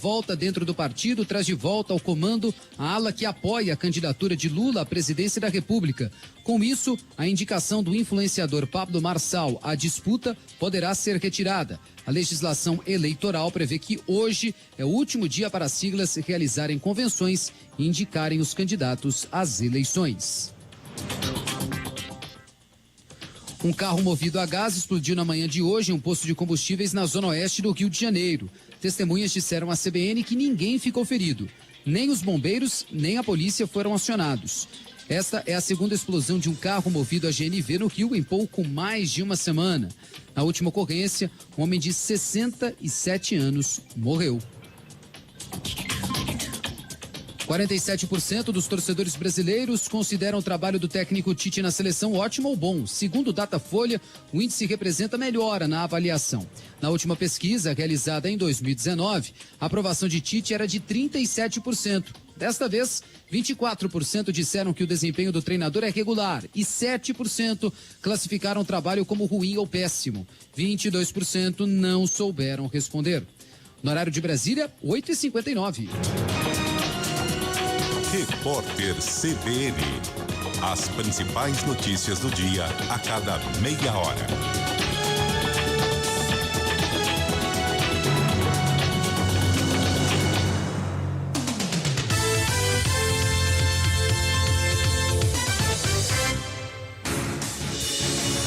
Volta dentro do partido, traz de volta ao comando a ala que apoia a candidatura de Lula à presidência da República. Com isso, a indicação do influenciador Pablo Marçal à disputa poderá ser retirada. A legislação eleitoral prevê que hoje é o último dia para as siglas realizarem convenções e indicarem os candidatos às eleições. Um carro movido a gás explodiu na manhã de hoje em um posto de combustíveis na zona oeste do Rio de Janeiro. Testemunhas disseram à CBN que ninguém ficou ferido. Nem os bombeiros, nem a polícia foram acionados. Esta é a segunda explosão de um carro movido a GNV no Rio em pouco mais de uma semana. Na última ocorrência, um homem de 67 anos morreu. 47% dos torcedores brasileiros consideram o trabalho do técnico Tite na seleção ótimo ou bom. Segundo o Datafolha, o índice representa melhora na avaliação. Na última pesquisa, realizada em 2019, a aprovação de Tite era de 37%. Desta vez, 24% disseram que o desempenho do treinador é regular e 7% classificaram o trabalho como ruim ou péssimo. 22% não souberam responder. No horário de Brasília, 8h59. Repórter CBN. As principais notícias do dia a cada meia hora.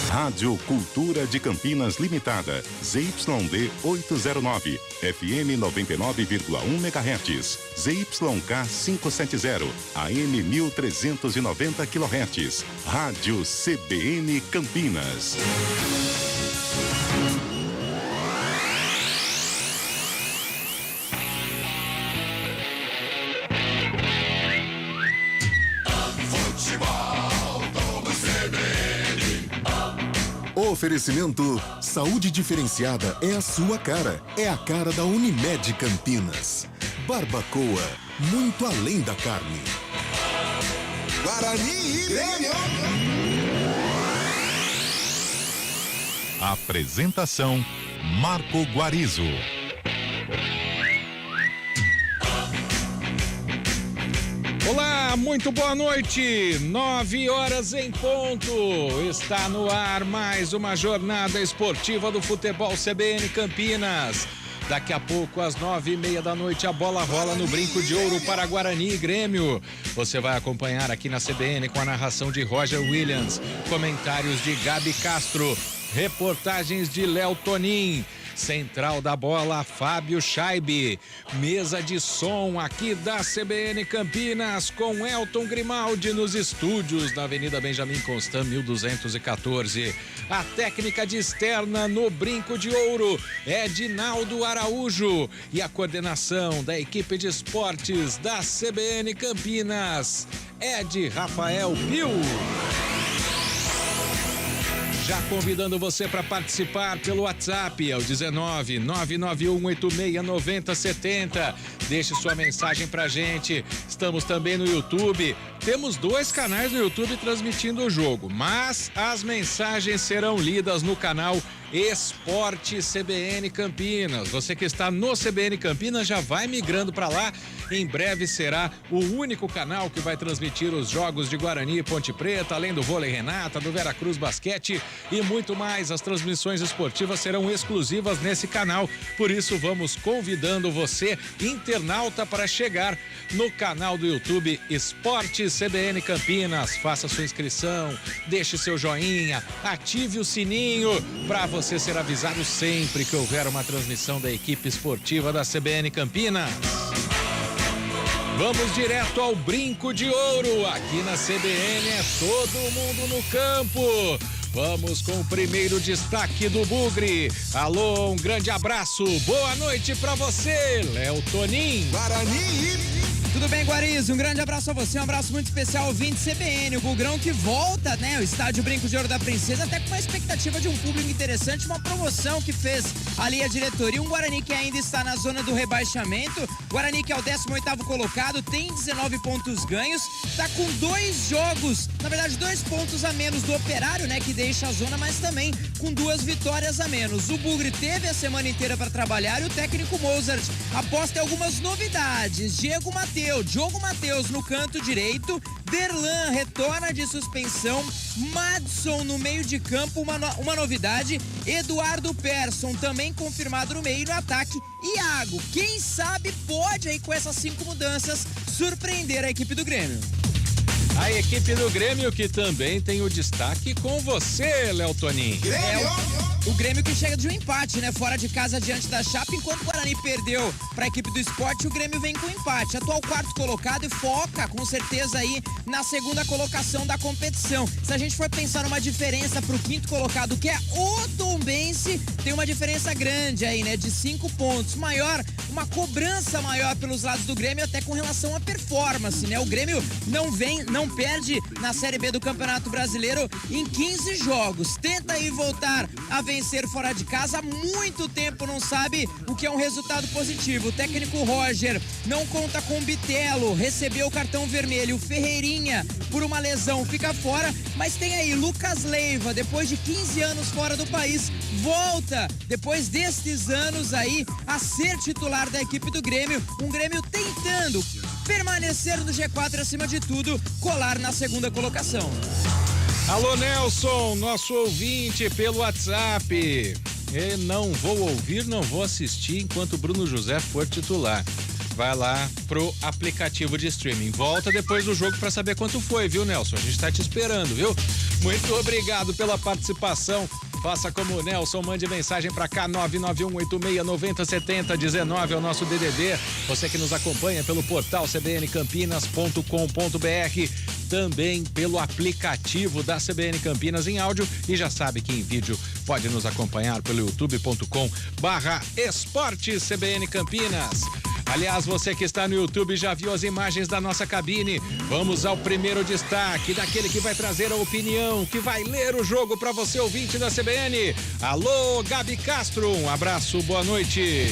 Rádio Cultura de Campinas Limitada, ZYD 809, FM 99,1 MHz, ZYK 570, AM 1390 kHz, Rádio CBN Campinas. Oferecimento Saúde Diferenciada é a sua cara. É a cara da Unimed Campinas. Barbacoa, muito além da carne. Guarani e Grêmio. Apresentação Marco Guarizo. Olá, muito boa noite, 9h em ponto, está no ar mais uma jornada esportiva do futebol CBN Campinas. Daqui a pouco, às 9h30 da noite, a bola rola no Brinco de Ouro para Guarani e Grêmio. Você vai acompanhar aqui na CBN com a narração de Roger Williams, comentários de Gabi Castro, reportagens de Léo Tonin. Central da bola, Fábio Scheibe. Mesa de som aqui da CBN Campinas com Elton Grimaldi nos estúdios da Avenida Benjamin Constant, 1214. A técnica de externa no Brinco de Ouro é Dinaldo Araújo e a coordenação da equipe de esportes da CBN Campinas é de Rafael Pio. Já convidando você para participar pelo WhatsApp, é o 19-991869070. Deixe sua mensagem pra gente. Estamos também no YouTube. Temos 2 canais no YouTube transmitindo o jogo, mas as mensagens serão lidas no canal Esporte CBN Campinas. Você que está no CBN Campinas já vai migrando para lá. Em breve será o único canal que vai transmitir os jogos de Guarani e Ponte Preta, além do vôlei Renata, do Veracruz Basquete e muito mais. As transmissões esportivas serão exclusivas nesse canal. Por isso vamos convidando você, internauta, para chegar no canal do YouTube Esporte CBN Campinas. Faça sua inscrição, deixe seu joinha, ative o sininho para você ser avisado sempre que houver uma transmissão da equipe esportiva da CBN Campinas. Vamos direto ao Brinco de Ouro. Aqui na CBN é todo mundo no campo. Vamos com o primeiro destaque do Bugre. Alô, um grande abraço. Boa noite pra você, Léo Tonin. Guarani e Tudo bem, Guarizo? Um grande abraço a você, um abraço muito especial ao ouvinte CBN, o Bugrão que volta, né, o estádio Brinco de Ouro da Princesa, até com uma expectativa de um público interessante, uma promoção que fez ali a diretoria, um Guarani que ainda está na zona do rebaixamento, Guarani que é o 18º colocado, tem 19 pontos ganhos, está com 2 jogos, na verdade 2 pontos a menos do Operário, né, que deixa a zona, mas também com 2 vitórias a menos. O Bugre teve a semana inteira para trabalhar e o técnico Mozart aposta em algumas novidades. Diogo Matheus no canto direito, Derlan retorna de suspensão, Madson no meio de campo, uma novidade, Eduardo Persson também confirmado no meio, no ataque, Iago, quem sabe pode aí com essas 5 mudanças surpreender a equipe do Grêmio. A equipe do Grêmio que também tem o destaque com você, Léo Tonin. O Grêmio que chega de um empate, né? Fora de casa diante da Chape, enquanto o Guarani perdeu para a equipe do Sport, o Grêmio vem com empate. Atual 4º colocado e foca com certeza aí na segunda colocação da competição. Se a gente for pensar numa diferença para o 5º colocado, que é o Tombense, tem uma diferença grande aí, né? De 5 pontos. Uma cobrança maior pelos lados do Grêmio, até com relação à performance, né? O Grêmio não perde na Série B do Campeonato Brasileiro em 15 jogos. Tenta aí voltar a vencer fora de casa, há muito tempo não sabe o que é um resultado positivo. O técnico Roger não conta com o Bitelo, recebeu o cartão vermelho. O Ferreirinha, por uma lesão, fica fora, mas tem aí Lucas Leiva, depois de 15 anos fora do país, volta, depois destes anos aí, a ser titular da equipe do Grêmio. Um Grêmio tentando permanecer no G4 acima de tudo, colar na segunda colocação. Alô, Nelson, nosso ouvinte pelo WhatsApp. Não vou ouvir, não vou assistir enquanto o Bruno José for titular. Vai lá pro aplicativo de streaming. Volta depois do jogo para saber quanto foi, viu, Nelson? A gente tá te esperando, viu? Muito obrigado pela participação. Faça como o Nelson, mande mensagem para cá, 99186907019 é o nosso DDD. Você que nos acompanha pelo portal cbncampinas.com.br, também pelo aplicativo da CBN Campinas em áudio e já sabe que em vídeo pode nos acompanhar pelo youtube.com/esportes CBN Campinas. Aliás, você que está no YouTube já viu as imagens da nossa cabine. Vamos ao primeiro destaque, daquele que vai trazer a opinião, que vai ler o jogo para você, ouvinte da CBN. Alô, Gabi Castro, um abraço, boa noite.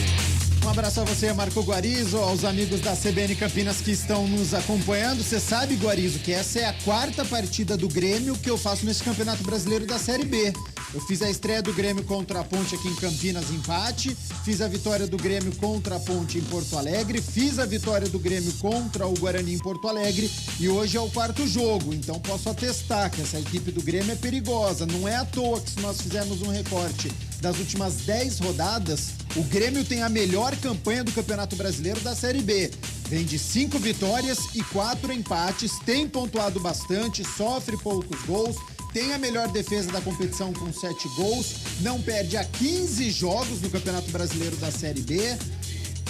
Um abraço a você, Marco Guarizo, aos amigos da CBN Campinas que estão nos acompanhando. Você sabe, Guarizo, que essa é a 4ª partida do Grêmio que eu faço nesse Campeonato Brasileiro da Série B. Eu fiz a estreia do Grêmio contra a Ponte aqui em Campinas, empate. Fiz a vitória do Grêmio contra a Ponte em Porto Alegre. Fiz a vitória do Grêmio contra o Guarani em Porto Alegre. E hoje é o 4º jogo. Então posso atestar que essa equipe do Grêmio é perigosa. Não é à toa que se nós fizermos um recorte das últimas 10 rodadas, o Grêmio tem a melhor campanha do Campeonato Brasileiro da Série B. Vem de 5 vitórias e 4 empates, tem pontuado bastante, sofre poucos gols, tem a melhor defesa da competição com 7 gols, não perde há 15 jogos no Campeonato Brasileiro da Série B.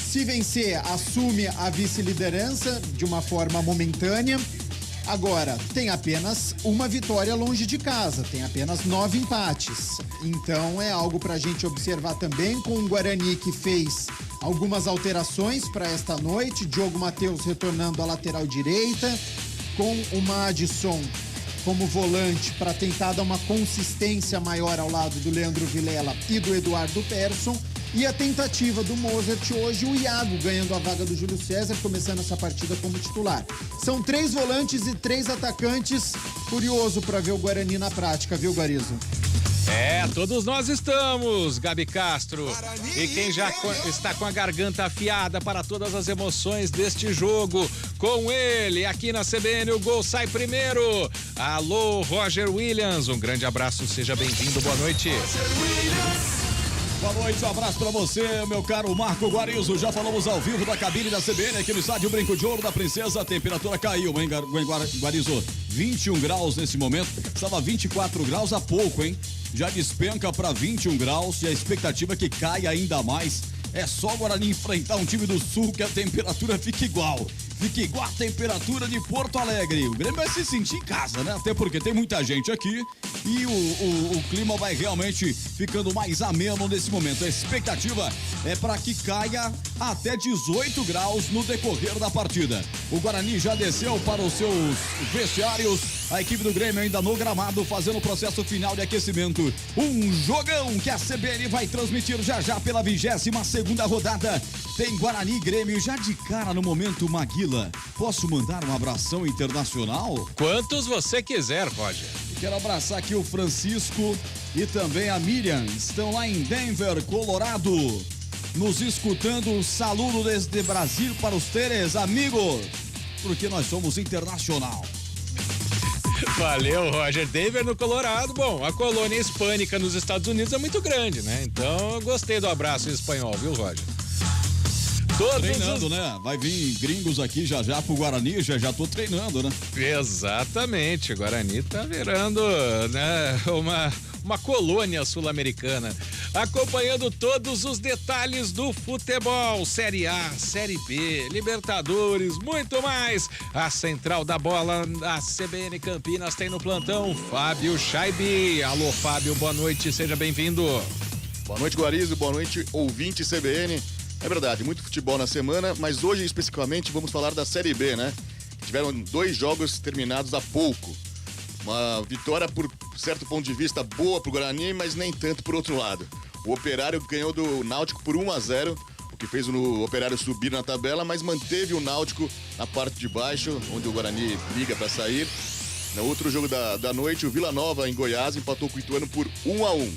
Se vencer, assume a vice-liderança de uma forma momentânea. Agora, tem apenas uma vitória longe de casa, tem apenas 9 empates. Então é algo para a gente observar também, com o Guarani que fez algumas alterações para esta noite. Diogo Matheus retornando à lateral direita, com o Madison como volante para tentar dar uma consistência maior ao lado do Leandro Vilela e do Eduardo Persson. E a tentativa do Mozart hoje, o Iago ganhando a vaga do Júlio César, começando essa partida como titular. São 3 volantes e 3 atacantes. Curioso para ver o Guarani na prática, viu, Guarizo? Todos nós estamos, Gabi Castro. E quem já está com a garganta afiada para todas as emoções deste jogo, com ele, aqui na CBN, o gol sai primeiro. Alô, Roger Williams, um grande abraço, seja bem-vindo, boa noite. Boa noite, um abraço pra você, meu caro Marco Guarizo. Já falamos ao vivo da cabine da CBN aqui no estádio Brinco de Ouro da Princesa. A temperatura caiu, hein, Guarizo? 21 graus nesse momento. Estava 24 graus há pouco, hein? Já despenca para 21 graus e a expectativa é que caia ainda mais. É só o Guarani enfrentar um time do Sul que a temperatura fica igual. fique igual a temperatura de Porto Alegre. O Grêmio vai se sentir em casa, né? Até porque tem muita gente aqui e o clima vai realmente ficando mais ameno nesse momento. A expectativa é para que caia até 18 graus no decorrer da partida. O Guarani já desceu para os seus vestiários. A equipe do Grêmio ainda no gramado fazendo o processo final de aquecimento. Um jogão que a CBN vai transmitir já pela 22ª rodada. Tem Guarani e Grêmio já de cara no momento. Maguila, posso mandar um abração internacional? Quantos você quiser, Roger. Quero abraçar aqui o Francisco e também a Miriam. Estão lá em Denver, Colorado, nos escutando. Saludo desde Brasil para os teres, amigos, porque nós somos internacional. Valeu, Roger. Denver no Colorado. Bom, a colônia hispânica nos Estados Unidos é muito grande, né? Então eu gostei do abraço em espanhol, viu, Roger? Treinando, né? Vai vir gringos aqui já pro Guarani, já tô treinando, né? Exatamente, o Guarani tá virando, né, uma colônia sul-americana, acompanhando todos os detalhes do futebol, Série A, Série B, Libertadores, muito mais. A central da bola, a CBN Campinas tem no plantão Fábio Scheibe. Alô, Fábio, boa noite, seja bem-vindo. Boa noite, Guarizo, boa noite, ouvinte CBN. É verdade, muito futebol na semana, mas hoje especificamente vamos falar da Série B, né? Tiveram 2 jogos terminados há pouco. Uma vitória, por certo ponto de vista, boa pro Guarani, mas nem tanto por outro lado. O Operário ganhou do Náutico por 1-0, o que fez o Operário subir na tabela, mas manteve o Náutico na parte de baixo, onde o Guarani briga para sair. No outro jogo da noite, o Vila Nova, em Goiás, empatou com o Ituano por 1-1.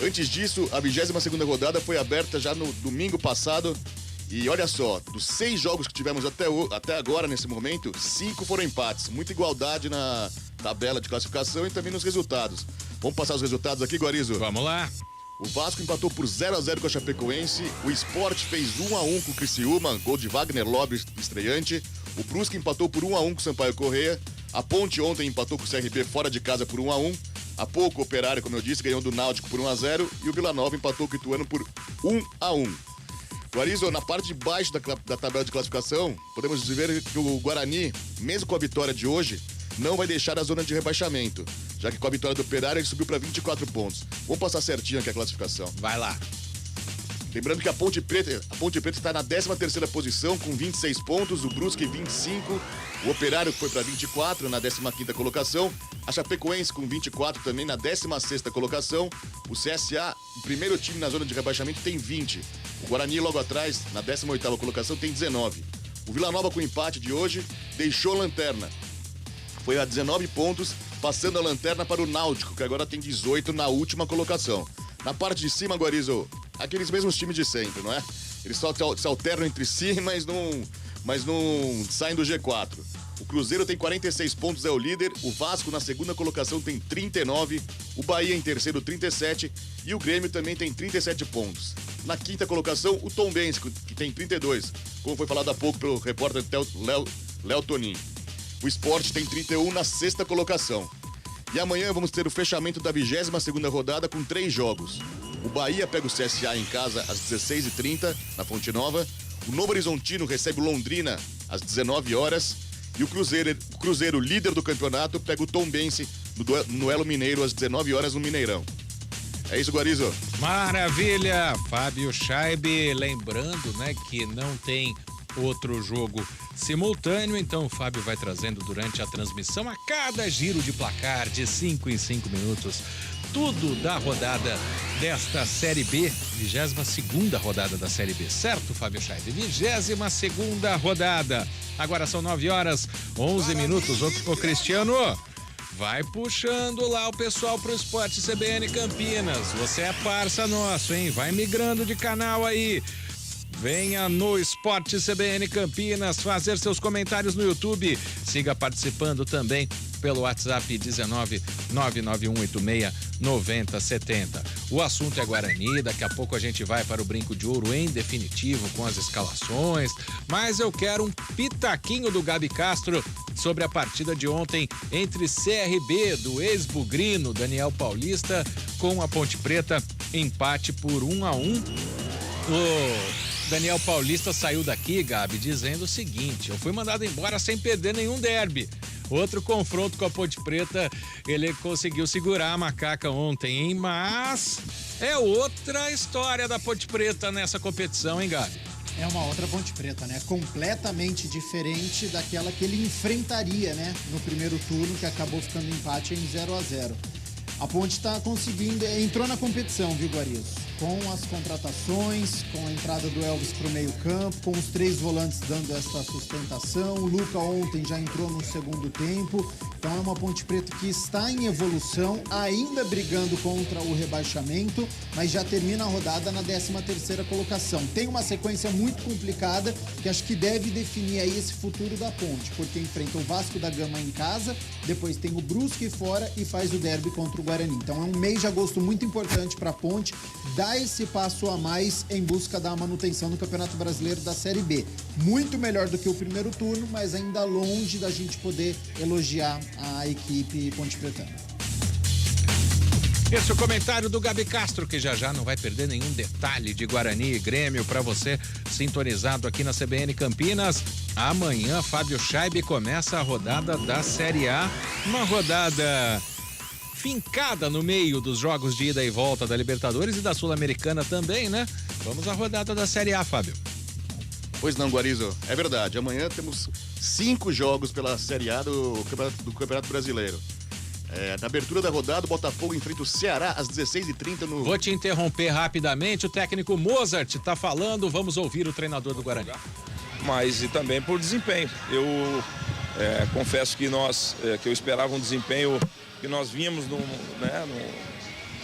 Antes disso, a 22ª rodada foi aberta já no domingo passado. E olha só, dos 6 jogos que tivemos até agora, nesse momento, 5 foram empates. Muita igualdade na tabela de classificação e também nos resultados. Vamos passar os resultados aqui, Guarizo? Vamos lá. O Vasco empatou por 0-0 com a Chapecoense. O Sport fez 1-1 com o Criciúma, gol de Wagner Lobby, estreante. O Brusque empatou por 1-1 com o Sampaio Corrêa. A Ponte ontem empatou com o CRB fora de casa por 1-1. Há pouco o Operário, como eu disse, ganhou do Náutico por 1-0 e o Vila Nova empatou com o Ituano por 1-1. Guarizo, na parte de baixo da tabela de classificação, podemos dizer que o Guarani, mesmo com a vitória de hoje, não vai deixar a zona de rebaixamento, já que com a vitória do Operário ele subiu para 24 pontos. Vamos passar certinho aqui a classificação. Vai lá. Lembrando que a Ponte Preta está na 13ª posição com 26 pontos, o Brusque 25, o Operário foi para 24 na 15ª colocação, a Chapecoense com 24 também na 16ª colocação, o CSA, o primeiro time na zona de rebaixamento, tem 20, o Guarani logo atrás, na 18ª colocação, tem 19. O Vila Nova com o empate de hoje deixou a lanterna, foi a 19 pontos, passando a lanterna para o Náutico, que agora tem 18 na última colocação. Na parte de cima, Guarizo, aqueles mesmos times de sempre, não é? Eles só se alternam entre si, mas não saem do G4. O Cruzeiro tem 46 pontos, é o líder. O Vasco na segunda colocação tem 39. O Bahia em terceiro, 37. E o Grêmio também tem 37 pontos. Na quinta colocação, o Tombense, que tem 32. Como foi falado há pouco pelo repórter Léo Tonin. O Sport tem 31 na sexta colocação. E amanhã vamos ter o fechamento da 22ª rodada com 3 jogos. O Bahia pega o CSA em casa às 16h30, na Fonte Nova. O Novo Horizontino recebe o Londrina às 19 horas. E o Cruzeiro, líder do campeonato, pega o Tombense no duelo mineiro às 19 horas no Mineirão. É isso, Guarizo. Maravilha! Fábio Scheibe, lembrando, né, que não tem outro jogo simultâneo, então o Fábio vai trazendo durante a transmissão a cada giro de placar de 5 em 5 minutos tudo da rodada desta Série B, 22ª rodada da Série B, certo, Fábio Scheibe? 22ª rodada. Agora são 9h11. Ô Cristiano, vai puxando lá o pessoal pro Esporte CBN Campinas. Você é parça nosso, hein? Vai migrando de canal aí. Venha no Esporte CBN Campinas fazer seus comentários no YouTube. Siga participando também pelo WhatsApp 19991869070. O assunto é Guarani, daqui a pouco a gente vai para o Brinco de Ouro em definitivo com as escalações, mas eu quero um pitaquinho do Gabi Castro sobre a partida de ontem entre CRB do ex-bugrino Daniel Paulista com a Ponte Preta, empate por 1-1. O Daniel Paulista saiu daqui, Gabi, dizendo o seguinte: eu fui mandado embora sem perder nenhum derby. Outro confronto com a Ponte Preta, ele conseguiu segurar a macaca ontem, hein? Mas é outra história da Ponte Preta nessa competição, hein, Gabi? É uma outra Ponte Preta, né? Completamente diferente daquela que ele enfrentaria, né? No primeiro turno, que acabou ficando empate em 0-0. A Ponte está conseguindo, entrou na competição, viu, Guarizo? Com as contratações, com a entrada do Elvis para o meio-campo, com os 3 volantes dando essa sustentação. O Luca ontem já entrou no segundo tempo. Então é uma Ponte Preta que está em evolução, ainda brigando contra o rebaixamento, mas já termina a rodada na 13ª colocação. Tem uma sequência muito complicada que acho que deve definir aí esse futuro da Ponte, porque enfrenta o Vasco da Gama em casa, depois tem o Brusque fora e faz o derby contra o Guarani. Então é um mês de agosto muito importante para a Ponte, dar esse passo a mais em busca da manutenção no Campeonato Brasileiro da Série B. Muito melhor do que o primeiro turno, mas ainda longe da gente poder elogiar a equipe ponte-pretana. Esse é o comentário do Gabi Castro, que já não vai perder nenhum detalhe de Guarani e Grêmio para você sintonizado aqui na CBN Campinas. Amanhã, Fábio Scheibe começa a rodada da Série A, uma rodada fincada no meio dos jogos de ida e volta da Libertadores e da Sul-Americana também, né? Vamos à rodada da Série A, Fábio. Pois não, Guarizo, é verdade. Amanhã temos 5 jogos pela Série A do Campeonato Brasileiro. Na abertura da rodada, o Botafogo enfrenta o Ceará às 16h30 no... Vou te interromper rapidamente, o técnico Mozart está falando, vamos ouvir o treinador do Guarani. Mas e também por desempenho. Eu confesso que que eu esperava um desempenho que nós vínhamos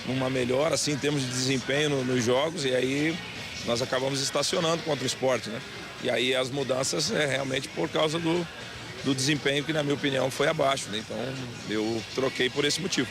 numa melhora assim, em termos de desempenho nos jogos, e aí nós acabamos estacionando contra o Sport, né? E aí as mudanças realmente por causa do desempenho que, na minha opinião, foi abaixo, né? Então eu troquei por esse motivo.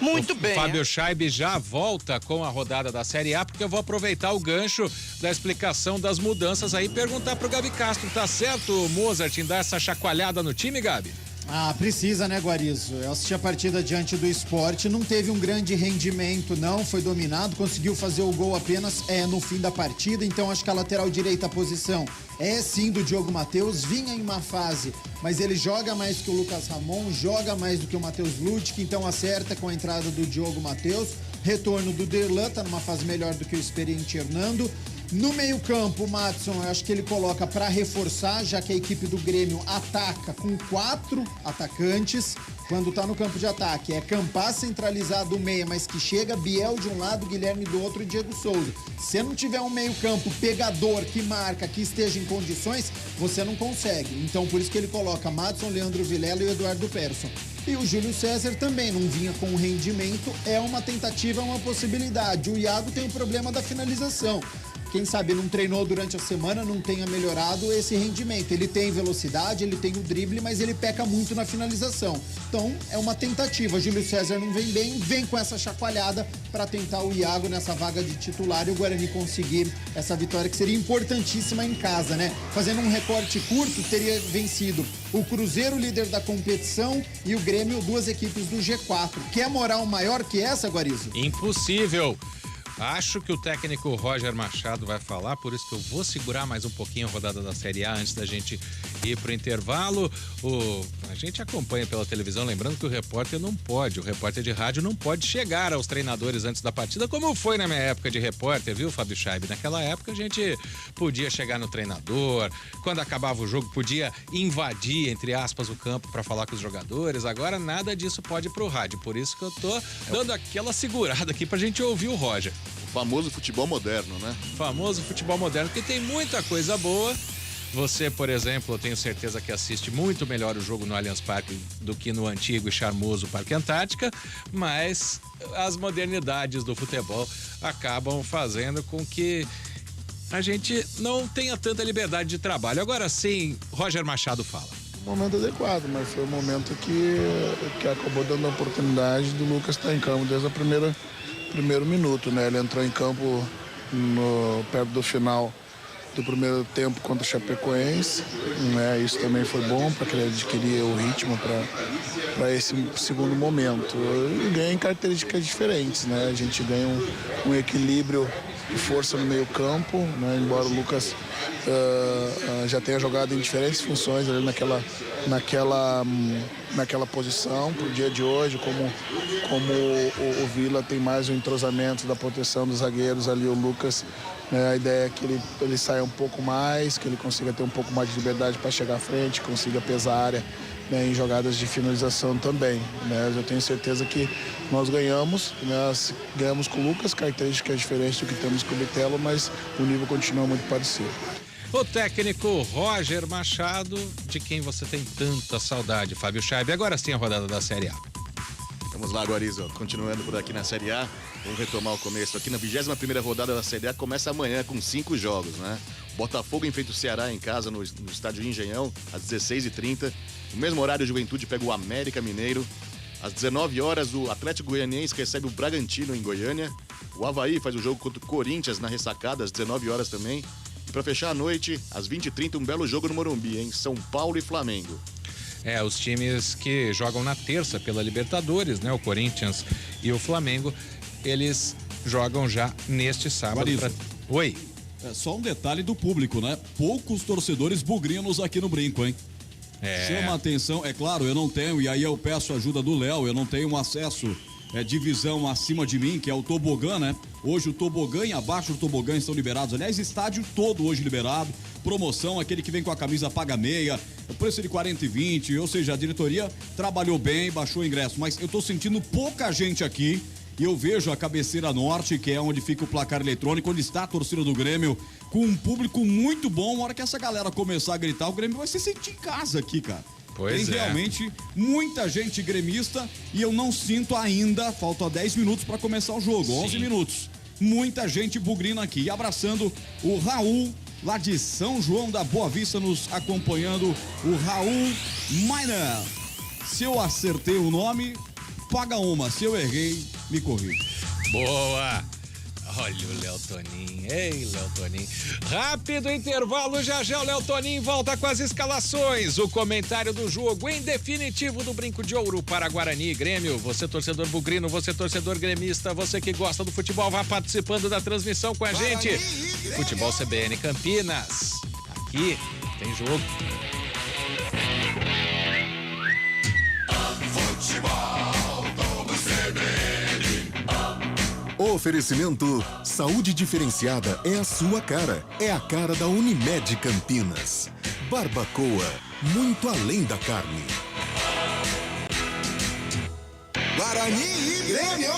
Muito bem. Fábio Scheibe já volta com a rodada da Série A, porque eu vou aproveitar o gancho da explicação das mudanças aí e perguntar pro Gabi Castro, tá certo, Mozart, em dar essa chacoalhada no time, Gabi? Ah, precisa, né, Guarizo? Eu assisti a partida diante do Sport, não teve um grande rendimento, não, foi dominado, conseguiu fazer o gol apenas no fim da partida, então acho que a lateral direita, a posição é sim do Diogo Matheus, vinha em uma fase, mas ele joga mais que o Lucas Ramon, joga mais do que o Matheus Lutic, então acerta com a entrada do Diogo Matheus, retorno do Derlan, tá numa fase melhor do que o experiente Hernando. No meio-campo, o Madison, eu acho que ele coloca para reforçar, já que a equipe do Grêmio ataca com 4 atacantes. Quando tá no campo de ataque, é Campas centralizado o meia, mas que chega, Biel de um lado, Guilherme do outro e Diego Souza. Se não tiver um meio-campo pegador, que marca, que esteja em condições, você não consegue. Então, por isso que ele coloca Madison, Leandro Vilela e o Eduardo Persson. E o Júlio César também não vinha com um rendimento, é uma tentativa, é uma possibilidade. O Iago tem o problema da finalização. Quem sabe não treinou durante a semana, não tenha melhorado esse rendimento. Ele tem velocidade, ele tem o drible, mas ele peca muito na finalização. Então, é uma tentativa. Júlio César não vem bem, vem com essa chacoalhada para tentar o Iago nessa vaga de titular e o Guarani conseguir essa vitória que seria importantíssima em casa, né? Fazendo um recorte curto, teria vencido o Cruzeiro, líder da competição, e o Grêmio, 2 equipes do G4. Quer moral maior que essa, Guarizo? Impossível. Acho que o técnico Roger Machado vai falar, por isso que eu vou segurar mais um pouquinho a rodada da Série A antes da gente ir pro intervalo. A gente acompanha pela televisão, lembrando que o repórter de rádio não pode chegar aos treinadores antes da partida, como foi na minha época de repórter, viu, Fábio Scheibe? Naquela época a gente podia chegar no treinador, quando acabava o jogo podia invadir, entre aspas, o campo para falar com os jogadores. Agora nada disso pode ir pro rádio, por isso que eu tô dando aquela segurada aqui pra gente ouvir o Roger. O famoso futebol moderno, né? Famoso futebol moderno, que tem muita coisa boa. Você, por exemplo, eu tenho certeza que assiste muito melhor o jogo no Allianz Parque do que no antigo e charmoso Parque Antártica, mas as modernidades do futebol acabam fazendo com que a gente não tenha tanta liberdade de trabalho. Agora sim, Roger Machado fala. Momento adequado, mas foi o momento que acabou dando a oportunidade do Lucas estar em campo desde o primeiro minuto, né? Ele entrou em campo perto do final do primeiro tempo contra o Chapecoense, né? Isso também foi bom para que ele adquirir o ritmo para esse segundo momento. E ganha em características diferentes, né? A gente ganha um equilíbrio força no meio campo, né? Embora o Lucas já tenha jogado em diferentes funções ali naquela posição. Para o dia de hoje, como o Vila tem mais o entrosamento da proteção dos zagueiros ali, o Lucas, né, a ideia é que ele saia um pouco mais, que ele consiga ter um pouco mais de liberdade para chegar à frente, consiga pesar a área, né, em jogadas de finalização também, né? Eu tenho certeza que nós ganhamos com o Lucas, características diferentes do que temos com o Bitelo, mas o nível continua muito parecido. O técnico Roger Machado, de quem você tem tanta saudade, Fábio Scheibe. Agora sim a rodada da Série A. Vamos lá, Guarizo, continuando por aqui na Série A, vamos retomar o começo aqui na 21ª rodada da Série A, começa amanhã com 5 jogos, né? Botafogo enfrenta o Ceará em casa no estádio Engenhão, às 16h30, no mesmo horário o Juventude pega o América Mineiro, às 19 horas o Atlético Goianiense recebe o Bragantino em Goiânia, o Avaí faz o jogo contra o Corinthians na ressacada, às 19 horas também, e para fechar a noite, às 20h30, um belo jogo no Morumbi, hein? São Paulo e Flamengo. Os times que jogam na terça pela Libertadores, né? O Corinthians e o Flamengo, eles jogam já neste sábado. Oi. Só um detalhe do público, né? Poucos torcedores bugrinos aqui no Brinco, hein? Chama a atenção, é claro, eu não tenho, e aí eu peço ajuda do Léo, eu não tenho acesso, divisão acima de mim, que é o tobogã, né? Hoje o tobogã e abaixo do tobogã estão liberados. Aliás, estádio todo hoje liberado. Promoção, aquele que vem com a camisa paga meia, o preço de 40 e 20, ou seja, a diretoria trabalhou bem, baixou o ingresso, mas eu tô sentindo pouca gente aqui. E eu vejo a cabeceira norte, que é onde fica o placar eletrônico, onde está a torcida do Grêmio, com um público muito bom. Na hora que essa galera começar a gritar, o Grêmio vai se sentir em casa aqui, cara. Tem realmente muita gente gremista e eu não sinto ainda, falta 10 minutos para começar o jogo, 11 minutos. Muita gente bugrina aqui. E abraçando o Raul, lá de São João da Boa Vista, nos acompanhando, o Raul Miner. Se eu acertei o nome, paga uma. Se eu errei, me corrija. Boa! Olha o Léo Toninho. Ei, Léo Toninho. Rápido intervalo, já o Léo Toninho volta com as escalações. O comentário do jogo em definitivo do Brinco de Ouro para Guarani e Grêmio. Você torcedor bugrino, você torcedor gremista, você que gosta do futebol, vá participando da transmissão com a gente. Futebol CBN Campinas. Aqui tem jogo. Oferecimento Saúde Diferenciada é a sua cara. É a cara da Unimed Campinas. Barbacoa, muito além da carne. Guarani e Grêmio.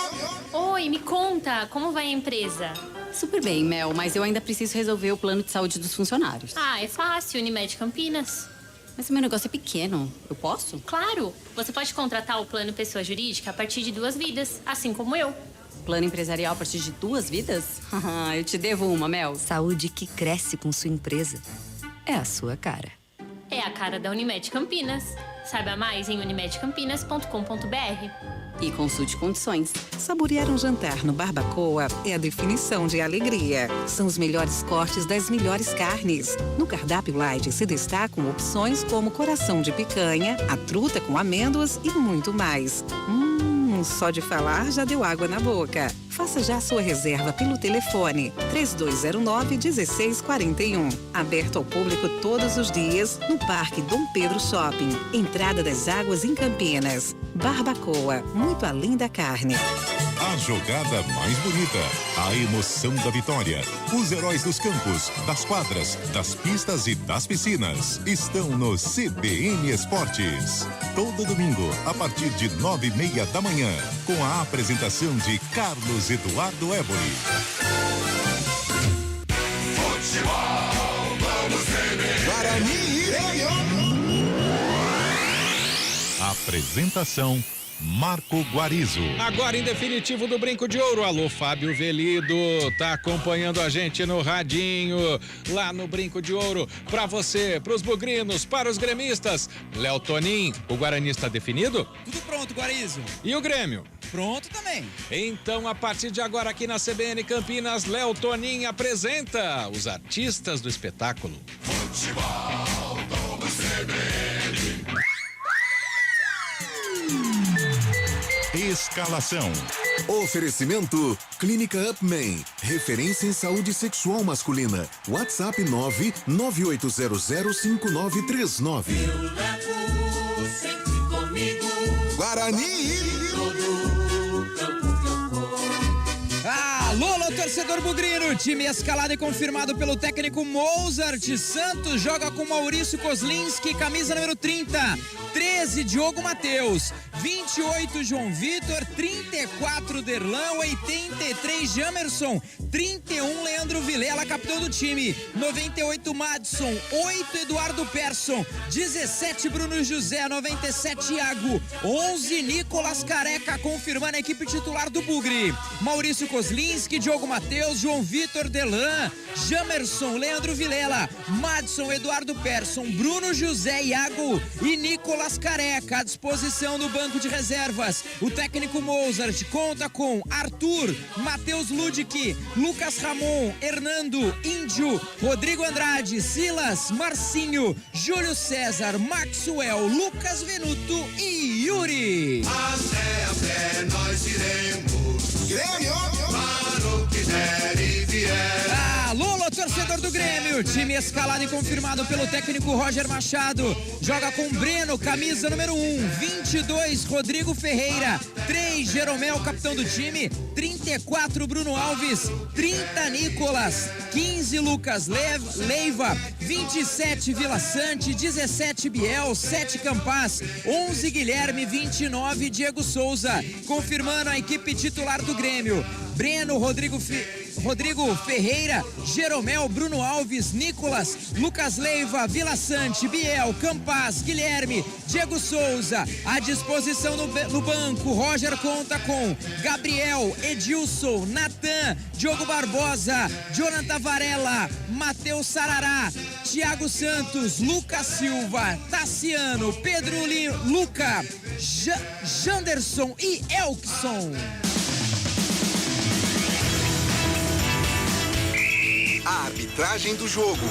Oi, me conta, como vai a empresa? Super bem, Mel, mas eu ainda preciso resolver o plano de saúde dos funcionários. Ah, é fácil, Unimed Campinas. Mas o meu negócio é pequeno, eu posso? Claro, você pode contratar o plano pessoa jurídica a partir de 2 vidas, assim como eu. Plano empresarial a partir de 2 vidas? Eu te devo uma, Mel. Saúde que cresce com sua empresa. É a sua cara. É a cara da Unimed Campinas. Saiba mais em unimedcampinas.com.br. E consulte condições. Saborear um jantar no Barbacoa é a definição de alegria. São os melhores cortes das melhores carnes. No cardápio light se destacam opções como coração de picanha, a truta com amêndoas e muito mais. Só de falar já deu água na boca. Faça já sua reserva pelo telefone 3209-1641. Aberto ao público todos os dias no Parque Dom Pedro Shopping. Entrada das Águas em Campinas. Barbacoa, muito além da carne. A jogada mais bonita, a emoção da vitória. Os heróis dos campos, das quadras, das pistas e das piscinas estão no CBN Esportes. Todo domingo, a partir de 9h30 da manhã, com a apresentação de Carlos Eduardo Évori. Futebol, vamos CBN. Guarani e Grêmio. Apresentação Marco Guarizo. Agora em definitivo do Brinco de Ouro, alô Fábio Velido, tá acompanhando a gente no radinho, lá no Brinco de Ouro, pra você, pros bugrinos, para os gremistas. Léo Toninho, o Guarani está definido? Tudo pronto, Guarizo. E o Grêmio? Pronto também. Então, a partir de agora aqui na CBN Campinas, Léo Toninho apresenta os artistas do espetáculo. Futebol, vamos CBN. Escalação. Oferecimento Clínica Upman, referência em saúde sexual masculina. WhatsApp 998005939. Eu levo sempre comigo Guarani. todo campo que eu corro. Alô, torcedor bugrino, time escalado e confirmado pelo técnico Mozart. Santos joga com Maurício Kozlinski, camisa número 30, 13 Diogo Matheus, 28 João Vitor, 34 Derlan, 83 Jamerson, 31 Leandro Vilela, capitão do time, 98 Madison, 8 Eduardo Persson, 17 Bruno José, 97 Iago, 11 Nicolas Careca, confirmando a equipe titular do Bugre. Maurício Kozlinski, Diogo Matheus, João Vitor, Delan, Jamerson, Leandro Vilela, Madison, Eduardo Persson, Bruno José, Iago e Nicolas Careca à disposição do banco de reservas. O técnico Mozart conta com Arthur, Matheus Ludic, Lucas Ramon, Hernando, Índio, Rodrigo Andrade, Silas, Marcinho, Júlio César, Maxwell, Lucas Venuto e Yuri. Até nós iremos, Grêmio, para o que der e vier. Alô, torcedor do Grêmio, time escalado e confirmado pelo técnico Roger Machado, joga com Breno, camisa número 1, 22 Rodrigo Ferreira, 3 Jeromel, capitão do time, 34 Bruno Alves, 30 Nicolas, 15 Lucas Leiva, 27 Vila Sante, 17 Biel, 7 Campas, 11 Guilherme, 29 Diego Souza, confirmando a equipe titular do Grêmio. Breno, Rodrigo Ferreira, Jeromel, Bruno Alves, Nicolas, Lucas Leiva, Vila Sante, Biel, Campas, Guilherme, Diego Souza. À disposição no banco, Roger conta com Gabriel, Edilson, Natan, Diogo Barbosa, Jonathan Varela, Matheus Sarará, Thiago Santos, Lucas Silva, Tassiano, Pedro Luca, Janderson e Elkson. A arbitragem do jogo.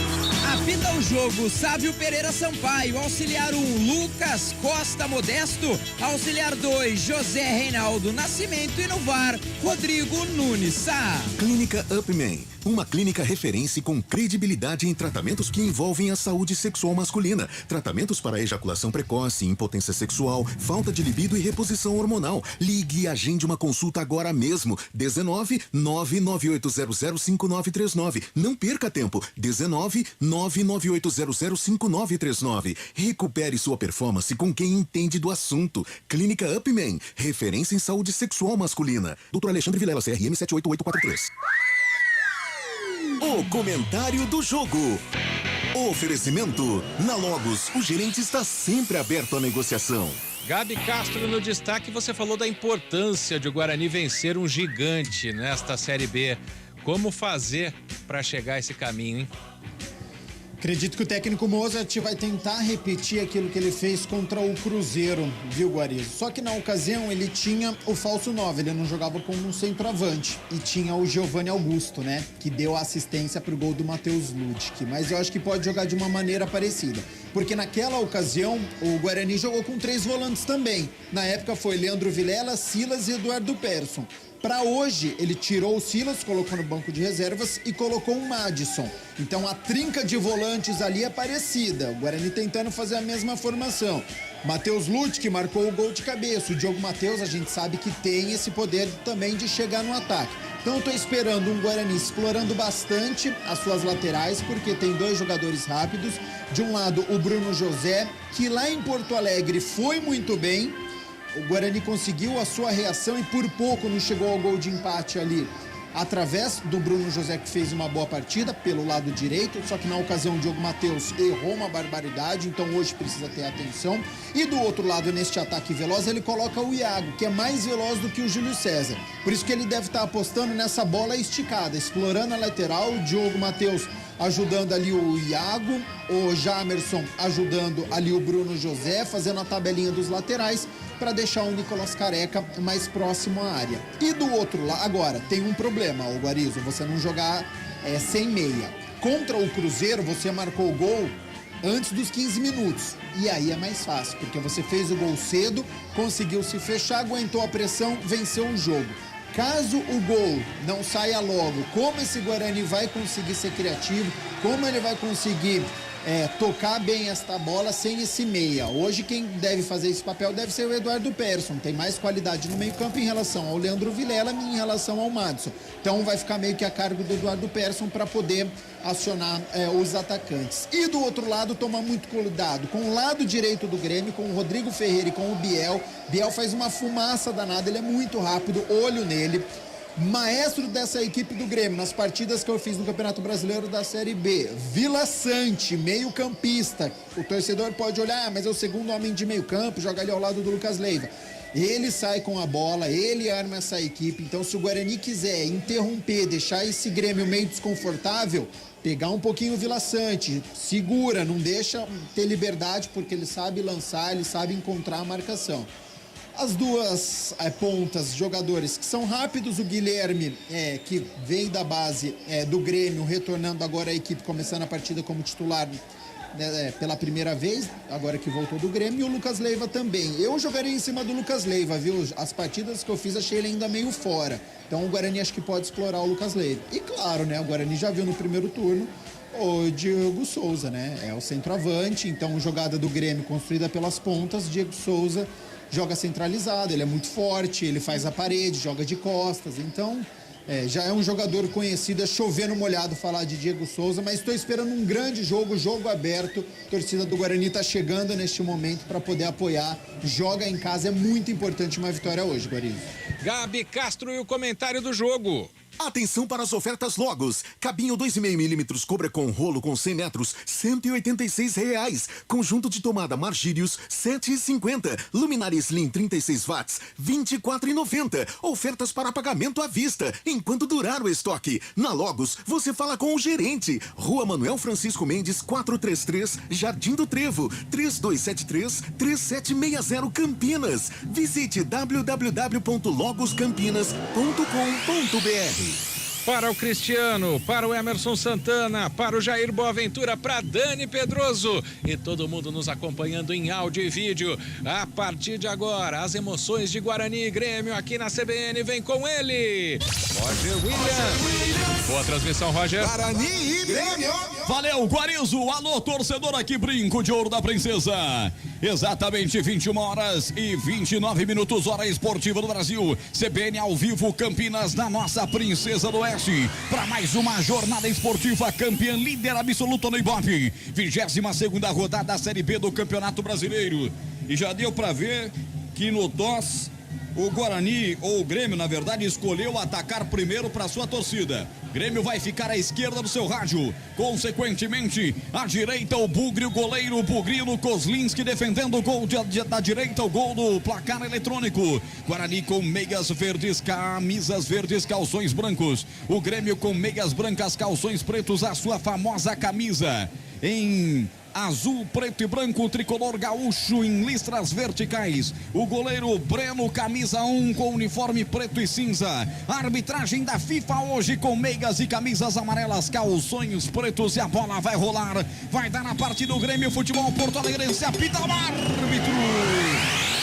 Apita o jogo, Sávio Pereira Sampaio, auxiliar 1, Lucas Costa Modesto, auxiliar 2, José Reinaldo Nascimento e no VAR, Rodrigo Nunes Sá. Clínica Upman, uma clínica referência com credibilidade em tratamentos que envolvem a saúde sexual masculina. Tratamentos para ejaculação precoce, impotência sexual, falta de libido e reposição hormonal. Ligue e agende uma consulta agora mesmo. 19 99800 5939. Não perca tempo. 19 99800 5939. Recupere sua performance com quem entende do assunto. Clínica Upman, referência em saúde sexual masculina. Dr. Alexandre Vilela, CRM 78843. O comentário do jogo. Oferecimento. Na Logos, o gerente está sempre aberto à negociação. Gabi Castro, no destaque, você falou da importância de o Guarani vencer um gigante nesta Série B. Como fazer para chegar a esse caminho, hein? Acredito que o técnico Mozart vai tentar repetir aquilo que ele fez contra o Cruzeiro, viu, Guarizo? Só que na ocasião ele tinha o falso 9, ele não jogava como um centroavante. E tinha o Giovanni Augusto, né? Que deu a assistência pro gol do Matheus Ludic. Mas eu acho que pode jogar de uma maneira parecida. Porque naquela ocasião o Guarani jogou com 3 volantes também. Na época foi Leandro Vilela, Silas e Eduardo Persson. Para hoje, ele tirou o Silas, colocou no banco de reservas e colocou o Madison. Então a trinca de volantes ali é parecida. O Guarani tentando fazer a mesma formação. Matheus Ludic marcou o gol de cabeça. O Diogo Matheus, a gente sabe que tem esse poder também de chegar no ataque. Então eu tô esperando um Guarani explorando bastante as suas laterais, porque tem 2 jogadores rápidos. De um lado, o Bruno José, que lá em Porto Alegre foi muito bem. O Guarani conseguiu a sua reação e por pouco não chegou ao gol de empate ali, através do Bruno José, que fez uma boa partida pelo lado direito, só que na ocasião o Diogo Matheus errou uma barbaridade, então hoje precisa ter atenção. E do outro lado, neste ataque veloz, ele coloca o Iago, que é mais veloz do que o Júlio César. Por isso que ele deve estar apostando nessa bola esticada, explorando a lateral, o Diogo Matheus ajudando ali o Iago, o Jamerson ajudando ali o Bruno José, fazendo a tabelinha dos laterais para deixar o Nicolas Careca mais próximo à área. E do outro lado, agora, tem um problema, o Guarizo, você não jogar sem meia. Contra o Cruzeiro, você marcou o gol antes dos 15 minutos. E aí é mais fácil, porque você fez o gol cedo, conseguiu se fechar, aguentou a pressão, venceu o jogo. Caso o gol não saia logo, como esse Guarani vai conseguir ser criativo, como ele vai conseguir tocar bem esta bola sem esse meia. Hoje quem deve fazer esse papel deve ser o Eduardo Persson, tem mais qualidade no meio campo em relação ao Leandro Vilela e em relação ao Madison. Então vai ficar meio que a cargo do Eduardo Persson para poder acionar os atacantes. E do outro lado, toma muito cuidado com o lado direito do Grêmio, com o Rodrigo Ferreira e com o Biel. Biel faz uma fumaça danada, ele é muito rápido, olho nele. Maestro dessa equipe do Grêmio, nas partidas que eu fiz no Campeonato Brasileiro da Série B, Vila Sante, meio campista. O torcedor pode olhar, mas é o segundo homem de meio campo, joga ali ao lado do Lucas Leiva. Ele sai com a bola, ele arma essa equipe. Então, se o Guarani quiser interromper, deixar esse Grêmio meio desconfortável, pegar um pouquinho o Vila Sante, segura, não deixa ter liberdade, porque ele sabe lançar, ele sabe encontrar a marcação. As duas pontas, jogadores que são rápidos, o Guilherme, que vem da base do Grêmio, retornando agora à equipe, começando a partida como titular pela primeira vez, agora que voltou do Grêmio, e o Lucas Leiva também. Eu jogaria em cima do Lucas Leiva, viu? As partidas que eu fiz, achei ele ainda meio fora. Então o Guarani acho que pode explorar o Lucas Leiva. E claro, né, o Guarani já viu no primeiro turno o Diego Souza, né? É o centroavante, então jogada do Grêmio construída pelas pontas, Diego Souza joga centralizado, ele é muito forte, ele faz a parede, joga de costas, então já é um jogador conhecido, é chover no molhado falar de Diego Souza, mas estou esperando um grande jogo aberto, a torcida do Guarani está chegando neste momento para poder apoiar, joga em casa, é muito importante uma vitória hoje, Guarani. Gabi Castro e o comentário do jogo. Atenção para as ofertas Logos. Cabinho 2,5mm Cobra com rolo com 100 metros, R$186. Conjunto de tomada Margírios, R$7,50. Luminária Slim 36 watts, R$24,90. Ofertas para pagamento à vista, enquanto durar o estoque. Na Logos, você fala com o gerente. Rua Manuel Francisco Mendes, 433, Jardim do Trevo, 3273-3760 Campinas. Visite www.logoscampinas.com.br. Para o Cristiano, para o Emerson Santana, para o Jair Boaventura, para Dani Pedroso e todo mundo nos acompanhando em áudio e vídeo. A partir de agora, as emoções de Guarani e Grêmio aqui na CBN vem com ele, Roger Williams. Boa transmissão, Roger. Guarani e Grêmio. Valeu, Guarizo. Alô, torcedor, aqui Brinco de Ouro da Princesa. Exatamente 21h29, hora esportiva do Brasil. CBN ao vivo, Campinas, na nossa Princesa do Oeste. Para mais uma jornada esportiva, campeã líder absoluta no Ibope. 22ª rodada da Série B do Campeonato Brasileiro. E já deu para ver que no DOS o Guarani, ou o Grêmio, na verdade, escolheu atacar primeiro para sua torcida. Grêmio vai ficar à esquerda do seu rádio. Consequentemente, à direita, o Bugre, o goleiro Bugrino Kozlinski defendendo o gol da direita, o gol do placar eletrônico. Guarani com meias verdes, camisas verdes, calções brancos. O Grêmio com meias brancas, calções pretos, a sua famosa camisa em azul, preto e branco, tricolor gaúcho em listras verticais. O goleiro Breno, camisa 1 com uniforme preto e cinza. A arbitragem da FIFA hoje com meias e camisas amarelas, calções pretos, e a bola vai rolar. Vai dar na parte do Grêmio Futebol Porto Alegrense. Apita o árbitro.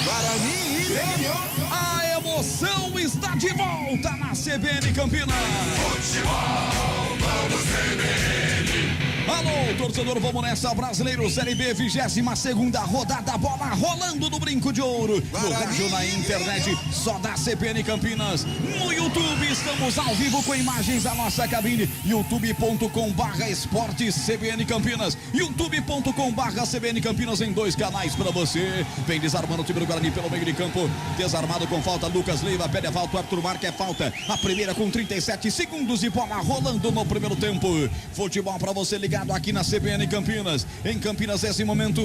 Guarani e Grêmio. A emoção está de volta na CBN Campinas. Futebol, vamos CBN. Alô, torcedor, vamos nessa, Brasileiro Série B, 22ª rodada, bola rolando no Brinco de Ouro. No rádio, na internet, só da CBN Campinas. No YouTube, estamos ao vivo com imagens da nossa cabine, youtube.com/esportes CBN Campinas, youtube.com/CBN Campinas, em 2 canais para você. Vem desarmando o time do Guarani pelo meio de campo, desarmado com falta, Lucas Leiva, pede a falta, Arthur Marque, é falta. A primeira com 37 segundos e bola rolando no primeiro tempo. Futebol para você ligado aqui na CBN Campinas. Em Campinas, esse momento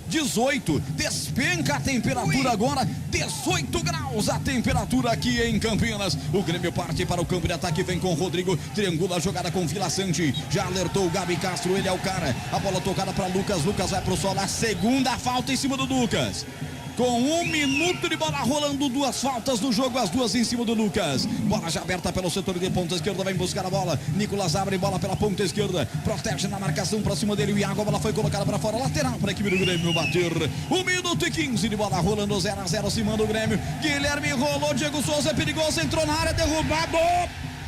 18. Despenca a temperatura agora, 18 graus a temperatura aqui em Campinas. O Grêmio parte para o campo de ataque, vem com o Rodrigo, triangula a jogada com Vila Sante. Já alertou o Gabi Castro, ele é o cara. A bola tocada para Lucas, Lucas vai pro solo, a segunda falta em cima do Lucas. com 1 minuto de bola rolando, 2 faltas no jogo, as 2 em cima do Lucas. Bola já aberta pelo setor de ponta esquerda, vai buscar a bola. Nicolas abre bola pela ponta esquerda, protege na marcação pra cima dele. O Iago, a bola foi colocada pra fora, lateral pra equipe do Grêmio bater. 1 minuto e 15 de bola rolando, 0-0 acima do Grêmio. Guilherme rolou, Diego Souza é perigoso, entrou na área, derrubado.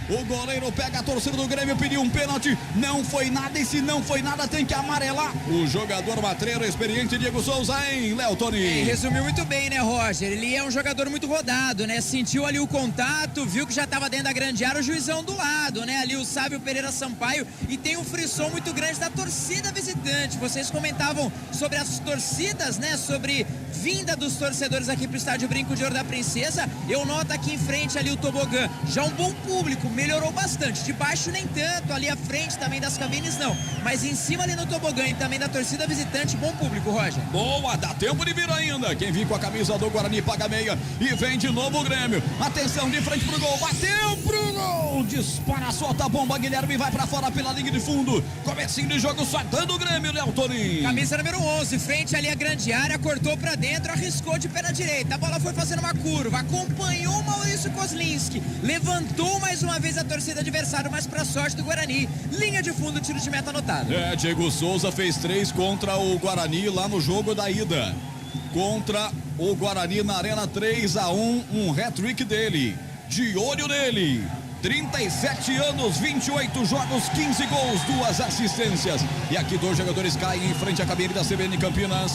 O goleiro pega a torcida do Grêmio, pediu um pênalti, não foi nada, e se não foi nada tem que amarelar. O jogador matreiro experiente Diego Souza, hein, Léo Toni? Resumiu muito bem, né, Roger? Ele é um jogador muito rodado, né? Sentiu ali o contato, viu que já estava dentro da grande área, o juizão do lado, né? Ali o Sábio Pereira Sampaio, e tem um frisson muito grande da torcida visitante. Vocês comentavam sobre as torcidas, né? Sobre vinda dos torcedores aqui pro estádio Brinco de Ouro da Princesa. Eu noto aqui em frente ali o tobogã, já um bom público, melhorou bastante, de baixo nem tanto, ali à frente também das cabines não, mas em cima ali no tobogã e também da torcida visitante, bom público, Roger. Boa, dá tempo de vir ainda, quem vir com a camisa do Guarani paga meia, e vem de novo o Grêmio, atenção, de frente pro gol, bateu pro gol, dispara, solta a bomba, Guilherme vai pra fora pela linha de fundo, comecinho de jogo, só dando o Grêmio, Léo Toni. Camisa número 11, frente ali a grande área, cortou pra dentro, arriscou de pé na direita, a bola foi fazendo uma curva, acompanhou o Maurício Kozlinski, levantou mais uma vez a torcida adversária, mas pra sorte do Guarani, linha de fundo, tiro de meta anotado. Diego Souza fez 3 contra o Guarani lá no jogo da ida. Contra o Guarani na Arena, 3-1, um hat-trick dele. De olho nele. 37 anos, 28 jogos, 15 gols, 2 assistências. E aqui 2 jogadores caem em frente à cabine da CBN Campinas.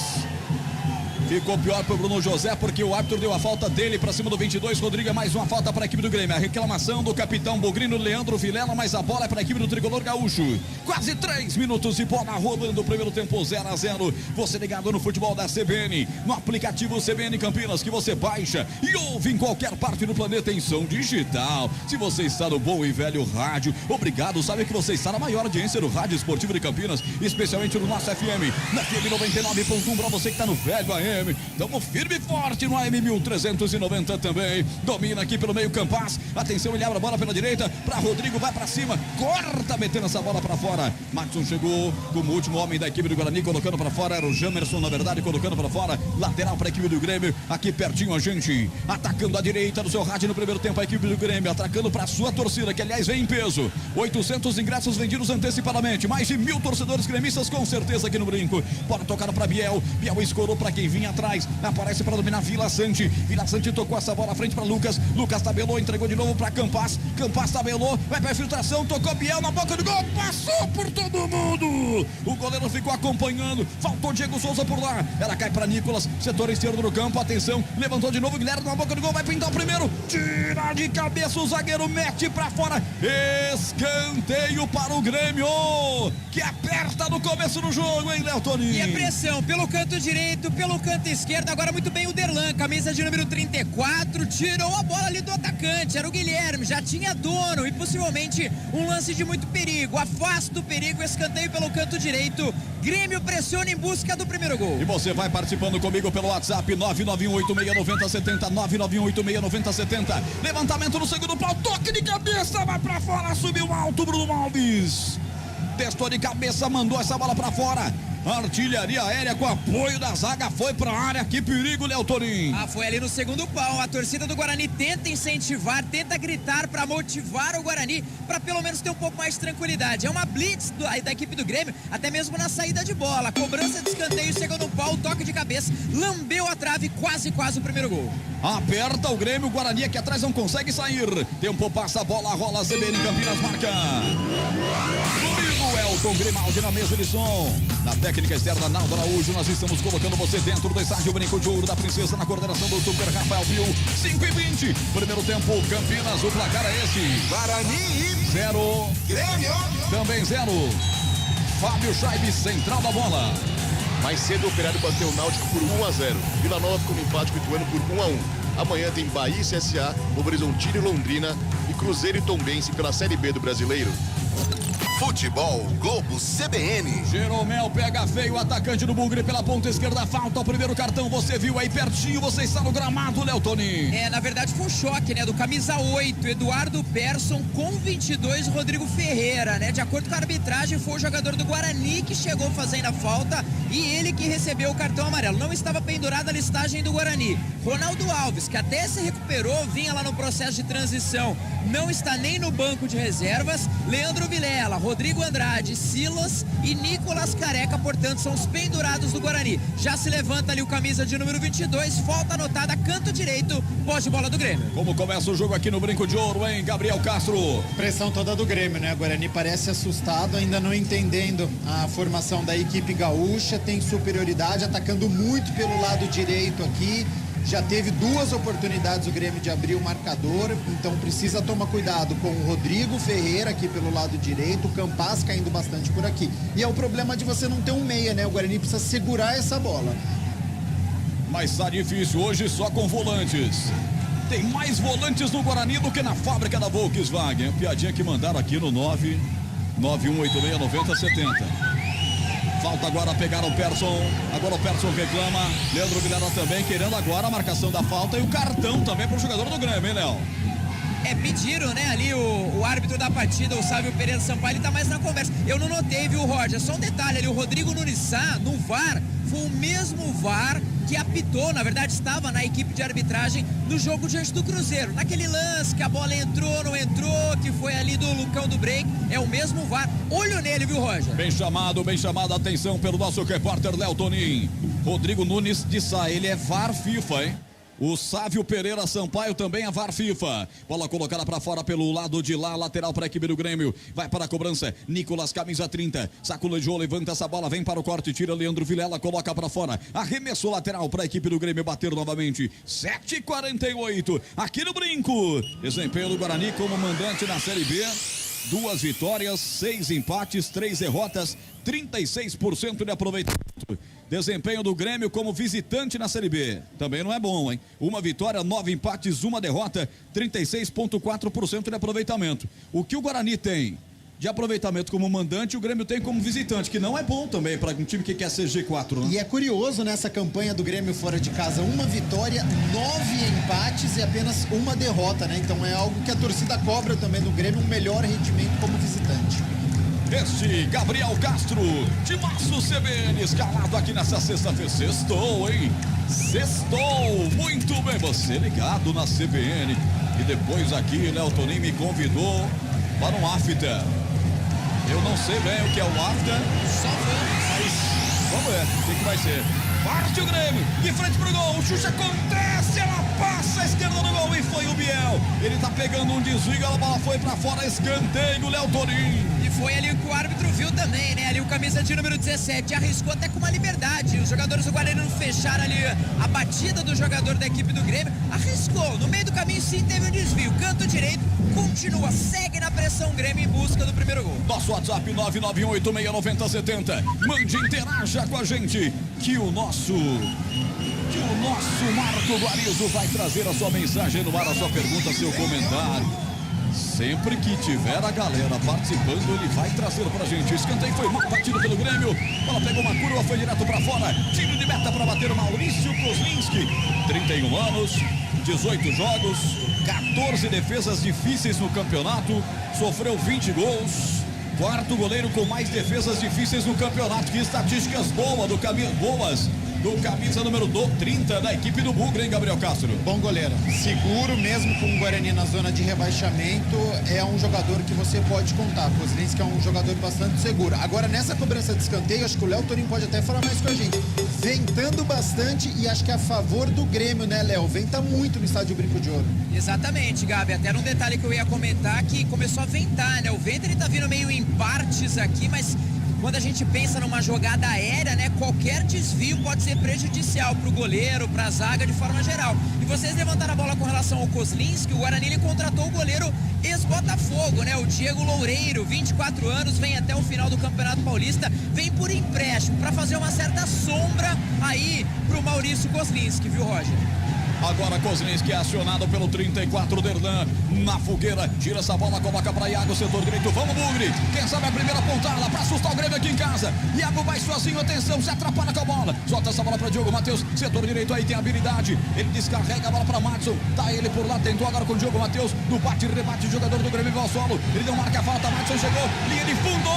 Ficou pior pro Bruno José, porque o árbitro deu a falta dele pra cima do 22. Rodrigo, é mais uma falta para a equipe do Grêmio. A reclamação do capitão Bogrino, Leandro Vilela, mas a bola é para a equipe do Tricolor Gaúcho. Quase 3 minutos de bola rolando, primeiro tempo 0-0. Você ligado no futebol da CBN, no aplicativo CBN Campinas, que você baixa e ouve em qualquer parte do planeta em som digital. Se você está no bom e velho rádio, obrigado. Sabe que você está na maior audiência do rádio esportivo de Campinas, especialmente no nosso FM, na FM 99.1, para você que está no velho AM. Tamo firme e forte no AM 1390 também. Domina aqui pelo meio Campas. Atenção, ele abre a bola pela direita para Rodrigo, vai para cima, corta, metendo essa bola para fora. Maxson chegou como último homem da equipe do Guarani, colocando para fora. Era o Jamerson, na verdade, colocando para fora. Lateral para a equipe do Grêmio, aqui pertinho a gente. Atacando a direita do seu rádio no primeiro tempo, a equipe do Grêmio, atacando para sua torcida, que aliás vem em peso. 800 ingressos vendidos antecipadamente. Mais de 1000 torcedores gremistas com certeza aqui no Brinco. Bola tocada para Biel. Biel escorou para quem vinha atrás, aparece para dominar Vila Sante. Vila Sante tocou essa bola à frente para Lucas. Lucas tabelou, entregou de novo para Campas. Campas tabelou, vai para infiltração, tocou Biel na boca do gol, passou por todo mundo. O goleiro ficou acompanhando, faltou Diego Souza por lá. Ela cai para Nicolas, setor esquerdo do campo. Atenção, levantou de novo Guilherme na boca do gol, vai pintar o primeiro. Tira de cabeça, o zagueiro mete para fora. Escanteio para o Grêmio, que aperta no começo do jogo, hein, Léo Toni? E a pressão pelo canto direito, pelo canto esquerdo, agora muito bem o Derlan, camisa de número 34, tirou a bola ali do atacante, era o Guilherme, já tinha dono e possivelmente um lance de muito perigo, afasta o perigo, escanteio pelo canto direito, Grêmio pressiona em busca do primeiro gol. E você vai participando comigo pelo WhatsApp 991869070, 991869070, levantamento no segundo pau, toque de cabeça, vai pra fora, subiu alto Bruno Alves, testou de cabeça, mandou essa bola pra fora. Artilharia aérea com apoio da zaga, foi pra área, que perigo, Léo Torim. Foi ali no segundo pau, a torcida do Guarani tenta incentivar, tenta gritar pra motivar o Guarani, pra pelo menos ter um pouco mais de tranquilidade. É uma blitz da equipe do Grêmio, até mesmo na saída de bola, cobrança de escanteio, segundo pau, toque de cabeça, lambeu a trave, quase o primeiro gol. Aperta o Grêmio, o Guarani aqui atrás não consegue sair, tempo passa, a bola rola, CBN Campinas marca. Comigo, Elton Grimaldi na mesa de som, na técnica externa, Naldo Araújo, nós estamos colocando você dentro do estádio Brinco de Ouro da Princesa, na coordenação do Super Rafael Pio. 5:20, primeiro tempo, Campinas, o placar é esse. Guarani 0, Grêmio também 0. Fábio Scheibe, central da bola. Mais cedo o Operário bateu o Náutico por 1-0. Vila Nova ficou no empate com o Ituano por 1-1. Amanhã tem Bahia e CSA, Novo Horizontino e Londrina e Cruzeiro e Tombense pela Série B do Brasileiro. Futebol Globo CBN. Jeromel pega feio o atacante do Bugre pela ponta esquerda. Falta o primeiro cartão. Você viu aí pertinho. Você está no gramado, Léo Toninho. Na verdade foi um choque, né? Do camisa 8, Eduardo Persson, com 22, Rodrigo Ferreira, né? De acordo com a arbitragem, foi o jogador do Guarani que chegou fazendo a falta e ele que recebeu o cartão amarelo. Não estava pendurada a listagem do Guarani. Ronaldo Alves, que até se recuperou, vinha lá no processo de transição, não está nem no banco de reservas. Leandro Vilela, Rodrigo Andrade, Silas e Nicolas Careca, portanto, são os pendurados do Guarani. Já se levanta ali o camisa de número 22, falta anotada, canto direito, pós de bola do Grêmio. Como começa o jogo aqui no Brinco de Ouro, hein, Gabriel Castro? Pressão toda do Grêmio, né? O Guarani parece assustado, ainda não entendendo a formação da equipe gaúcha, tem superioridade, atacando muito pelo lado direito aqui. Já teve 2 oportunidades o Grêmio de abrir o marcador, então precisa tomar cuidado com o Rodrigo Ferreira aqui pelo lado direito, o Campas caindo bastante por aqui. E é o problema de você não ter um meia, né? O Guarani precisa segurar essa bola. Mas tá difícil hoje só com volantes. Tem mais volantes no Guarani do que na fábrica da Volkswagen. Piadinha que mandaram aqui no 991869070. Falta agora, pegaram o Persson. Agora o Persson reclama. Leandro Vilela também querendo agora a marcação da falta e o cartão também para o jogador do Grêmio, hein, Léo? Pediram, né, ali o árbitro da partida, o Sávio Pereira Sampaio, ele tá mais na conversa. Eu não notei, viu, Roger? Só um detalhe ali, o Rodrigo Nunes Sá, no VAR, foi o mesmo VAR que apitou, na verdade estava na equipe de arbitragem no jogo diante do Cruzeiro. Naquele lance que a bola entrou, não entrou, que foi ali do Lucão do Break, é o mesmo VAR. Olho nele, viu, Roger? Bem chamado, atenção pelo nosso repórter Léo Tonin. Rodrigo Nunes de Sá, ele é VAR FIFA, hein? O Sávio Pereira Sampaio também é VAR FIFA. Bola colocada para fora pelo lado de lá, lateral para a equipe do Grêmio. Vai para a cobrança, Nicolas, camisa 30. Saculejou, levanta essa bola, vem para o corte, tira Leandro Vilela, coloca para fora. Arremesso lateral para a equipe do Grêmio bater novamente. 7h48 aqui no Brinco. Desempenho do Guarani como mandante na Série B. 2 vitórias, 6 empates, 3 derrotas, 36% de aproveitamento. Desempenho do Grêmio como visitante na Série B. Também não é bom, hein? 1 vitória, 9 empates, 1 derrota, 36,4% de aproveitamento. O que o Guarani tem de aproveitamento como mandante, o Grêmio tem como visitante, que não é bom também para um time que quer ser G4, né? E é curioso nessa campanha do Grêmio fora de casa, 1 vitória, 9 empates e apenas 1 derrota, né? Então é algo que a torcida cobra também do Grêmio, um melhor rendimento como visitante. Este Gabriel Castro, de Março CBN, escalado aqui nessa sexta-feira. Sextou, hein? Sextou! Muito bem, você ligado na CBN. E depois aqui, Léo Tonin me convidou para um after. Eu não sei bem o que é o after. Só vamos. Mas vamos ver o que vai ser. Parte o Grêmio, de frente pro gol, o Xuxa acontece, ela passa a esquerda no gol e foi o Biel. Ele tá pegando um desvio, a bola foi pra fora, escanteio, Léo Tonin. E foi ali que o árbitro viu também, né? Ali o camisa de número 17 arriscou até com uma liberdade. Os jogadores do Guarani não fecharam ali a batida do jogador da equipe do Grêmio. Arriscou, no meio do caminho sim teve um desvio. Canto direito, continua, segue na pressão Grêmio em busca do primeiro gol. Nosso WhatsApp 991869070. Mande, interaja com a gente, que o nosso Marco Guarizo vai trazer a sua mensagem no ar, a sua pergunta, seu comentário. Sempre que tiver a galera participando, ele vai trazer pra gente. O escanteio foi mal batido pelo Grêmio. Bola pegou uma curva, foi direto pra fora. Tiro de meta pra bater o Maurício Kozlinski. 31 anos, 18 jogos, 14 defesas difíceis no campeonato. Sofreu 20 gols. Quarto goleiro com mais defesas difíceis no campeonato. Que estatísticas boas do camisa número 30 da equipe do Bugre, hein, Gabriel Castro? Bom goleiro, seguro mesmo com o Guarani na zona de rebaixamento, é um jogador que você pode contar. Kozlinski é um jogador bastante seguro. Agora nessa cobrança de escanteio, acho que o Léo Tonin pode até falar mais com a gente. Ventando bastante e acho que é a favor do Grêmio, né, Léo? Venta muito no estádio Brinco de Ouro. Exatamente, Gabi, até um detalhe que eu ia comentar, que começou a ventar, né? O vento ele tá vindo meio em partes aqui, mas quando a gente pensa numa jogada aérea, né, qualquer desvio pode ser prejudicial para o goleiro, para a zaga de forma geral. E vocês levantaram a bola com relação ao Kozlinski, o Guarani ele contratou o goleiro ex-Botafogo, né, o Diego Loureiro, 24 anos, vem até o final do Campeonato Paulista, vem por empréstimo para fazer uma certa sombra aí pro Maurício Kozlinski, viu, Roger? Agora Kozlinski é acionado pelo 34, Derlan. Na fogueira, tira essa bola, coloca para Iago, setor direito. Vamos, Bugre. Quem sabe a primeira pontada para assustar o Grêmio aqui em casa. Iago vai sozinho, atenção, se atrapalha com a bola. Solta essa bola para Diogo Matheus, setor direito aí tem habilidade. Ele descarrega a bola para Madison. Tá ele por lá, tentou agora com o Diogo Matheus. No bate, rebate, jogador do Grêmio ao solo. Ele não marca a falta, Madison chegou, linha de fundo.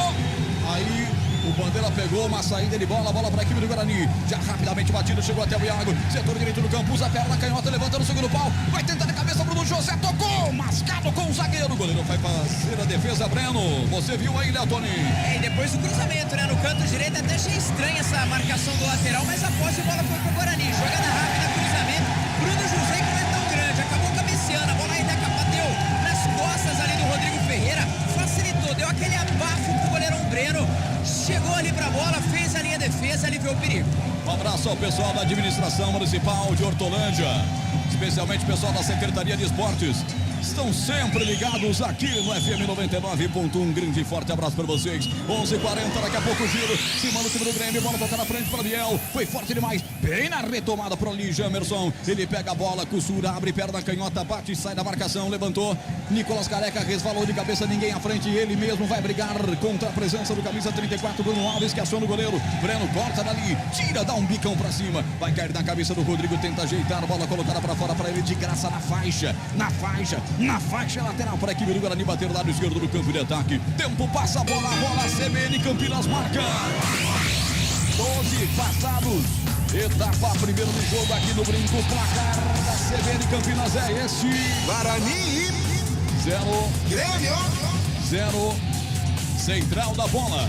Aí o Bandeira pegou uma saída de bola, bola para a equipe do Guarani. Já rapidamente batido, chegou até o Iago. Setor direito do campo, usa a perna, canhota, levanta no segundo pau. Vai tentar na cabeça, Bruno José, tocou, mascado com o zagueiro. O goleiro vai fazer a defesa, Breno. Você viu aí, Leotoni? E depois do cruzamento, né? No canto direito, até achei estranha essa marcação do lateral, mas após a bola foi pro Guarani. Jogada rápida, cruzamento. Bruno José, que não é tão grande, acabou cabeceando. A bola ainda bateu nas costas ali do Rodrigo Ferreira. Facilitou, deu aquele abafo pro goleirão Breno. Chegou ali pra bola, fez a linha de defesa, aliviou o perigo. Um abraço ao pessoal da administração municipal de Hortolândia, especialmente o pessoal da Secretaria de Esportes. Estão sempre ligados aqui no FM 99.1. Grande e forte abraço para vocês. 11h40, daqui a pouco o giro. Se manda o time do Grêmio, bola tocar na frente para Biel. Foi forte demais, bem na retomada para o Ali Jamerson. Ele pega a bola, costura, abre perna canhota, bate, sai da marcação, levantou. Nicolas Careca resvalou de cabeça, ninguém à frente. Ele mesmo vai brigar contra a presença do camisa 34, Bruno Alves, que aciona o goleiro. Breno corta dali, tira, dá um bicão para cima. Vai cair na cabeça do Rodrigo, tenta ajeitar, bola colocada para fora para ele de graça na faixa. Na faixa lateral para a equipe do Guarani bater lá no esquerdo do campo de ataque. Tempo passa a bola, CBN Campinas marca. 12 passados. Etapa primeira do jogo aqui no Brinco. Placar da CBN Campinas é esse. Guarani 0. Grêmio 0. Central da bola.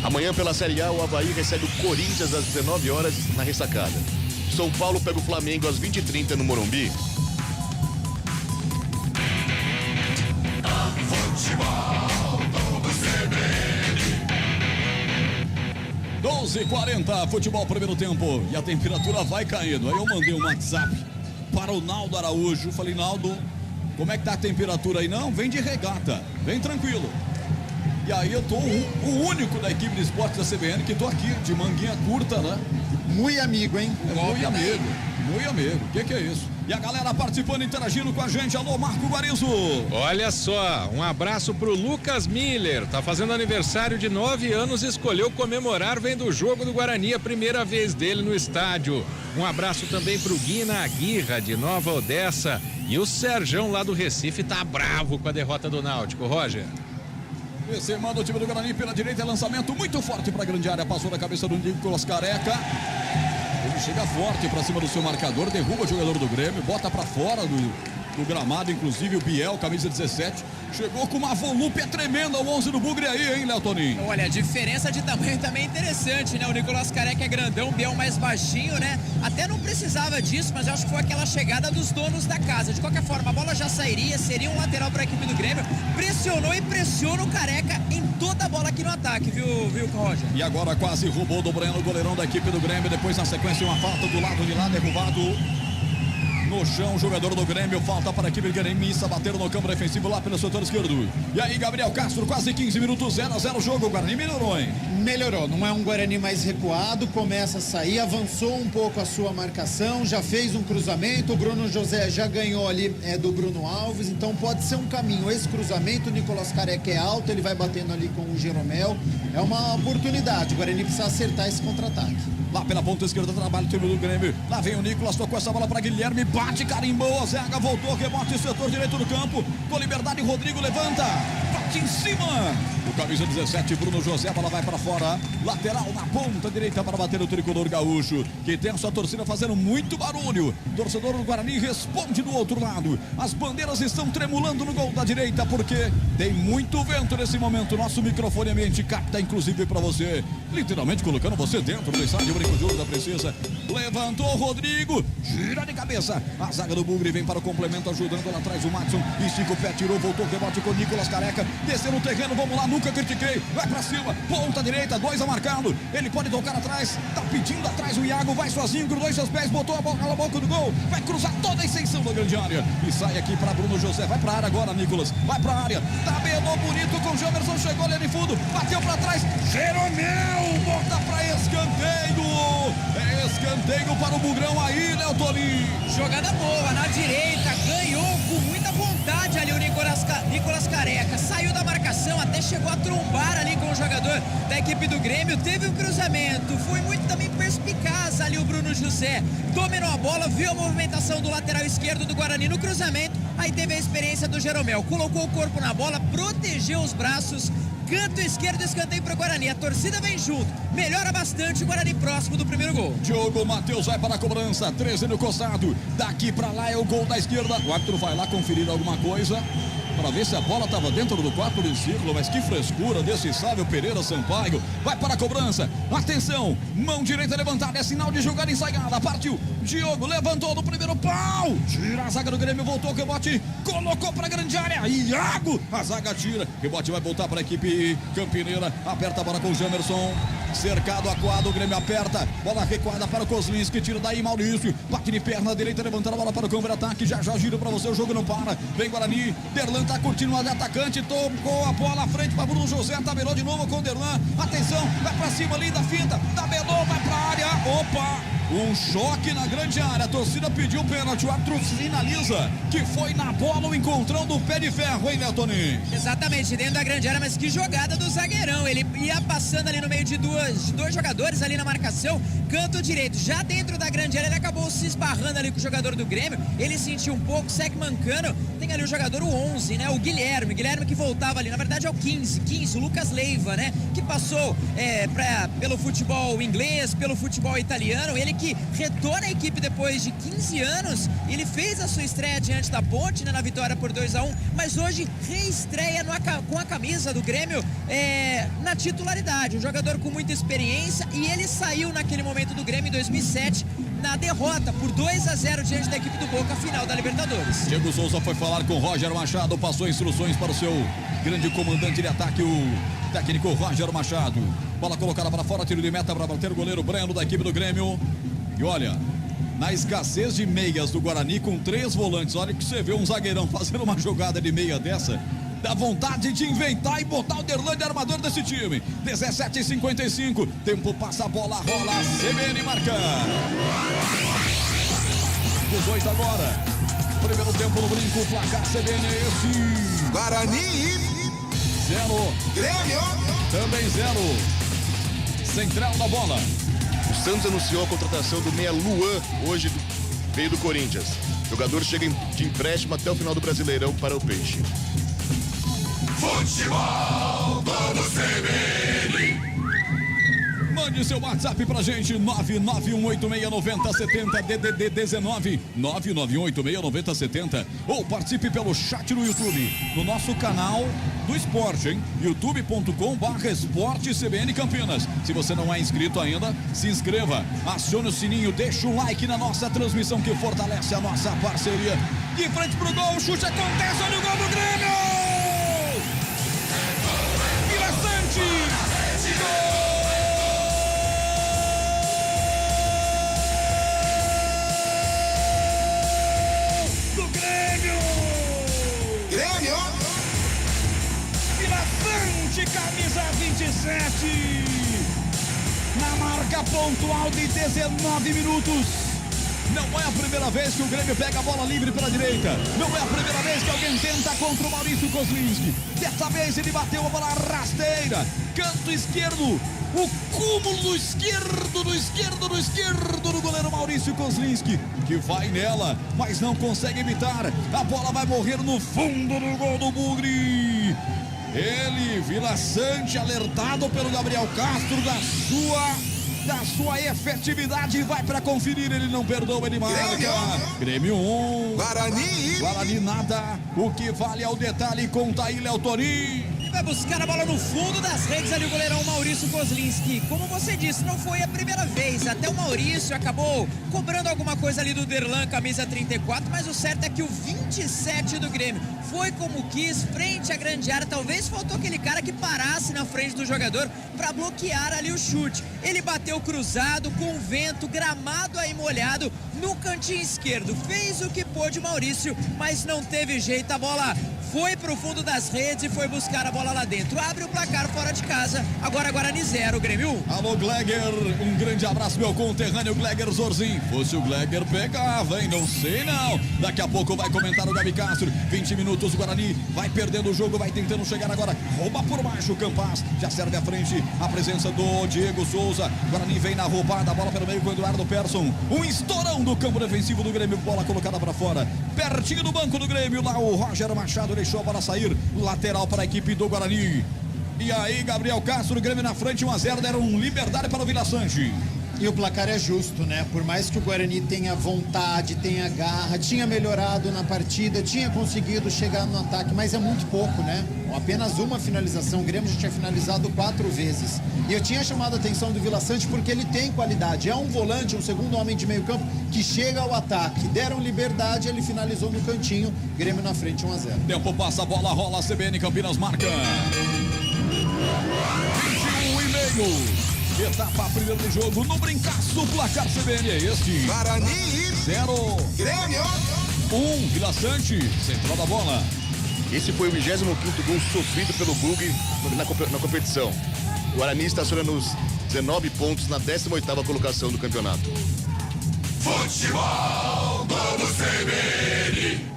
Amanhã pela Série A, o Avaí recebe o Corinthians às 19 horas na ressacada. São Paulo pega o Flamengo às 20h30 no Morumbi. 12h40, futebol primeiro tempo. E a temperatura vai caindo. Aí eu mandei um WhatsApp para o Naldo Araújo. Falei, Naldo, como é que tá a temperatura aí? Não, vem de regata, vem tranquilo. E aí eu tô o único da equipe de esportes da CBN que tô aqui, de manguinha curta, né? Muito amigo, hein? Muito amigo, muito amigo. O que é isso? E a galera participando, interagindo com a gente. Alô, Marco Guarizo. Olha só, um abraço pro Lucas Miller. Tá fazendo aniversário de 9 anos e escolheu comemorar vendo o jogo do Guarani, a primeira vez dele no estádio. Um abraço também pro Guina Aguirra, de Nova Odessa. E o Serjão lá do Recife tá bravo com a derrota do Náutico. Roger. Esse manda o time do Guarani pela direita, lançamento muito forte para a grande área, passou na cabeça do Nicolas Careca. Ele chega forte para cima do seu marcador, derruba o jogador do Grêmio, bota para fora do gramado, inclusive o Biel, camisa 17. Chegou com uma volúpia tremenda o 11 do Bugre aí, hein, Léo Toninho? Olha, a diferença de tamanho também é interessante, né? O Nicolas Careca é grandão, o Biel mais baixinho, né? Até não precisava disso, mas eu acho que foi aquela chegada dos donos da casa. De qualquer forma, a bola já sairia, seria um lateral para a equipe do Grêmio. Pressionou e pressiona o Careca em toda a bola aqui no ataque, viu, Roger? E agora quase roubou do Breno, goleirão da equipe do Grêmio. Depois, na sequência, uma falta do lado de lá, derrubado no chão, jogador do Grêmio, falta para a equipe gremista, bateram no campo defensivo lá pelo setor esquerdo. E aí, Gabriel Castro, quase 15 minutos, 0-0 o jogo, o Guarani melhorou, hein? Melhorou, não é um Guarani mais recuado, começa a sair, avançou um pouco a sua marcação, já fez um cruzamento, o Bruno José já ganhou ali do Bruno Alves, então pode ser um caminho, esse cruzamento, o Nicolas Careca é alto, ele vai batendo ali com o Jeromel, é uma oportunidade, o Guarani precisa acertar esse contra-ataque. Lá pela ponta esquerda, trabalha o time do Grêmio. Lá vem o Nicolas, tocou essa bola para Guilherme, bate, carimbou, a zaga voltou, rebote, setor direito do campo. Com liberdade, Rodrigo levanta, bate em cima. O camisa 17, Bruno José, a bola vai para fora. Lateral na ponta direita para bater o tricolor gaúcho, que tem a sua torcida fazendo muito barulho. Torcedor do Guarani responde do outro lado. As bandeiras estão tremulando no gol da direita, porque tem muito vento nesse momento. Nosso microfone ambiente capta, inclusive, para você, literalmente colocando você dentro do estádio. Brinco de ouro da Princesa, levantou o Rodrigo, gira de cabeça, a zaga do Bugre vem para o complemento, ajudando lá atrás o Madison, estica o pé, tirou, voltou, rebote com o Nicolas Careca, desceu no terreno, vamos lá, nunca critiquei, vai pra cima, ponta direita, 2 a marcado, ele pode tocar atrás, tá pedindo atrás o Iago, vai sozinho, grudou em seus pés, botou a bola na boca do gol, vai cruzar toda a extensão da grande área, e sai aqui para Bruno José, vai pra área agora, Nicolas, vai pra área, tabelou bonito com o Jamerson, chegou ali de fundo, bateu pra trás, Jeromel, volta pra escanteio, é escanteio para o Bugrão aí, Léo Tony. Jogada boa, na direita, ganhou com muita vontade ali o Nicolas Careca. Saiu da marcação, até chegou a trombar ali com o jogador da equipe do Grêmio. Teve um cruzamento, foi muito também perspicaz ali o Bruno José. Dominou a bola, viu a movimentação do lateral esquerdo do Guarani no cruzamento. Aí teve a experiência do Jeromel. Colocou o corpo na bola, protegeu os braços. Canto esquerdo, escanteio para o Guarani. A torcida vem junto. Melhora bastante o Guarani próximo do primeiro gol. Diogo Matheus vai para a cobrança. 13 no costado. Daqui para lá é o gol da esquerda. O árbitro vai lá conferir alguma coisa para ver se a bola estava dentro do quarto de círculo. Mas que frescura desse Sávio Pereira Sampaio. Vai para a cobrança. Atenção. Mão direita levantada. É sinal de jogada ensaiada. Partiu. Diogo levantou no primeiro pau. Tira a zaga do Grêmio. Voltou o rebote. Colocou para a grande área. Iago. A zaga tira. Rebote vai voltar para a equipe campineira. Aperta a bola com o Jamerson. Cercado, acuado. O Grêmio aperta. Bola recuada para o Kozlinski. Tira daí Maurício. Bate de perna direita. Levantando a bola para o campo de ataque. Já gira para você. O jogo não para. Vem Guarani. Derlan tá curtindo a de atacante. Tocou a bola à frente para Bruno José. Tabelou de novo com o Derlan. Atenção. Vai para cima ali da finta. Tabelou. Vai para a área. Opa. Um choque na grande área. A torcida pediu pênalti. O árbitro sinaliza que foi na bola o encontrão do pé de ferro, hein, Neltoninho? Exatamente, dentro da grande área, mas que jogada do zagueirão. Ele ia passando ali no meio de dois jogadores ali na marcação, canto direito. Já dentro da grande área, ele acabou se esbarrando ali com o jogador do Grêmio. Ele sentiu um pouco, segue mancando. Tem ali o jogador, o 11, né? O Guilherme que voltava ali. Na verdade é o 15, o Lucas Leiva, né? Que passou pelo futebol inglês, pelo futebol italiano. Ele que retorna a equipe depois de 15 anos. Ele fez a sua estreia diante da Ponte, né, na vitória por 2-1, mas hoje reestreia com a camisa do Grêmio na titularidade. Um jogador com muita experiência, e ele saiu naquele momento do Grêmio em 2007 na derrota por 2-0 diante da equipe do Boca, final da Libertadores. Diego Souza foi falar com Roger Machado, passou instruções para o seu grande comandante de ataque, o técnico Roger Machado. Bola colocada para fora, tiro de meta para bater o goleiro Breno da equipe do Grêmio. E olha, na escassez de meias do Guarani com 3 volantes, olha que você vê um zagueirão fazendo uma jogada de meia dessa, dá vontade de inventar e botar o Derlan de armador desse time. 17:55, tempo passa, a bola rola, CBN marca. 18 agora, primeiro tempo no brinco, placar CBN é esse. Guarani 0, Grêmio também 0. Central da bola. O Santos anunciou a contratação do meia Luan, hoje veio do Corinthians. O jogador chega de empréstimo até o final do Brasileirão para o Peixe. Futebol como CBN. Mande seu WhatsApp pra gente, 991869070, DDD 19 991869070, ou participe pelo chat no YouTube, no nosso canal do esporte, hein? youtube.com/esporte CBN Campinas. Se você não é inscrito ainda, se inscreva, acione o sininho, deixa um like na nossa transmissão que fortalece a nossa parceria. De frente pro gol, o chute acontece, olha o gol do Grêmio! Vila Sante! Gol! Camisa 27, na marca pontual de 19 minutos. Não é a primeira vez que o Grêmio pega a bola livre pela direita. Não é a primeira vez que alguém tenta contra o Maurício Kozlinski. Dessa vez ele bateu a bola rasteira. Canto esquerdo. O cúmulo do esquerdo do goleiro Maurício Kozlinski, que vai nela, mas não consegue evitar. A bola vai morrer no fundo do gol do Bugre. Ele, Vila Sante, alertado pelo Gabriel Castro da sua efetividade, vai para conferir, ele não perdoa, ele marca. Grêmio 1, Guarani nada, o que vale é o detalhe com Taí Léo Torim. Vai buscar a bola no fundo das redes ali o goleirão Maurício Kozlinski. Como você disse, não foi a primeira vez. Até o Maurício acabou cobrando alguma coisa ali do Derlan, camisa 34, mas o certo é que o 27 do Grêmio foi como quis, frente à grande área. Talvez faltou aquele cara que parasse na frente do jogador para bloquear ali o chute. Ele bateu cruzado, com vento, gramado aí molhado, no cantinho esquerdo. Fez o que pôde Maurício, mas não teve jeito. A bola foi pro fundo das redes e foi buscar a bola lá dentro. Abre o placar fora de casa, agora Guarani 0, Grêmio 1. Alô, Gleger, um grande abraço, meu conterrâneo Gleger Zorzin. Fosse o Gleger, pegava, hein? Não sei não. Daqui a pouco vai comentar o Gabi Castro. 20 minutos, o Guarani vai perdendo o jogo, vai tentando chegar agora. Rouba por baixo o Campas, já serve à frente a presença do Diego Souza. Guarani vem na roubada, a bola pelo meio com o Eduardo Persson. Um estourão do campo defensivo do Grêmio, bola colocada para fora. Pertinho do banco do Grêmio, lá o Roger Machado deixou a bola sair. Lateral para a equipe do Guarani. E aí, Gabriel Castro, o Grêmio na frente, 1-0, deram liberdade para o Vila Sante. E o placar é justo, né? Por mais que o Guarani tenha vontade, tenha garra, tinha melhorado na partida, tinha conseguido chegar no ataque, mas é muito pouco, né? Apenas uma finalização, o Grêmio já tinha finalizado 4 vezes. E eu tinha chamado a atenção do Vila Sante porque ele tem qualidade, é um volante, um segundo homem de meio campo que chega ao ataque. Deram liberdade, ele finalizou no cantinho, Grêmio na frente, 1-0. Tempo passa, a bola rola, CBN Campinas marca. 21,5. Etapa primeira do jogo, no brincaço, placar CBN é este. Guarani 0. Grêmio 1, Vila Sante, central da bola. Esse foi o 25º gol sofrido pelo Bug na competição. O Guarani estaciona nos 19 pontos na 18ª colocação do campeonato. Futebol Globo CBN.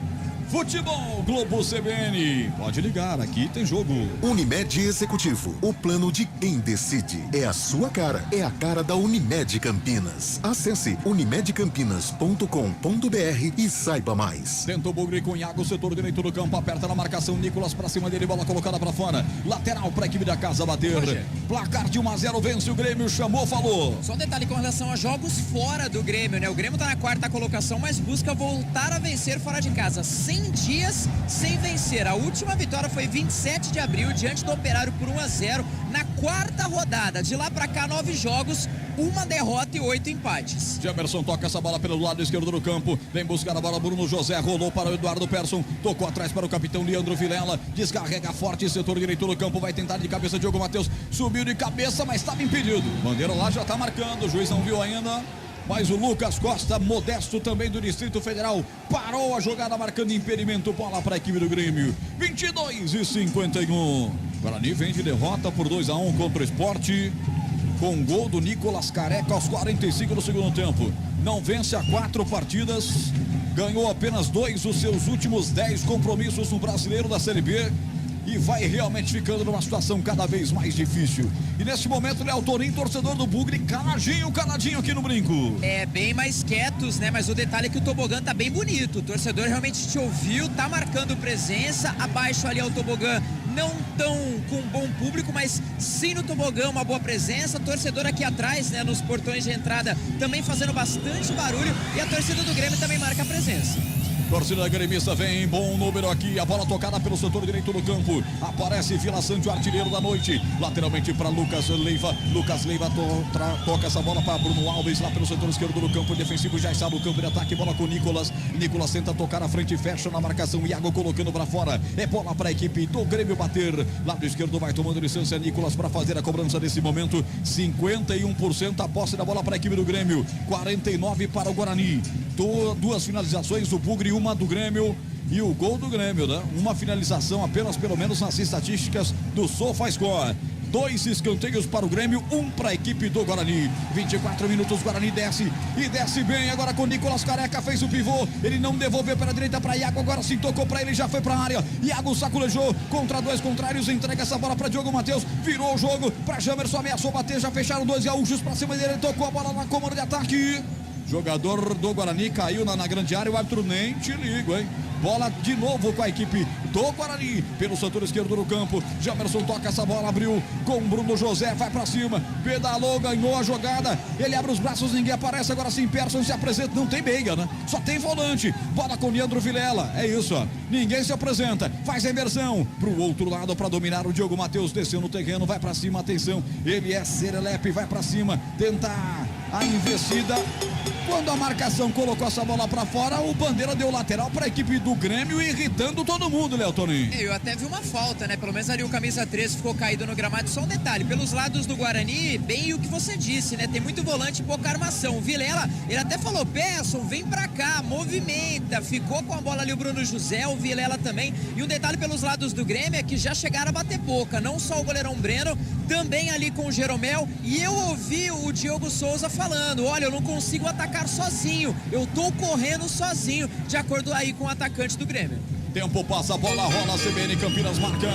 Futebol Globo CBN. Pode ligar, aqui tem jogo. Unimed Executivo, o plano de quem decide. É a sua cara, é a cara da Unimed Campinas. Acesse unimedcampinas.com.br e saiba mais. Tenta o Bugre com Iago, setor direito do campo, aperta na marcação, Nicolas pra cima dele, bola colocada pra fora. Lateral pra equipe da casa bater. Placar de 1-0, vence o Grêmio, chamou, falou. Só um detalhe com relação a jogos fora do Grêmio, né? O Grêmio tá na 4ª colocação, mas busca voltar a vencer fora de casa. 100 dias sem vencer. A última vitória foi 27 de abril, diante do Operário por 1-0, na 4ª rodada. De lá pra cá, 9 jogos, 1 derrota e 8 empates. Jamerson toca essa bola pelo lado esquerdo do campo, vem buscar a bola, Bruno José, rolou para o Eduardo Persson, tocou atrás para o capitão Leandro Vilela, descarrega forte, setor direito do campo, vai tentar de cabeça Diogo Matheus, subiu de cabeça, mas estava impedido. Bandeira lá já está marcando, o juiz não viu ainda. Mas o Lucas Costa, modesto também do Distrito Federal, parou a jogada marcando impedimento, bola para a equipe do Grêmio. 22:51. Guarani vem de derrota por 2-1 contra o Sport, com gol do Nicolas Careca aos 45 do segundo tempo. Não vence há 4 partidas, ganhou apenas 2 dos seus últimos 10 compromissos no Brasileiro da Série B. E vai realmente ficando numa situação cada vez mais difícil. E nesse momento, Léo Torinho, torcedor do Bugre, caladinho aqui no brinco. É, bem mais quietos, né? Mas o detalhe é que o tobogã tá bem bonito. O torcedor realmente te ouviu, tá marcando presença. Abaixo ali é o tobogã, não tão com bom público, mas sim no tobogã, uma boa presença. Torcedor aqui atrás, né? Nos portões de entrada, também fazendo bastante barulho. E a torcida do Grêmio também marca a presença. Torcida gremista vem em bom número aqui, a bola tocada pelo setor direito do campo, aparece Vila Sante, o artilheiro da noite, lateralmente para Lucas Leiva toca essa bola para Bruno Alves, lá pelo setor esquerdo do campo defensivo, já está no campo de ataque, bola com Nicolas tenta tocar à frente, fecha na marcação, Iago colocando para fora, é bola para a equipe do Grêmio bater, lado esquerdo vai tomando licença Nicolas para fazer a cobrança nesse momento, 51% a posse da bola para a equipe do Grêmio, 49% para o Guarani, 2 finalizações do Bugre, uma do Grêmio e o gol do Grêmio, né? Uma finalização apenas, pelo menos nas estatísticas do SofaScore. 2 escanteios para o Grêmio, 1 para a equipe do Guarani. 24 minutos, Guarani desce e desce bem. Agora com o Nicolas Careca, fez o pivô. Ele não devolveu pela direita para Iago, agora sim tocou para ele, já foi para a área. Iago sacolejou contra 2 contrários, entrega essa bola para Diogo Matheus. Virou o jogo para Jamerson, ameaçou bater, já fecharam 2 gaúchos para cima dele. Tocou a bola na comando de ataque. Jogador do Guarani caiu na grande área, o árbitro nem te ligo, hein? Bola de novo com a equipe do Guarani, pelo setor esquerdo do campo. Jamerson toca essa bola, abriu com Bruno José, vai pra cima, pedalou, ganhou a jogada. Ele abre os braços, ninguém aparece, agora sim Persson se apresenta, não tem meia, né? Só tem volante, bola com Leandro Vilela, é isso, ó. Ninguém se apresenta, faz a inversão pro outro lado para dominar o Diogo Matheus, desceu no terreno, vai pra cima, atenção. Ele é serelepe, vai pra cima, tentar a investida. Quando a marcação colocou essa bola pra fora, o Bandeira deu lateral pra equipe do Grêmio, irritando todo mundo, Léo Toninho. Eu até vi uma falta, né? Pelo menos ali o camisa 13 ficou caído no gramado. Só um detalhe, pelos lados do Guarani, bem o que você disse, né? Tem muito volante e pouca armação. O Vilela, ele até falou, Pesson, vem pra cá, movimenta. Ficou com a bola ali o Bruno José, o Vilela também. E um detalhe pelos lados do Grêmio é que já chegaram a bater boca. Não só o goleirão Breno, também ali com o Jeromel. E eu ouvi o Diogo Souza falando, olha, eu não consigo atacar sozinho, eu tô correndo sozinho, de acordo aí com o atacante do Grêmio. Tempo passa, a bola rola, CBN Campinas marca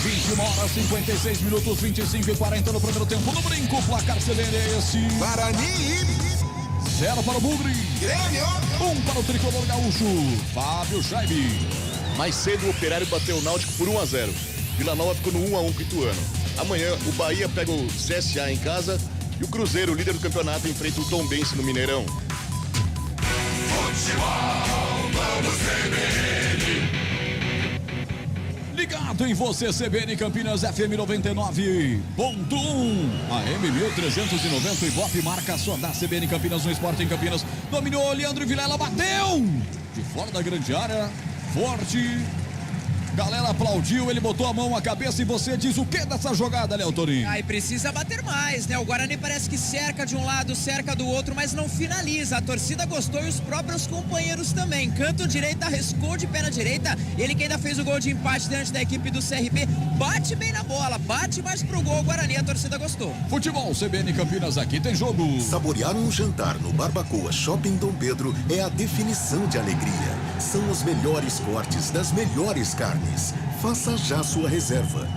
21 horas, 56 minutos, 25 e 40 no primeiro tempo, no brinco, placar CBN é esse. Guarani. 0 para o Bugre. Grêmio. 1 para o tricolor gaúcho, Fábio Scheibe. Mais cedo o Operário bateu o Náutico por 1-0. Vila Nova ficou no 1-1 com o Ituano. Amanhã o Bahia pega o CSA em casa e o Cruzeiro, líder do campeonato, enfrenta o Tombense no Mineirão. Ligado em você, CBN Campinas FM 99.1, AM 1390, Ibope marca só da CBN Campinas no Esporte em Campinas. Dominou, Leandro Vilela, bateu! De fora da grande área, forte. Galera aplaudiu, ele botou a mão à cabeça e você diz o que dessa jogada, Léo Torinho? E precisa bater mais, né? O Guarani parece que cerca de um lado, cerca do outro, mas não finaliza. A torcida gostou e os próprios companheiros também. Canto direito, arriscou de pé na direita. Ele que ainda fez o gol de empate diante da equipe do CRB. Bate bem na bola, bate mais pro gol. O Guarani, a torcida gostou. Futebol CBN Campinas, aqui tem jogo. Saborear um jantar no Barbacoa Shopping Dom Pedro é a definição de alegria. São os melhores cortes das melhores carnes. Faça já sua reserva.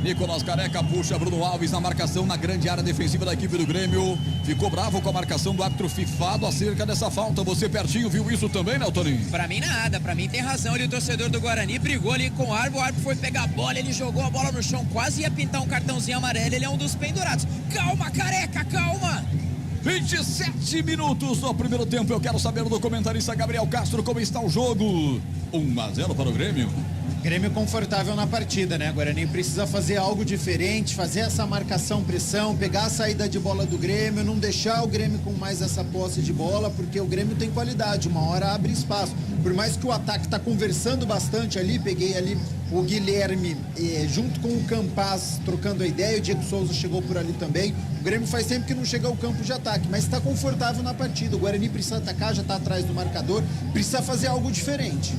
Nicolas Careca puxa Bruno Alves na marcação na grande área defensiva da equipe do Grêmio. Ficou bravo com a marcação do árbitro fifado acerca dessa falta. Você pertinho viu isso também, né, Toninho? Pra mim nada, pra mim tem razão ali o torcedor do Guarani, brigou ali com o árbitro foi pegar a bola, ele jogou a bola no chão, quase ia pintar um cartãozinho amarelo, ele é um dos pendurados. Calma, Careca, calma! 27 minutos no primeiro tempo, eu quero saber do comentarista Gabriel Castro como está o jogo. 1-0 para o Grêmio. Grêmio confortável na partida, né? Guarani precisa fazer algo diferente, fazer essa marcação, pressão, pegar a saída de bola do Grêmio, não deixar o Grêmio com mais essa posse de bola, porque o Grêmio tem qualidade, uma hora abre espaço. Por mais que o ataque tá conversando bastante ali, peguei ali o Guilherme junto com o Campaz trocando a ideia, o Diego Souza chegou por ali também. O Grêmio faz tempo que não chega ao campo de ataque, mas está confortável na partida. O Guarani precisa atacar, já está atrás do marcador, precisa fazer algo diferente.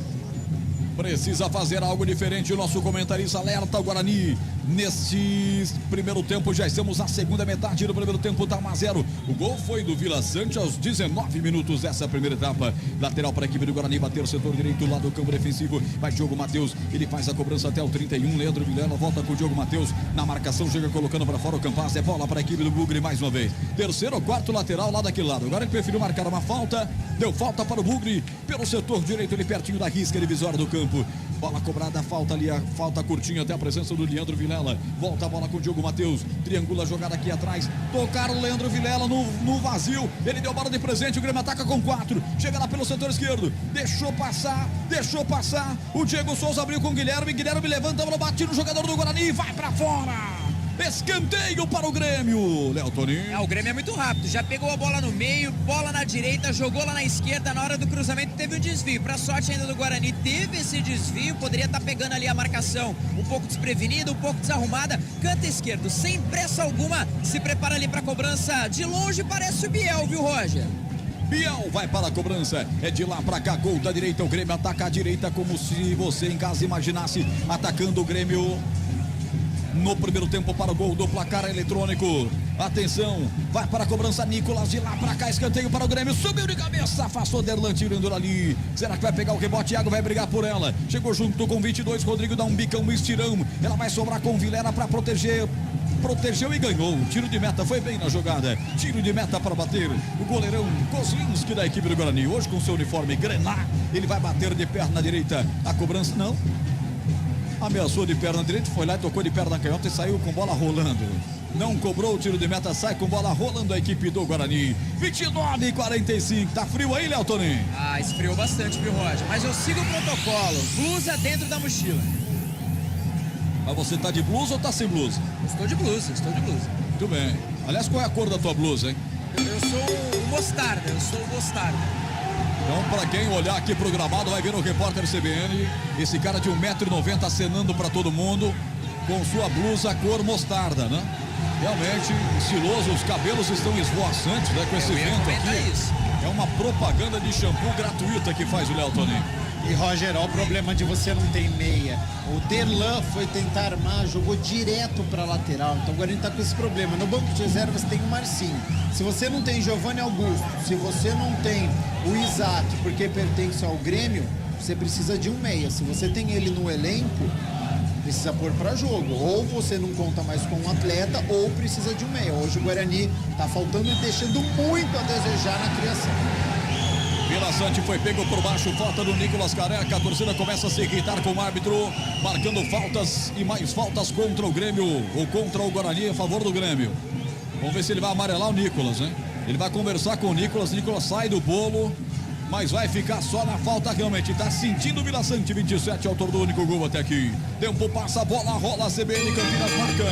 Precisa fazer algo diferente, o nosso comentarista alerta o Guarani. Neste primeiro tempo, já estamos na segunda metade do primeiro tempo, tá 1-0. O gol foi do Vila Sante aos 19 minutos dessa primeira etapa. Lateral para a equipe do Guarani, bater o setor direito lá do campo defensivo. Vai Diogo Matheus, ele faz a cobrança até o 31. Leandro Vilela volta com o Diogo Matheus. Na marcação, chega colocando para fora o Campaz. É bola para a equipe do Bugre mais uma vez. Terceiro ou quarto lateral lá daquele lado. Agora ele preferiu marcar uma falta. Deu falta para o Bugre. Pelo setor direito, ele pertinho da risca divisória do campo. Bola cobrada, falta ali, a falta curtinha até a presença do Leandro Vilela. Volta a bola com o Diogo Matheus. Triangula a jogada aqui atrás. Tocaram o Leandro Vilela no vazio. Ele deu bola de presente. O Grêmio ataca com 4. Chega lá pelo setor esquerdo. Deixou passar. O Diego Souza abriu com o Guilherme. Guilherme levanta a bola, bate no jogador do Guarani e vai pra fora. Escanteio para o Grêmio, Léo Toninho. O Grêmio é muito rápido, já pegou a bola no meio, bola na direita, jogou lá na esquerda, na hora do cruzamento teve um desvio, pra sorte ainda do Guarani teve esse desvio, poderia estar pegando ali a marcação um pouco desprevenida, um pouco desarrumada, canta esquerdo, sem pressa alguma, se prepara ali pra cobrança, de longe parece o Biel, viu, Roger? Biel vai para a cobrança, é de lá para cá, gol da direita, o Grêmio ataca a direita como se você em casa imaginasse, atacando o Grêmio. No primeiro tempo para o gol do placar eletrônico. Atenção, vai para a cobrança Nicolas, de lá para cá, escanteio para o Grêmio, subiu de cabeça, afastou Derlan tirando ali. Será que vai pegar o rebote? Thiago vai brigar por ela. Chegou junto com 22, Rodrigo dá um bicão, um estirão. Ela vai sobrar com Vilela para proteger. Protegeu e ganhou. Tiro de meta, foi bem na jogada. Tiro de meta para bater. O goleirão Kozlinski da equipe do Guarani. Hoje com seu uniforme grená, ele vai bater de perna direita. A cobrança não. Ameaçou de perna direita, foi lá e tocou de perna canhota e saiu com bola rolando. Não cobrou o tiro de meta, sai com bola rolando a equipe do Guarani. 29:45. Tá frio aí, Léo Toninho? Esfriou bastante, viu, Roger? Mas eu sigo o protocolo. Blusa dentro da mochila. Mas você tá de blusa ou tá sem blusa? Estou de blusa. Muito bem. Aliás, qual é a cor da tua blusa, hein? Eu sou um Mostarda, eu sou o Mostarda. Então, para quem olhar aqui pro gramado, vai ver o repórter CBN, esse cara de 1,90 m acenando para todo mundo, com sua blusa cor mostarda, né? Realmente estiloso, os cabelos estão esvoaçantes, né? Com esse vento aqui. Isso. É uma propaganda de shampoo gratuita que faz o Léo Toninho. E Roger, olha o problema de você não ter meia. O Derlan foi tentar armar, jogou direto para lateral. Então o Guarani tá com esse problema. No banco de reservas tem o Marcinho. Se você não tem Giovanni Augusto, se você não tem o Isaac, porque pertence ao Grêmio, você precisa de um meia. Se você tem ele no elenco, precisa pôr para jogo. Ou você não conta mais com um atleta, ou precisa de um meia. Hoje o Guarani tá faltando e deixando muito a desejar na criação. Vila Sante foi pego por baixo, falta do Nicolas Careca. A torcida começa a se irritar com o árbitro, marcando faltas e mais faltas contra o Grêmio, ou contra o Guarani a favor do Grêmio. Vamos ver se ele vai amarelar o Nicolas, né? Ele vai conversar com o Nicolas sai do bolo, mas vai ficar só na falta realmente. Tá sentindo o Vila Sante, 27, autor do único gol até aqui. Tempo passa, bola rola, CBN Campinas marca.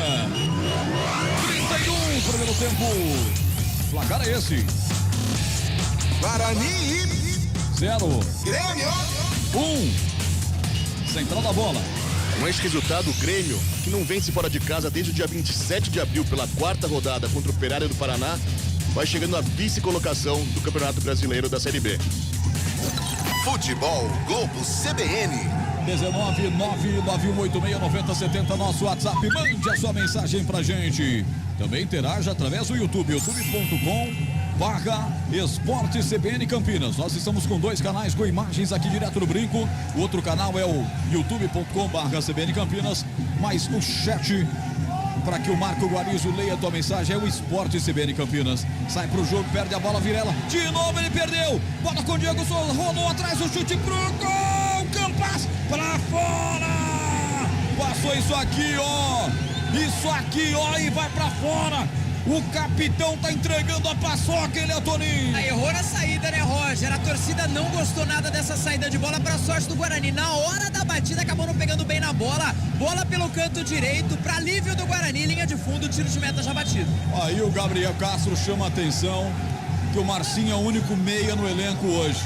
31, primeiro tempo. Placar é esse. Guarani 0. Grêmio 1. Central da bola. Com este resultado, o Grêmio, que não vence fora de casa desde o dia 27 de abril pela 4ª rodada contra o Operário do Paraná, vai chegando à vice-colocação do Campeonato Brasileiro da Série B. Futebol Globo CBN 19991869070, nosso WhatsApp, mande a sua mensagem pra gente. Também interaja através do YouTube, youtube.com/Esporte CBN Campinas. Nós estamos com 2 canais com imagens aqui direto do brinco. O outro canal é o youtube.com/CBN Campinas, mais o chat para que o Marco Guarizo leia a tua mensagem, é o Esporte CBN Campinas. Sai pro jogo, perde a bola, Virela, de novo ele perdeu, bola com o Diego Souza, rolou atrás, o chute pro gol, Campas, pra fora, passou isso aqui, ó, e vai pra fora. O capitão tá entregando a paçoca, ele é Toninho. Errou na saída, né, Roger? A torcida não gostou nada dessa saída de bola pra sorte do Guarani. Na hora da batida, acabou não pegando bem na bola. Bola pelo canto direito, pra alívio do Guarani. Linha de fundo, tiro de meta já batido. Aí o Gabriel Castro chama a atenção que o Marcinho é o único meia no elenco hoje.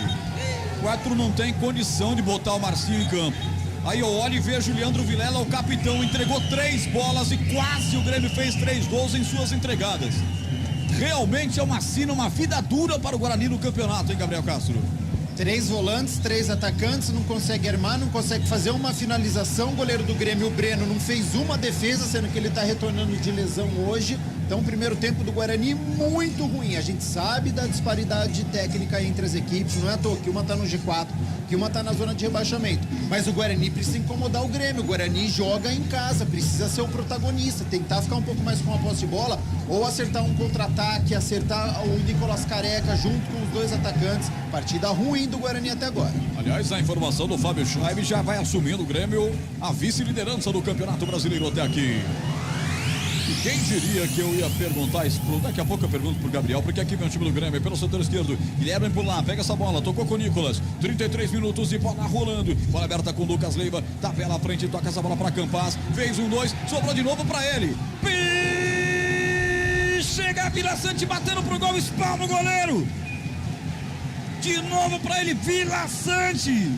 O 4 não tem condição de botar o Marcinho em campo. Aí eu olho e vejo o Leandro Vilela, o capitão, entregou 3 bolas e quase o Grêmio fez 3 gols em suas entregadas. Realmente é uma sina, uma vida dura para o Guarani no campeonato, hein, Gabriel Castro? 3 volantes, 3 atacantes, não consegue armar, não consegue fazer uma finalização. O goleiro do Grêmio, o Breno, não fez uma defesa, sendo que ele está retornando de lesão hoje. Então, o primeiro tempo do Guarani muito ruim. A gente sabe da disparidade técnica entre as equipes. Não é à toa que uma está no G4, que uma está na zona de rebaixamento. Mas o Guarani precisa incomodar o Grêmio. O Guarani joga em casa, precisa ser o protagonista, tentar ficar um pouco mais com a posse de bola ou acertar um contra-ataque, acertar o Nicolas Careca junto com os 2 atacantes. Partida ruim do Guarani até agora. Aliás, a informação do Fábio Schleib já vai assumindo o Grêmio a vice-liderança do Campeonato Brasileiro até aqui. E quem diria que eu ia perguntar isso? Daqui a pouco eu pergunto pro Gabriel, porque aqui vem o time do Grêmio, pelo setor esquerdo. Guilherme por lá, pega essa bola, tocou com o Nicolas. 33 minutos de bola rolando. Bola aberta com o Lucas Leiva, tá pela frente, toca essa bola pra Campas. Fez 1-2, sobrou de novo pra ele. Chega a Vila Sante batendo pro gol, espalma o goleiro. De novo pra ele, Vila Sante.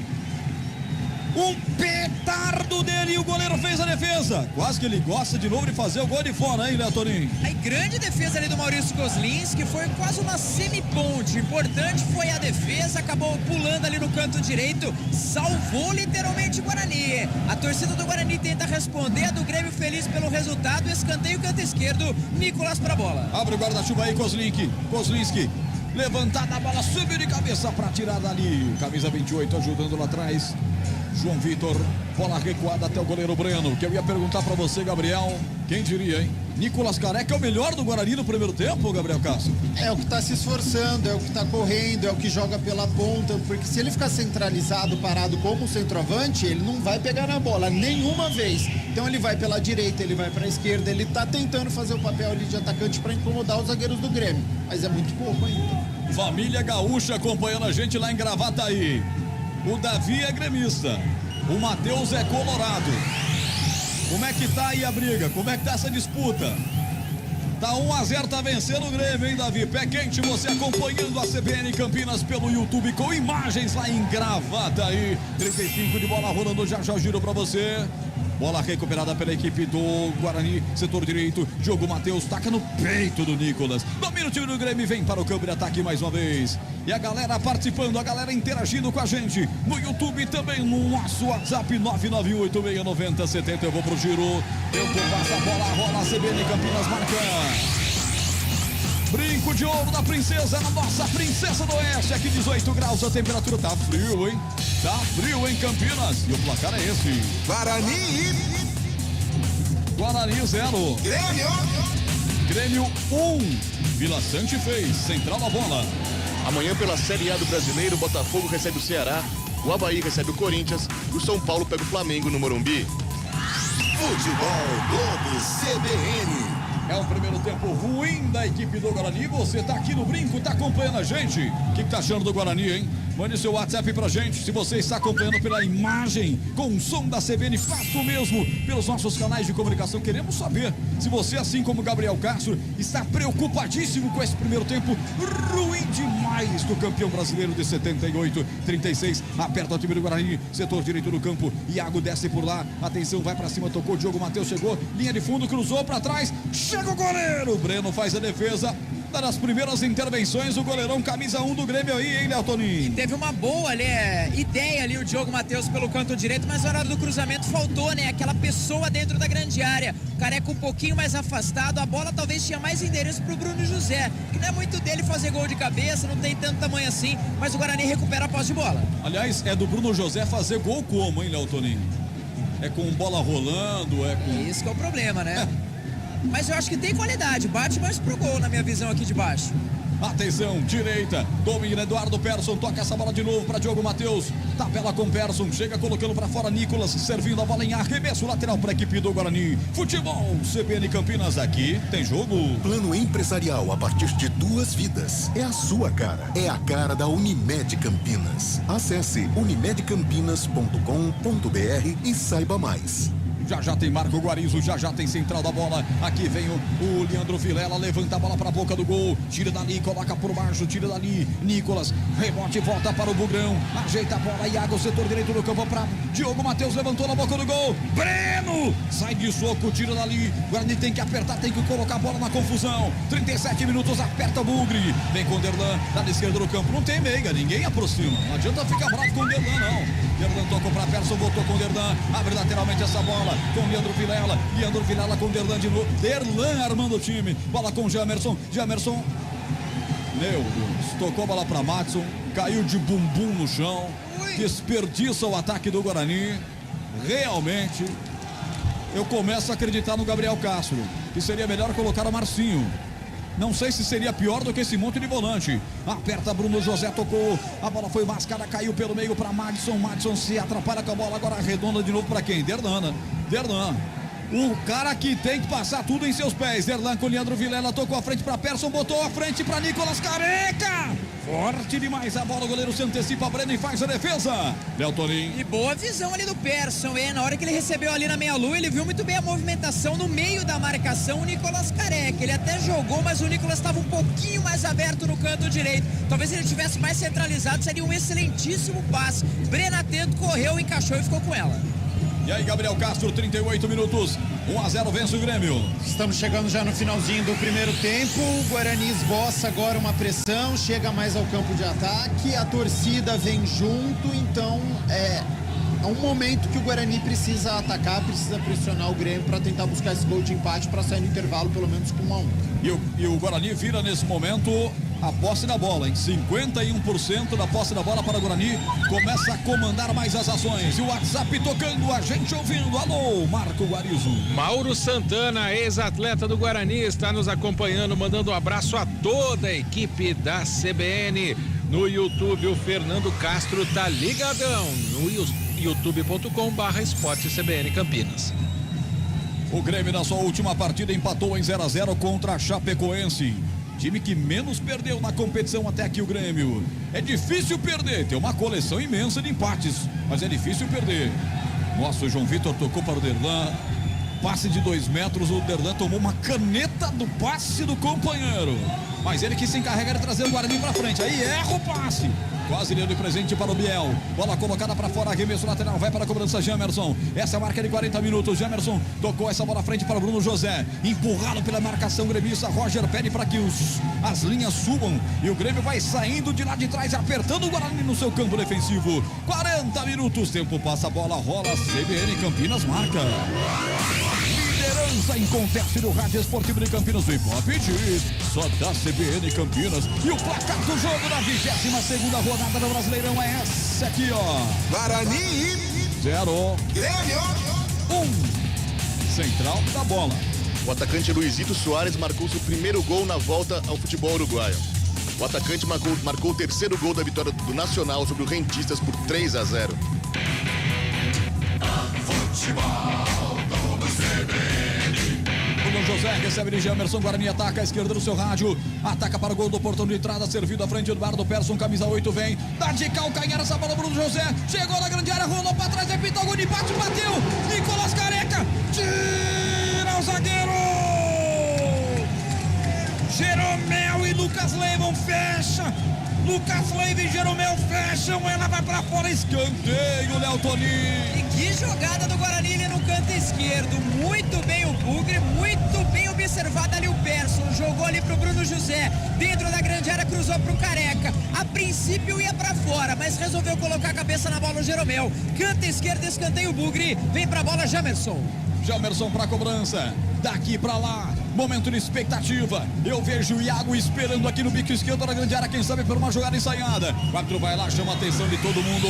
Um petardo dele e o goleiro fez a defesa. Quase que ele gosta de novo de fazer o gol de fora, hein, Léo Toninho? Aí, grande defesa ali do Maurício Kozlinski, foi quase uma semi-ponte. Importante foi a defesa, acabou pulando ali no canto direito, salvou literalmente o Guarani. A torcida do Guarani tenta responder, a do Grêmio feliz pelo resultado, escanteio canto esquerdo, Nicolas pra bola. Abre o guarda-chuva aí, Kozlinski. Levantada a bola, subiu de cabeça pra tirar dali. Camisa 28 ajudando lá atrás. João Vitor, bola recuada até o goleiro Breno. Que eu ia perguntar pra você, Gabriel, quem diria, hein? Nicolas Careca é o melhor do Guarani no primeiro tempo, Gabriel Castro? É o que tá se esforçando, é o que tá correndo, é o que joga pela ponta, porque se ele ficar centralizado, parado como centroavante, ele não vai pegar na bola nenhuma vez. Então ele vai pela direita, ele vai pra esquerda, ele tá tentando fazer o papel ali de atacante pra incomodar os zagueiros do Grêmio, mas é muito pouco ainda. Família Gaúcha acompanhando a gente lá em Gravataí. O Davi é gremista, o Matheus é colorado. Como é que tá aí a briga? Como é que tá essa disputa? Tá 1-0, tá vencendo o Grêmio, hein, Davi? Pé quente, você acompanhando a CBN Campinas pelo YouTube com imagens lá em Gravataí. 35 de bola rolando, já giro pra você. Bola recuperada pela equipe do Guarani, setor direito. Diogo Matheus taca no peito do Nicolas. Domina o time do Grêmio, vem para o campo de ataque mais uma vez. E a galera participando, a galera interagindo com a gente. No YouTube também, no nosso WhatsApp 991869070. Eu vou pro giro. Eu vou passar a bola, rola a CBN Campinas, marca. Brinco de ouro da princesa, a nossa princesa do Oeste. Aqui 18 graus, a temperatura tá frio, hein? Tá frio em Campinas. E o placar é esse. Guarani 0. Grêmio 1. Vila Sante fez. Central a bola. Amanhã pela Série A do Brasileiro, o Botafogo recebe o Ceará, o Avaí recebe o Corinthians e o São Paulo pega o Flamengo no Morumbi. Futebol Globo CBN. É um primeiro tempo ruim da equipe do Guarani. Você tá aqui no Brinco, tá acompanhando a gente. O que tá achando do Guarani, hein? Mande seu WhatsApp pra gente. Se você está acompanhando pela imagem, com o som da CBN, faça o mesmo pelos nossos canais de comunicação. Queremos saber se você, assim como Gabriel Castro, está preocupadíssimo com esse primeiro tempo ruim demais do campeão brasileiro de 78-36. Aperta o time do Guarani, setor direito do campo. Iago desce por lá. Atenção, vai pra cima, tocou. Diogo Matheus chegou. Linha de fundo, cruzou pra trás. Chega o goleiro. O Breno faz a defesa. Das primeiras intervenções, o goleirão camisa 1 do Grêmio aí, hein, Léo Toninho? Teve uma boa ali, ideia ali, o Diogo Matheus pelo canto direito, mas na hora do cruzamento faltou, né? Aquela pessoa dentro da grande área. O Careca um pouquinho mais afastado, a bola talvez tinha mais endereço pro Bruno José, que não é muito dele fazer gol de cabeça, não tem tanto tamanho assim, mas o Guarani recupera a posse de bola. Aliás, é do Bruno José fazer gol como, hein, Léo Toninho? É com bola rolando, é com... Isso que é o problema, né? Mas eu acho que tem qualidade, bate mais pro gol na minha visão aqui de baixo. Atenção, direita, domina Eduardo Persson, toca essa bola de novo para Diogo Matheus, tabela com Persson, chega colocando para fora Nicolas, servindo a bola em arremesso lateral para a equipe do Guarani. Futebol CBN Campinas, aqui tem jogo. Plano empresarial a partir de 2 vidas. É a sua cara, é a cara da Unimed Campinas. Acesse unimedcampinas.com.br e saiba mais. Já tem Marco Guarizo, já tem central da bola. Aqui vem o Leandro Vilela, levanta a bola para a boca do gol. Tira dali, coloca por baixo, tira dali. Nicolas, rebote, volta para o Bugrão. Ajeita a bola, Iago, setor direito do campo para Diogo Matheus, levantou na boca do gol. Breno, sai de soco, tira dali. Guarani tem que apertar, tem que colocar a bola na confusão. 37 minutos, aperta o Bugre. Vem com o Derlan, na esquerda do campo. Não tem meiga, ninguém aproxima. Não adianta ficar bravo com o Derlan, não. Derlan tocou para Persson, voltou com o Derlan. Abre lateralmente essa bola. Com Leandro Vilela com Derlan de novo. Derlan armando o time. Bola com Jamerson. Meu Deus. Tocou a bola para Matson. Caiu de bumbum no chão. Desperdiça o ataque do Guarani. Realmente, eu começo a acreditar no Gabriel Castro, que seria melhor colocar o Marcinho. Não sei se seria pior do que esse monte de volante. Aperta Bruno José, tocou. A bola foi mascada, caiu pelo meio para Madison. Madison se atrapalha com a bola, agora arredonda de novo para quem? Derlan. O cara que tem que passar tudo em seus pés. Derlan com Leandro Vilela, tocou a frente para Persson, botou a frente para Nicolas Careca. Forte demais a bola, o goleiro se antecipa, Breno, e faz a defesa. Léo Toninho. E boa visão ali do Persson, hein? Na hora que ele recebeu ali na meia-lua, ele viu muito bem a movimentação no meio da marcação, o Nicolas Careca. Ele até jogou, mas o Nicolas estava um pouquinho mais aberto no canto direito. Talvez ele tivesse mais centralizado, seria um excelentíssimo passe. Breno atento, correu, encaixou e ficou com ela. E aí, Gabriel Castro, 38 minutos, 1-0 vence o Grêmio. Estamos chegando já no finalzinho do primeiro tempo. O Guarani esboça agora uma pressão, chega mais ao campo de ataque, a torcida vem junto, então é um momento que o Guarani precisa atacar, precisa pressionar o Grêmio para tentar buscar esse gol de empate para sair no intervalo pelo menos com 1-1. E o Guarani vira nesse momento a posse da bola, em 51% da posse da bola para o Guarani, começa a comandar mais as ações. E o WhatsApp tocando, a gente ouvindo. Alô, Marco Guarizo. Mauro Santana, ex-atleta do Guarani, está nos acompanhando, mandando um abraço a toda a equipe da CBN. No YouTube, o Fernando Castro tá ligadão no youtube.com/esportecbn Campinas. O Grêmio na sua última partida empatou em 0-0 contra a Chapecoense. Time que menos perdeu na competição até aqui, o Grêmio. É difícil perder, tem uma coleção imensa de empates, mas é difícil perder. Nossa, o João Vitor tocou para o Derlan. passe de 2 metros, o Derlan tomou uma caneta do passe do companheiro. Mas ele que se encarrega de trazer o Guarani pra frente. Aí erra o passe. Quase deu de presente para o Biel. Bola colocada para fora, arremesso lateral, vai para a cobrança Jamerson. Essa é a marca de 40 minutos. Jamerson tocou essa bola à frente para o Bruno José. Empurrado pela marcação gremista. Roger pede para que as linhas subam. E o Grêmio vai saindo de lá de trás, apertando o Guarani no seu campo defensivo. 40 minutos, tempo passa, a bola rola. CBN Campinas marca. Liderança em conteste do Rádio Esportivo de Campinas. O Ibope diz, só da CBN Campinas. E o placar do jogo na 22ª rodada do Brasileirão é essa aqui, ó. Guarani 0. Grêmio 1. Central da bola. O atacante Luizito Soares marcou seu primeiro gol na volta ao futebol uruguaio. O atacante marcou o terceiro gol da vitória do Nacional sobre o Rentistas por 3-0. Bruno José recebe de Jamerson, Guarani ataca a esquerda do seu rádio, ataca para o gol do portão de entrada, servido à frente, Eduardo Persson, camisa 8 vem, dá de calcanhar essa bola, Bruno José, chegou na grande área, rolou para trás, repita o gol de bate, bateu, Nicolas Careca, tira o zagueiro, Jeromel e Lucas Leivon fecha, Lucas Leiva e Jeromel fecham, ela vai pra fora, escanteio, Léo Toninho. E que jogada do Guarani ali no canto esquerdo, muito bem o Bugre, muito bem observado ali o Persson, jogou ali pro Bruno José, dentro da grande área, cruzou pro Careca, a princípio ia pra fora, mas resolveu colocar a cabeça na bola o Jeromel, canto esquerdo, escanteio o Bugre, vem pra bola Jamerson. Jamerson pra cobrança, daqui pra lá, momento de expectativa, eu vejo o Iago esperando aqui no bico esquerdo da grande área, quem sabe por uma jogada ensaiada, o árbitro vai lá, chama a atenção de todo mundo,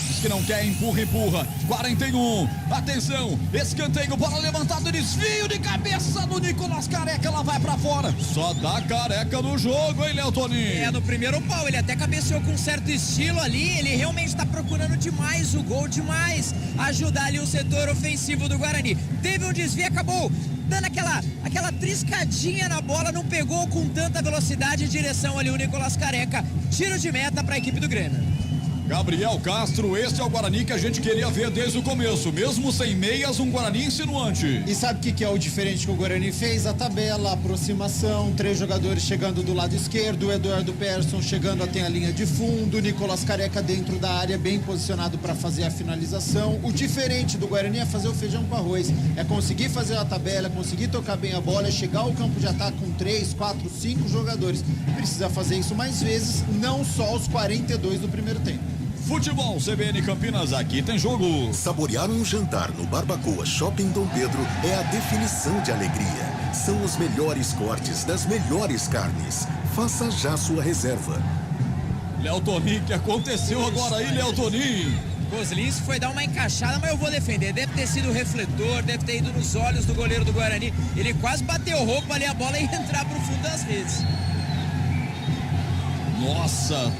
diz que não quer, empurra, 41, atenção, escanteio, bola levantada, desvio de cabeça do Nicolas Careca, ela vai pra fora, só dá Careca no jogo, hein, Léo Toninho? No primeiro pau, ele até cabeceou com um certo estilo ali, ele realmente tá procurando demais o gol, demais ajudar ali o setor ofensivo do Guarani, teve um desvio, acabou dando aquela triscadinha na bola, não pegou com tanta velocidade em direção ali o Nicolas Careca, tiro de meta para a equipe do Grêmio. Gabriel Castro, este é o Guarani que a gente queria ver desde o começo, mesmo sem meias, um Guarani insinuante. E sabe o que é o diferente que o Guarani fez? A tabela, a aproximação, 3 jogadores chegando do lado esquerdo, o Eduardo Persson chegando até a linha de fundo, o Nicolas Careca dentro da área, bem posicionado para fazer a finalização. O diferente do Guarani é fazer o feijão com arroz, é conseguir fazer a tabela, conseguir tocar bem a bola, chegar ao campo de ataque com 3, 4, 5 jogadores. Precisa fazer isso mais vezes, não só os 42 do primeiro tempo. Futebol CBN Campinas, aqui tem jogo. Saborear um jantar no Barbacoa Shopping Dom Pedro é a definição de alegria. São os melhores cortes das melhores carnes. Faça já sua reserva. Léo Toninho, que aconteceu agora aí, Léo Toninho? Kozlinski foi dar uma encaixada, mas eu vou defender. Deve ter sido o refletor, deve ter ido nos olhos do goleiro do Guarani. Ele quase bateu roupa ali, a bola ia entrar pro fundo das redes. Nossa,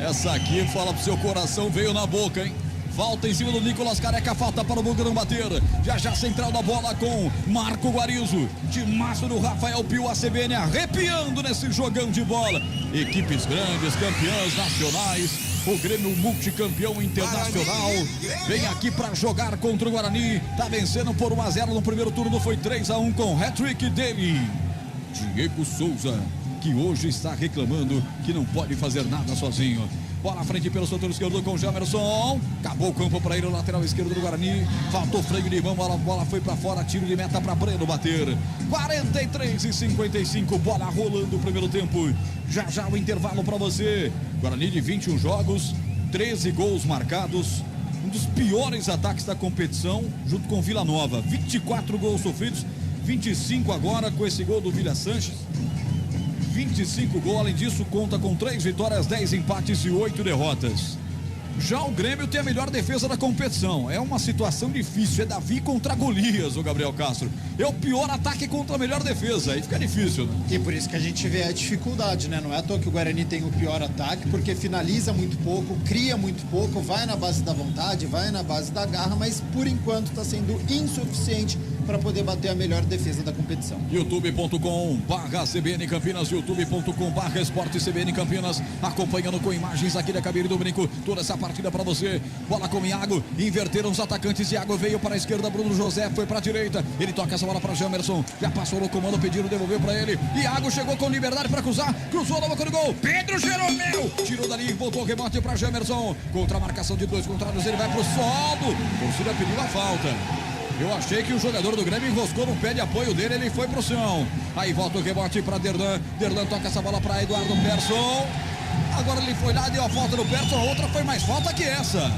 essa aqui, fala pro seu coração, veio na boca, hein? Falta em cima do Nicolas Careca, falta para o Bugrão bater. Já central da bola com Marco Guarizo. Timaço do Rafael Pio, a CBN arrepiando nesse jogão de bola. Equipes grandes, campeãs nacionais. O Grêmio multicampeão internacional vem aqui para jogar contra o Guarani. Tá vencendo por 1-0 no primeiro turno, foi 3-1 com hat-trick dele, Diego Souza, que hoje está reclamando que não pode fazer nada sozinho. Bola à frente pelo setor esquerdo com Jamerson. Acabou o campo para ele, o lateral esquerdo do Guarani. Faltou freio de mão, a bola foi para fora, tiro de meta para Breno bater. 43-55, bola rolando o primeiro tempo. Já o intervalo para você. Guarani de 21 jogos, 13 gols marcados. Um dos piores ataques da competição, junto com Vila Nova. 24 gols sofridos, 25 agora com esse gol do Vila Sanches. 25 gols, além disso conta com 3 vitórias, 10 empates e 8 derrotas. Já o Grêmio tem a melhor defesa da competição. É uma situação difícil, é Davi contra Golias, o Gabriel Castro. É o pior ataque contra a melhor defesa, aí fica difícil, né? E por isso que a gente vê a dificuldade, né? Não é à toa que o Guarani tem o pior ataque, porque finaliza muito pouco, cria muito pouco, vai na base da vontade, vai na base da garra, mas por enquanto está sendo insuficiente para poder bater a melhor defesa da competição. youtube.com/CBN Campinas, youtube.com/Esporte CBN Campinas, acompanhando com imagens aqui da cabine do Brinco, toda essa partida para você. Bola com Iago, inverteram os atacantes, Iago veio para a esquerda, Bruno José foi para a direita, ele toca essa bola para Jamerson, já passou no comando, pediram, devolveu para ele, Iago chegou com liberdade para cruzar, cruzou na boca do gol, Pedro Jeromel, tirou dali, voltou o rebote para Jamerson, contra a marcação de 2 contrários, ele vai pro solo, a torcida pediu a falta. Eu achei que o jogador do Grêmio enroscou no pé de apoio dele, ele foi pro chão. Aí volta o rebote para Derlan, Derlan toca essa bola para Eduardo Persson. Agora ele foi lá, deu a falta no Persson, a outra foi mais falta que essa.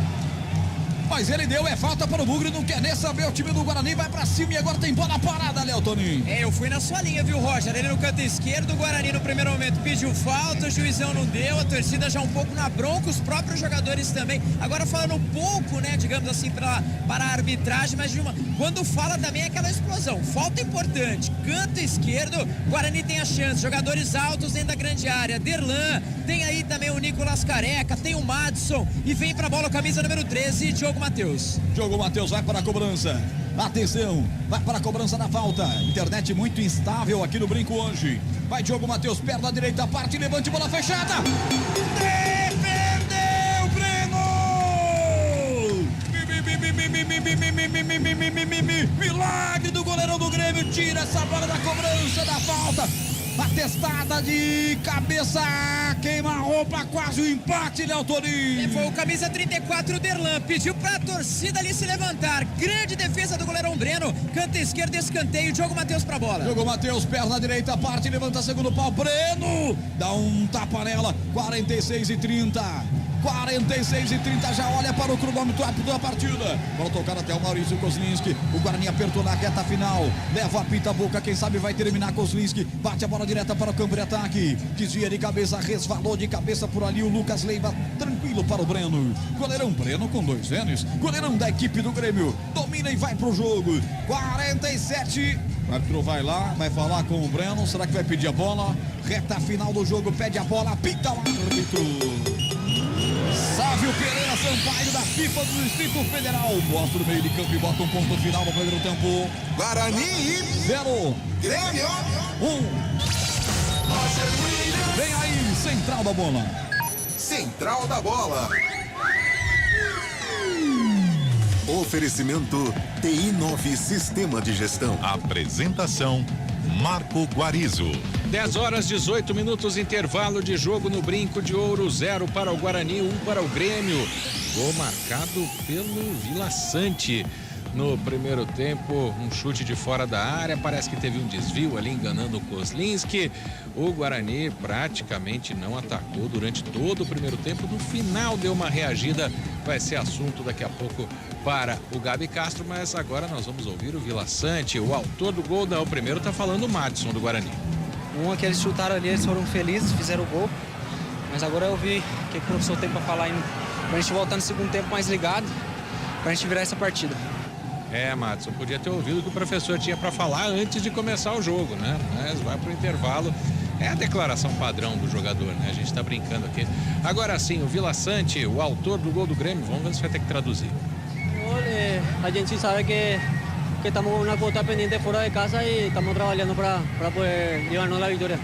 Mas ele deu, é falta para o Bugre, não quer nem saber, o time do Guarani vai pra cima e agora tem bola parada, Léo Toninho. Eu fui na sua linha, viu, Roger? Ele no canto esquerdo, o Guarani no primeiro momento pediu falta, o juizão não deu, a torcida já um pouco na bronca, os próprios jogadores também. Agora falando um pouco, né, digamos assim, para a arbitragem, mas quando fala também é aquela explosão. Falta importante, canto esquerdo, Guarani tem a chance, jogadores altos dentro da grande área, Derlan, tem aí também o Nicolas Careca, tem o Madison e vem pra bola camisa número 13, Diogo Matheus. Diogo Matheus vai para a cobrança. Atenção, vai para a cobrança da falta. Internet muito instável aqui no Brinco hoje. Vai Diogo Matheus, perna direita, parte, levante, bola fechada. Perdeu, Breno! Milagre do goleirão do Grêmio, tira essa bola da cobrança da falta. A testada de cabeça, queima a roupa, quase o empate, Léo Toninho. Foi o camisa 34, Derlan, pediu pra torcida ali se levantar. Grande defesa do goleirão Breno, canto esquerdo, escanteio, Diogo Matheus pra bola. Diogo Matheus, perna direita, parte, levanta segundo pau, Breno, dá um tapa nela, 46:30. 46:30, já olha para o cronômetro rápido da partida. Bola tocada até o Maurício Kozlinski. O Guarani apertou na reta final. Leva a pita a boca, quem sabe vai terminar Kozlinski. Bate a bola direta para o campo de ataque. Desvia de cabeça, resvalou de cabeça por ali o Lucas Leiva. Tranquilo para o Breno. Goleirão Breno com 2 N's. Goleirão da equipe do Grêmio. Domina e vai pro jogo. 47. O árbitro vai lá, vai falar com o Breno. Será que vai pedir a bola? Reta final do jogo, pede a bola, pita o árbitro. Sávio Pereira Sampaio da FIFA do Distrito Federal. Mostra o meio de campo e bota um ponto final no primeiro tempo. Guarani 0. Grêmio 1. Vem aí, central da bola. Central da bola. Oferecimento TI9 Sistema de Gestão. Apresentação Marco Guarizo. 10h18, intervalo de jogo no Brinco de Ouro, 0 para o Guarani, 1 para o Grêmio. Gol marcado pelo Vila Sante. No primeiro tempo, um chute de fora da área, parece que teve um desvio ali enganando o Kozlinski. O Guarani praticamente não atacou durante todo o primeiro tempo. No final deu uma reagida, vai ser assunto daqui a pouco para o Gabi Castro, mas agora nós vamos ouvir o Vila Sante, o autor do gol. Não, o primeiro tá falando o Madison do Guarani. Um que eles chutaram ali, eles foram felizes, fizeram o gol, mas agora eu vi o que o professor tem para falar ainda, pra gente voltar no segundo tempo mais ligado, pra gente virar essa partida. Madison, podia ter ouvido o que o professor tinha para falar antes de começar o jogo, né? Mas vai pro intervalo. É a declaração padrão do jogador, né? A gente tá brincando aqui. Agora sim, o Vila Sante, o autor do gol do Grêmio, vamos ver se vai ter que traduzir. A gente sabe que estamos com uma conta pendente fora de casa e estamos trabalhando para poder levar-nos a vitória.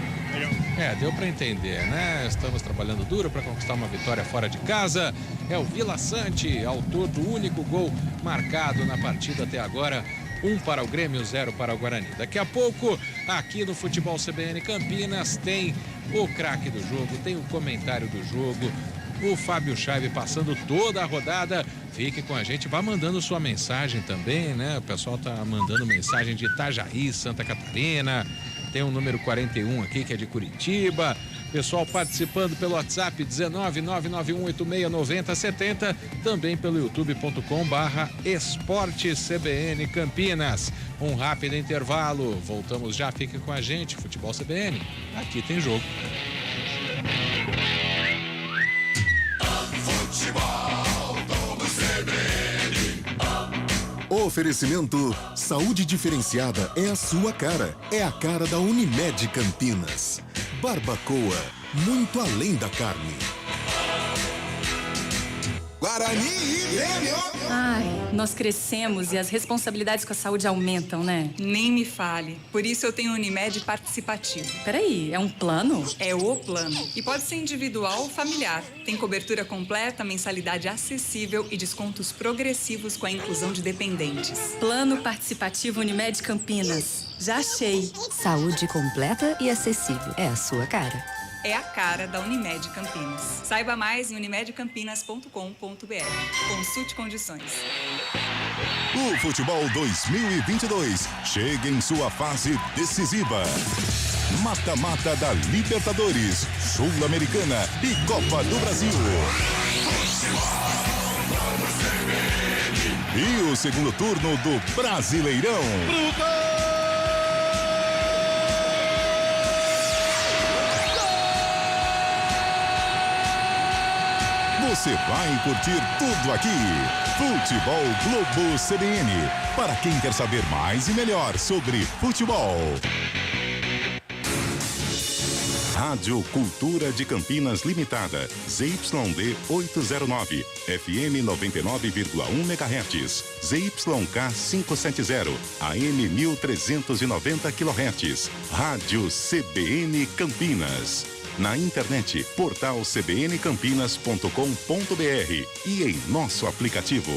Deu para entender, né? Estamos trabalhando duro para conquistar uma vitória fora de casa. É o Vila Sante, autor do único gol marcado na partida até agora. 1 para o Grêmio, 0 para o Guarani. Daqui a pouco, aqui no Futebol CBN Campinas, tem o craque do jogo, tem o comentário do jogo, o Fábio Scheibe passando toda a rodada. Fique com a gente, vá mandando sua mensagem também, né? O pessoal tá mandando mensagem de Itajaí, Santa Catarina. Tem um número 41 aqui que é de Curitiba. Pessoal participando pelo WhatsApp 19991869070, também pelo youtube.com/esportecbn Campinas. Um rápido intervalo, voltamos já, fique com a gente. Futebol CBN, aqui tem jogo. Futebol do CBN. Oferecimento saúde diferenciada é a sua cara. É a cara da Unimed Campinas. Barbacoa, muito além da carne. Guarani e Grêmio. Ai, nós crescemos e as responsabilidades com a saúde aumentam, né? Nem me fale. Por isso eu tenho Unimed Participativo. Peraí, é um plano? É o plano. E pode ser individual ou familiar. Tem cobertura completa, mensalidade acessível e descontos progressivos com a inclusão de dependentes. Plano Participativo Unimed Campinas. Já achei. Saúde completa e acessível. É a sua cara. É a cara da Unimed Campinas. Saiba mais em unimedcampinas.com.br. Consulte condições. O futebol 2022 chega em sua fase decisiva. Mata-mata da Libertadores, Sul-Americana e Copa do Brasil. E o segundo turno do Brasileirão. Você vai curtir tudo aqui. Futebol Globo CBN. Para quem quer saber mais e melhor sobre futebol. Rádio Cultura de Campinas Limitada. ZYD 809. FM 99,1 MHz. ZYK 570. AM 1390 kHz. Rádio CBN Campinas. Na internet, portal cbncampinas.com.br e em nosso aplicativo.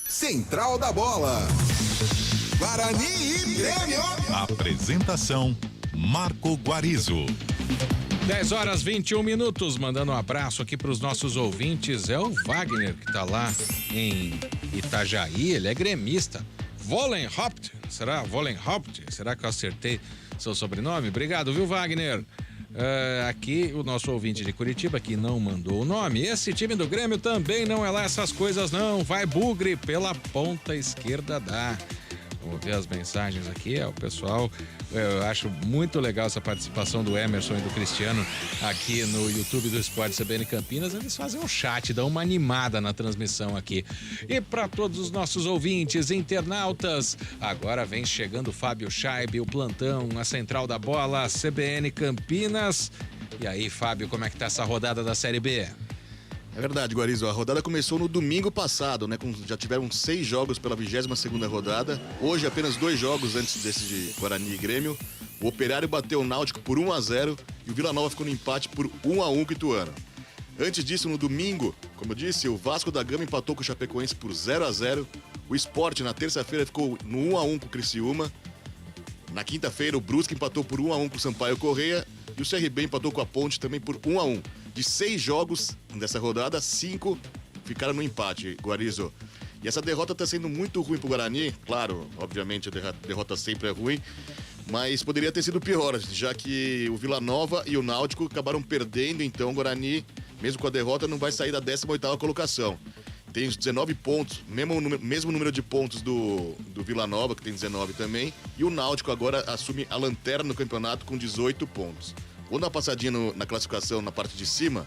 Central da Bola. Guarani e Grêmio. Apresentação, Marco Guarizo. 10h21, mandando um abraço aqui para os nossos ouvintes. É o Wagner que está lá em Itajaí, ele é gremista. Vollenhaupt, será? Vollenhaupt? Será que eu acertei seu sobrenome? Obrigado, viu, Wagner? Aqui o nosso ouvinte de Curitiba que não mandou o nome. Esse time do Grêmio também não é lá essas coisas não. Vai Bugre pela ponta esquerda da... Vamos ver as mensagens aqui, o pessoal, eu acho muito legal essa participação do Emerson e do Cristiano aqui no YouTube do Esporte CBN Campinas. Eles fazem um chat, dão uma animada na transmissão aqui. E para todos os nossos ouvintes, internautas, agora vem chegando o Fábio Scheibe, o plantão, a Central da Bola, CBN Campinas. E aí, Fábio, como é que tá essa rodada da Série B? É verdade, Guarizo. A rodada começou no domingo passado, né? Já tiveram 6 jogos pela 22ª rodada. Hoje, apenas 2 jogos antes desse de Guarani e Grêmio. O Operário bateu o Náutico por 1-0 e o Vila Nova ficou no empate por 1-1 com o Ituano. Antes disso, no domingo, como eu disse, o Vasco da Gama empatou com o Chapecoense por 0-0. O Sport, na terça-feira, ficou no 1-1 com o Criciúma. Na quinta-feira, o Brusque empatou por 1-1 com o Sampaio Correia. E o CRB empatou com a Ponte também por 1-1. De 6 jogos dessa rodada, 5 ficaram no empate, Guarizo. E essa derrota está sendo muito ruim pro Guarani. Claro, obviamente a derrota sempre é ruim, mas poderia ter sido pior, já que o Vila Nova e o Náutico acabaram perdendo. Então o Guarani, mesmo com a derrota, não vai sair da 18ª colocação. Tem os 19 pontos, mesmo número de pontos do Vila Nova, que tem 19 também. E o Náutico agora assume a lanterna no campeonato com 18 pontos. Vou dar uma passadinha na classificação na parte de cima.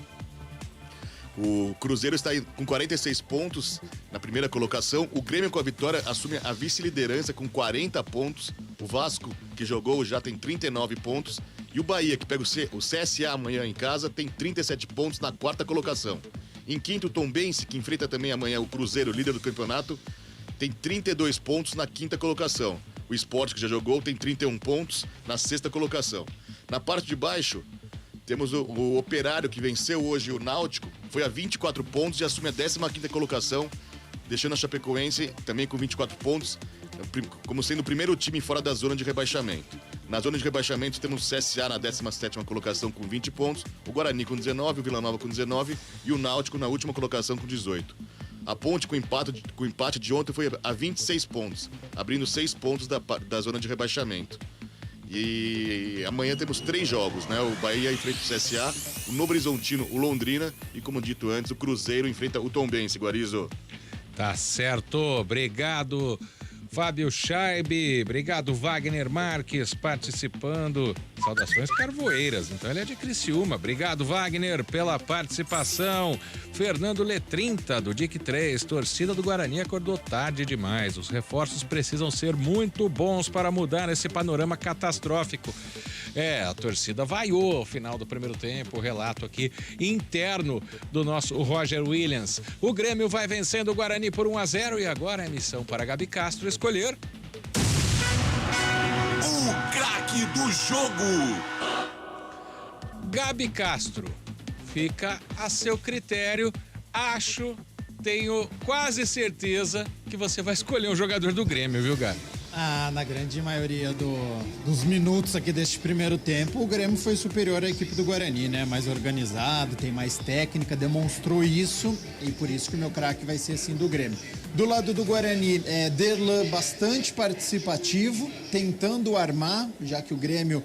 O Cruzeiro está com 46 pontos na primeira colocação. O Grêmio, com a vitória, assume a vice-liderança com 40 pontos. O Vasco, que jogou, já tem 39 pontos. E o Bahia, que pega o CSA amanhã em casa, tem 37 pontos na 4ª colocação. Em quinto, o Tombense, que enfrenta também amanhã o Cruzeiro, líder do campeonato, tem 32 pontos na 5ª colocação. O Sport, que já jogou, tem 31 pontos na 6ª colocação. Na parte de baixo, temos o Operário, que venceu hoje o Náutico, foi a 24 pontos e assume a 15ª colocação, deixando a Chapecoense também com 24 pontos, como sendo o primeiro time fora da zona de rebaixamento. Na zona de rebaixamento temos o CSA na 17ª colocação com 20 pontos, o Guarani com 19, o Vila Nova com 19 e o Náutico na última colocação com 18. A Ponte, com o empate de ontem, foi a 26 pontos, abrindo 6 pontos da zona de rebaixamento. E amanhã temos 3 jogos, né? O Bahia enfrenta o CSA, o Novo Horizontino, o Londrina e, como dito antes, o Cruzeiro enfrenta o Tombense, Guarizo. Tá certo, obrigado, Fábio Scheibe, obrigado, Wagner Marques, participando. Saudações carvoeiras, então ele é de Criciúma. Obrigado, Wagner, pela participação. Fernando Letrinta, do DIC 3, torcida do Guarani acordou tarde demais. Os reforços precisam ser muito bons para mudar esse panorama catastrófico. A torcida vaiou ao final do primeiro tempo, o relato aqui interno do nosso Roger Williams. O Grêmio vai vencendo o Guarani por 1-0 e agora é missão para Gabi Castro escolher o craque do jogo. Gabi Castro, fica a seu critério. Tenho quase certeza que você vai escolher um jogador do Grêmio, viu, Gabi? Na grande maioria dos minutos aqui deste primeiro tempo, o Grêmio foi superior à equipe do Guarani, né? Mais organizado, tem mais técnica, demonstrou isso e por isso que o meu craque vai ser assim do Grêmio. Do lado do Guarani, Derlan bastante participativo, tentando armar, já que o Grêmio,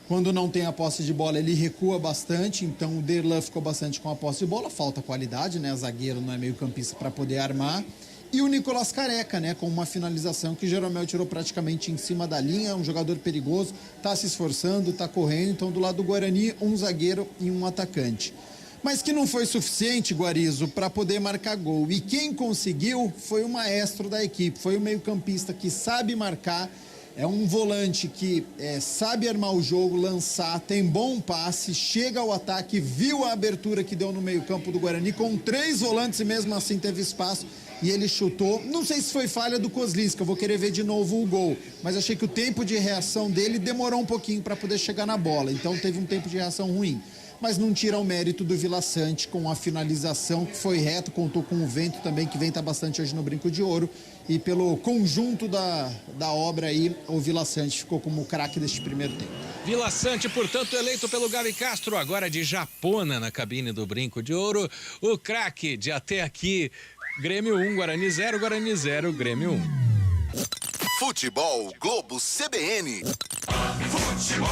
quando não tem a posse de bola, ele recua bastante, então o Derlan ficou bastante com a posse de bola, falta qualidade, né? Zagueiro não é meio campista para poder armar. E o Nicolás Careca, né, com uma finalização que o Jeromel tirou praticamente em cima da linha, um jogador perigoso, tá se esforçando, tá correndo, então do lado do Guarani, um zagueiro e um atacante. Mas que não foi suficiente, Guarizo, para poder marcar gol. E quem conseguiu foi o maestro da equipe, foi o meio-campista que sabe marcar, é um volante que sabe armar o jogo, lançar, tem bom passe, chega ao ataque, viu a abertura que deu no meio-campo do Guarani, com 3 volantes e mesmo assim teve espaço. E ele chutou, não sei se foi falha do Kozlinski, eu vou querer ver de novo o gol, mas achei que o tempo de reação dele demorou um pouquinho para poder chegar na bola, então teve um tempo de reação ruim. Mas não tira o mérito do Vila Sante com a finalização que foi reto, contou com o vento também, que venta bastante hoje no Brinco de Ouro, e pelo conjunto da obra aí, o Vila Sante ficou como o craque deste primeiro tempo. Vila Sante, portanto, eleito pelo Gabi Castro, agora de japona na cabine do Brinco de Ouro, o craque de até aqui. Grêmio 1, Guarani 0, Guarani 0, Grêmio 1. Futebol Globo CBN. Futebol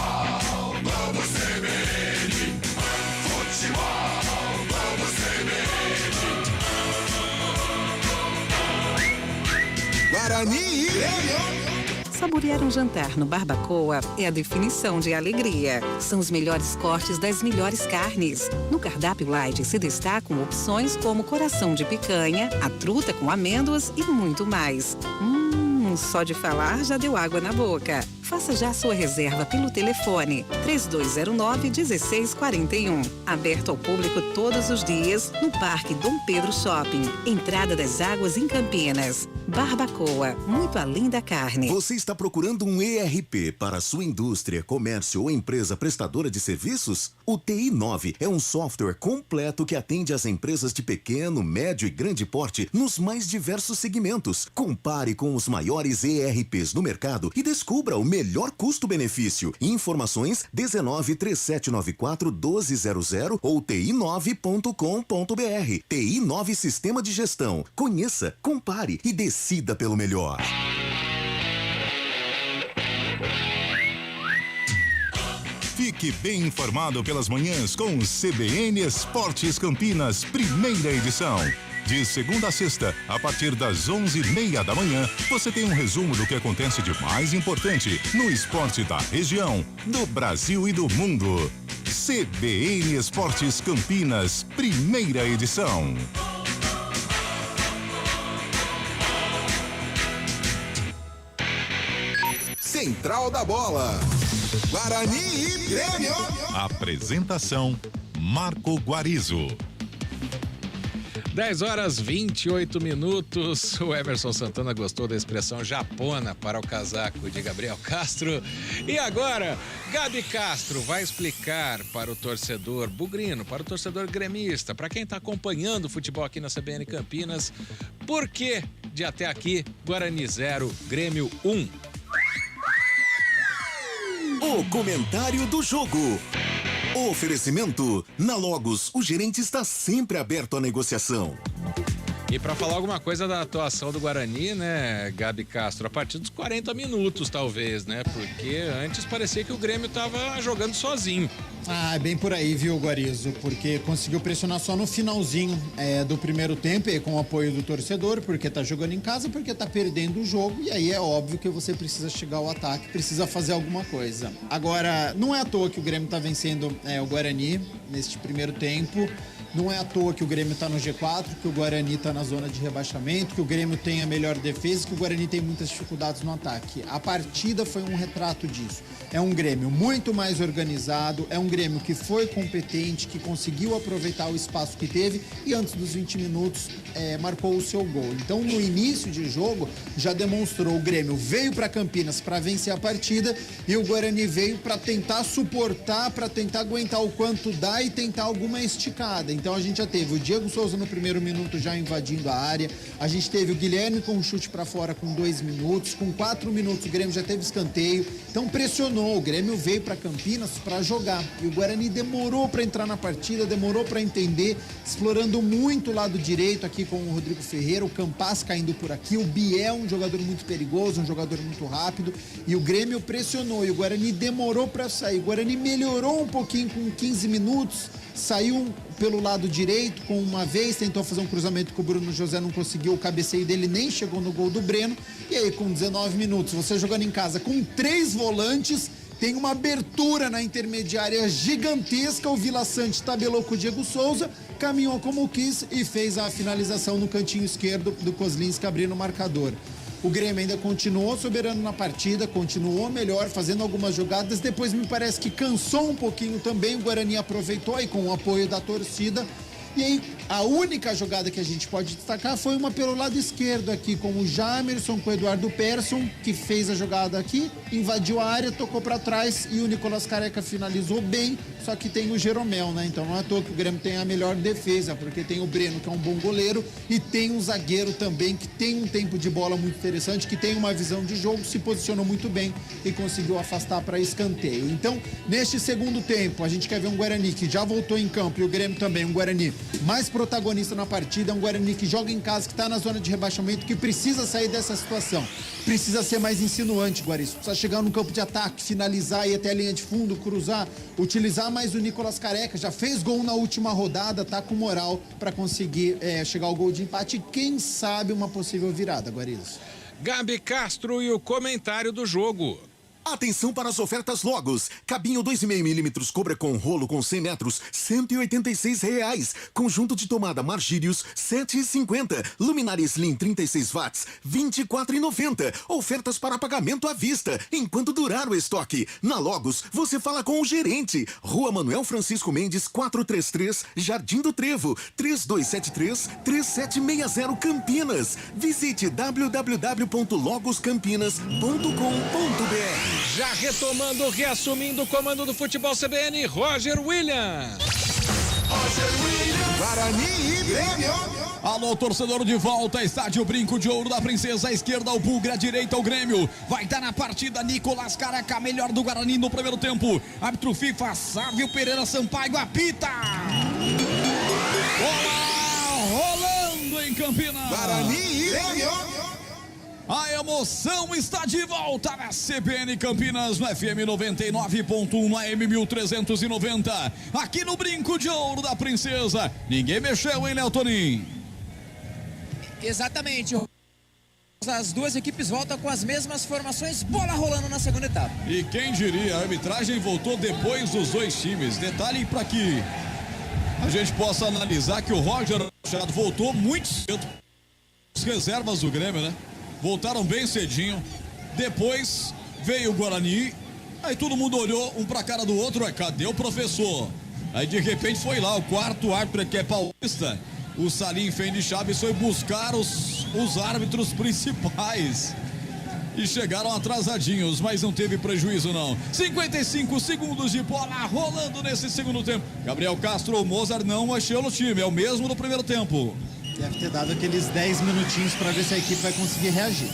Globo CBN. Futebol Globo CBN. Guarani e Grêmio. Saborear um jantar no Barbacoa é a definição de alegria. São os melhores cortes das melhores carnes. No cardápio light se destacam opções como coração de picanha, a truta com amêndoas e muito mais. Só de falar já deu água na boca. Faça já sua reserva pelo telefone 3209-1641. Aberto ao público todos os dias no Parque Dom Pedro Shopping. Entrada das Águas em Campinas. Barbacoa, muito além da carne. Você está procurando um ERP para sua indústria, comércio ou empresa prestadora de serviços? O TI9 é um software completo que atende às empresas de pequeno, médio e grande porte nos mais diversos segmentos. Compare com os maiores ERPs no mercado e descubra o melhor custo-benefício. Informações 193794-1200 ou ti9.com.br. TI9 Sistema de Gestão. Conheça, compare e decida pelo melhor. Fique bem informado pelas manhãs com o CBN Esportes Campinas, primeira edição. De segunda a sexta, a partir das 11h30 da manhã, você tem um resumo do que acontece de mais importante no esporte da região, do Brasil e do mundo. CBN Esportes Campinas, primeira edição. Central da Bola. Guarani e Grêmio. Apresentação: Marco Guarizo. 10h28. O Emerson Santana gostou da expressão japona para o casaco de Gabriel Castro. E agora, Gabi Castro vai explicar para o torcedor bugrino, para o torcedor gremista, para quem está acompanhando o futebol aqui na CBN Campinas, por que de até aqui Guarani 0, Grêmio 1. O comentário do jogo. Oferecimento: na Logos, o gerente está sempre aberto à negociação. E para falar alguma coisa da atuação do Guarani, né, Gabi Castro, a partir dos 40 minutos talvez, né? Porque antes parecia que o Grêmio tava jogando sozinho. É bem por aí, viu, Guarizo? Porque conseguiu pressionar só no finalzinho do primeiro tempo, e com o apoio do torcedor, porque tá jogando em casa, porque tá perdendo o jogo, e aí é óbvio que você precisa chegar ao ataque, precisa fazer alguma coisa. Agora, não é à toa que o Grêmio tá vencendo o Guarani neste primeiro tempo. Não é à toa que o Grêmio está no G4, que o Guarani está na zona de rebaixamento, que o Grêmio tem a melhor defesa, que o Guarani tem muitas dificuldades no ataque. A partida foi um retrato disso. É um Grêmio muito mais organizado, é um Grêmio que foi competente, que conseguiu aproveitar o espaço que teve e antes dos 20 minutos marcou o seu gol. Então, no início de jogo, já demonstrou, o Grêmio veio para Campinas para vencer a partida e o Guarani veio para tentar suportar, para tentar aguentar o quanto dá e tentar alguma esticada. Então a gente já teve o Diego Souza no primeiro minuto já invadindo a área, a gente teve o Guilherme com um chute para fora com 2 minutos, com 4 minutos o Grêmio já teve escanteio, então pressionou, o Grêmio veio para Campinas para jogar e o Guarani demorou para entrar na partida, demorou para entender, explorando muito o lado direito aqui com o Rodrigo Ferreira, o Campas caindo por aqui, o Biel, um jogador muito perigoso, um jogador muito rápido, e o Grêmio pressionou e o Guarani demorou para sair, o Guarani melhorou um pouquinho com 15 minutos, saiu pelo lado direito com uma vez, tentou fazer um cruzamento com o Bruno José, não conseguiu, o cabeceio dele nem chegou no gol do Breno, e aí com 19 minutos, você jogando em casa com 3 volantes, tem uma abertura na intermediária gigantesca, o Vila Sante tabelou com o Diego Souza, caminhou como quis e fez a finalização no cantinho esquerdo do Kozlinski abrindo o marcador. O Grêmio ainda continuou soberano na partida, continuou melhor, fazendo algumas jogadas. Depois me parece que cansou um pouquinho também. O Guarani aproveitou aí com o apoio da torcida. E aí, a única jogada que a gente pode destacar foi uma pelo lado esquerdo aqui, com o Jamerson, com o Eduardo Persson, que fez a jogada aqui, invadiu a área, tocou para trás e o Nicolas Careca finalizou bem, só que tem o Jeromel, né? Então não é à toa que o Grêmio tem a melhor defesa, porque tem o Breno, que é um bom goleiro, e tem um zagueiro também, que tem um tempo de bola muito interessante, que tem uma visão de jogo, se posicionou muito bem e conseguiu afastar para escanteio. Então, neste segundo tempo, a gente quer ver um Guarani que já voltou em campo, e o Grêmio também, um Guarani mais protagonista na partida, um Guarani que joga em casa, que está na zona de rebaixamento, que precisa sair dessa situação. Precisa ser mais insinuante, Guarizo. Precisa chegar no campo de ataque, finalizar, ir até a linha de fundo, cruzar, utilizar mais o Nicolas Careca. Já fez gol na última rodada, tá com moral para conseguir chegar ao gol de empate e quem sabe uma possível virada, Guarizo. Gabi Castro e o comentário do jogo. Atenção para as ofertas Logos. Cabinho 2,5mm Cobra com rolo com 100 metros, R$186. Conjunto de tomada Margírios, R$7,50. Luminária Slim 36 watts, R$24,90. Ofertas para pagamento à vista, enquanto durar o estoque. Na Logos, você fala com o gerente. Rua Manuel Francisco Mendes, 433, Jardim do Trevo, 3273-3760 Campinas. Visite www.logoscampinas.com.br. Já retomando, reassumindo o comando do futebol CBN, Roger Williams. Guarani e Grêmio. Alô, torcedor de volta, estádio Brinco de Ouro da Princesa, à esquerda o Bugre, à direita o Grêmio. Vai estar na partida Nicolas Careca, melhor do Guarani no primeiro tempo. Árbitro FIFA, Sávio Pereira Sampaio, apita. Bola rolando em Campinas. Guarani e Grêmio. A emoção está de volta na CBN Campinas, no FM 99.1, no AM 1390. Aqui no Brinco de Ouro da Princesa. Ninguém mexeu, hein, Léo Tonin? Exatamente. As duas equipes voltam com as mesmas formações, bola rolando na segunda etapa. E quem diria, a arbitragem voltou depois dos dois times. Detalhe para que a gente possa analisar que o Roger Machado voltou muito cedo. As reservas do Grêmio, né? Voltaram bem cedinho. Depois veio o Guarani. Aí todo mundo olhou um pra cara do outro. Cadê o professor? Aí de repente foi lá o quarto árbitro, que é paulista, o Salim Fendi Chaves, foi buscar os árbitros principais. E chegaram atrasadinhos, mas não teve prejuízo não. 55 segundos de bola rolando nesse segundo tempo. Gabriel Castro, o Mozart não achou no time, é o mesmo do primeiro tempo. Deve ter dado aqueles 10 minutinhos para ver se a equipe vai conseguir reagir.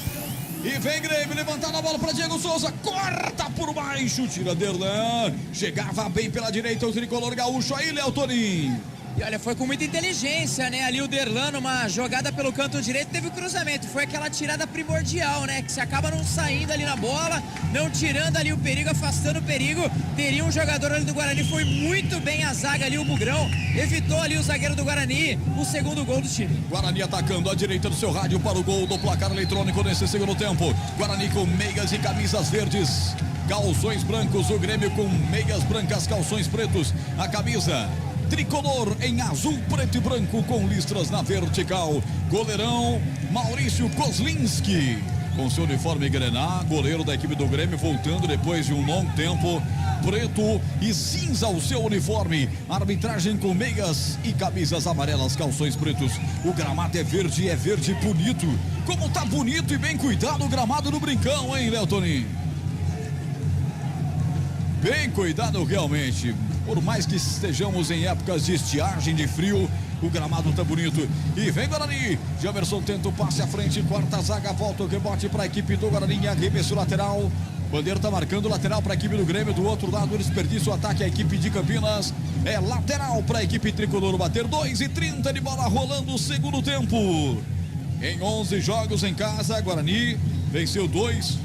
E vem Grêmio, levantar a bola para Diego Souza, corta por baixo, tira Derlan, chegava bem pela direita o tricolor gaúcho, aí Léo Tonin. E olha, foi com muita inteligência, né? Ali o Derlan, uma jogada pelo canto direito, teve o cruzamento. Foi aquela tirada primordial, né? Que se acaba não saindo ali na bola, não tirando ali o perigo, afastando o perigo. Teria um jogador ali do Guarani, foi muito bem a zaga ali, o Bugrão. Evitou ali o zagueiro do Guarani, o segundo gol do time. Guarani atacando à direita do seu rádio para o gol do placar eletrônico nesse segundo tempo. Guarani com meias e camisas verdes, calções brancos, o Grêmio com meias brancas, calções pretos. A camisa tricolor em azul, preto e branco com listras na vertical. Goleirão Maurício Kozlinski, com seu uniforme grená, goleiro da equipe do Grêmio, voltando depois de um longo tempo. Preto e cinza o seu uniforme. Arbitragem com meias e camisas amarelas, calções pretos. O gramado é verde bonito. Como tá bonito e bem cuidado o gramado do Brincão, hein, Léo Toninho? Bem cuidado realmente. Por mais que estejamos em épocas de estiagem, de frio, o gramado tá bonito. E vem Guarani. Jamerson tenta o passe à frente, corta a zaga, volta o rebote para a equipe do Guarani, arremesso lateral. Bandeira tá marcando lateral para a equipe do Grêmio. Do outro lado, desperdiça o ataque a equipe de Campinas. É lateral para a equipe tricolor bater. 2:30 de bola rolando o segundo tempo. Em 11 jogos em casa, Guarani venceu 2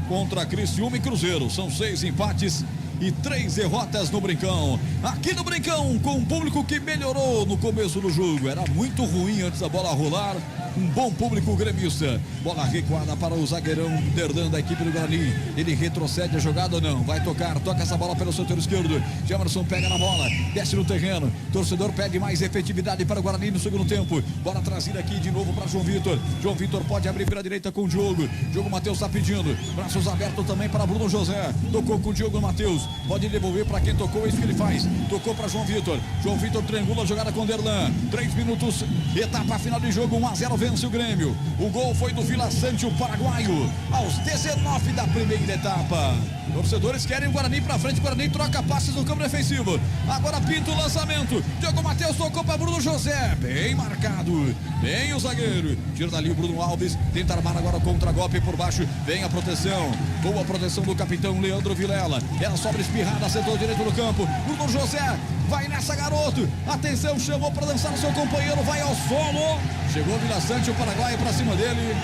contra Criciúma e Cruzeiro. São 6 empates e 3 derrotas no Brincão. Aqui no Brincão, com um público que melhorou no começo do jogo. Era muito ruim antes da bola rolar. Um bom público gremista. Bola recuada para o zagueirão Derdan da equipe do Guarani. Ele retrocede a jogada ou não? Vai tocar, toca essa bola pelo setor esquerdo. Jamerson pega na bola, desce no terreno. Torcedor pede mais efetividade para o Guarani no segundo tempo. Bola trazida aqui de novo para João Vitor. João Vitor pode abrir pela direita com o Diogo. Diogo Matheus está pedindo. Braços abertos também para Bruno José. Tocou com o Diogo Matheus. Pode devolver para quem tocou, é isso que ele faz. Tocou para João Vitor. João Vitor triangula a jogada com Derlan. 3 minutos, etapa final de jogo, 1-0 vence o Grêmio. O gol foi do Vila Sante, o paraguaio, aos 19 da primeira etapa. Torcedores querem o Guarani pra frente. O Guarani troca passes no campo defensivo. Agora pinta o lançamento. Diogo Matheus tocou para Bruno José. Bem marcado. Bem o zagueiro. Tira dali o Bruno Alves. Tenta armar agora o contra-golpe por baixo. Vem a proteção. Boa proteção do capitão Leandro Vilela. Ela sobra espirrada, setor direito do campo. Bruno José vai nessa, garoto. Atenção, chamou para dançar o seu companheiro. Vai ao solo. Chegou o Vila Sante, o paraguaio para cima dele.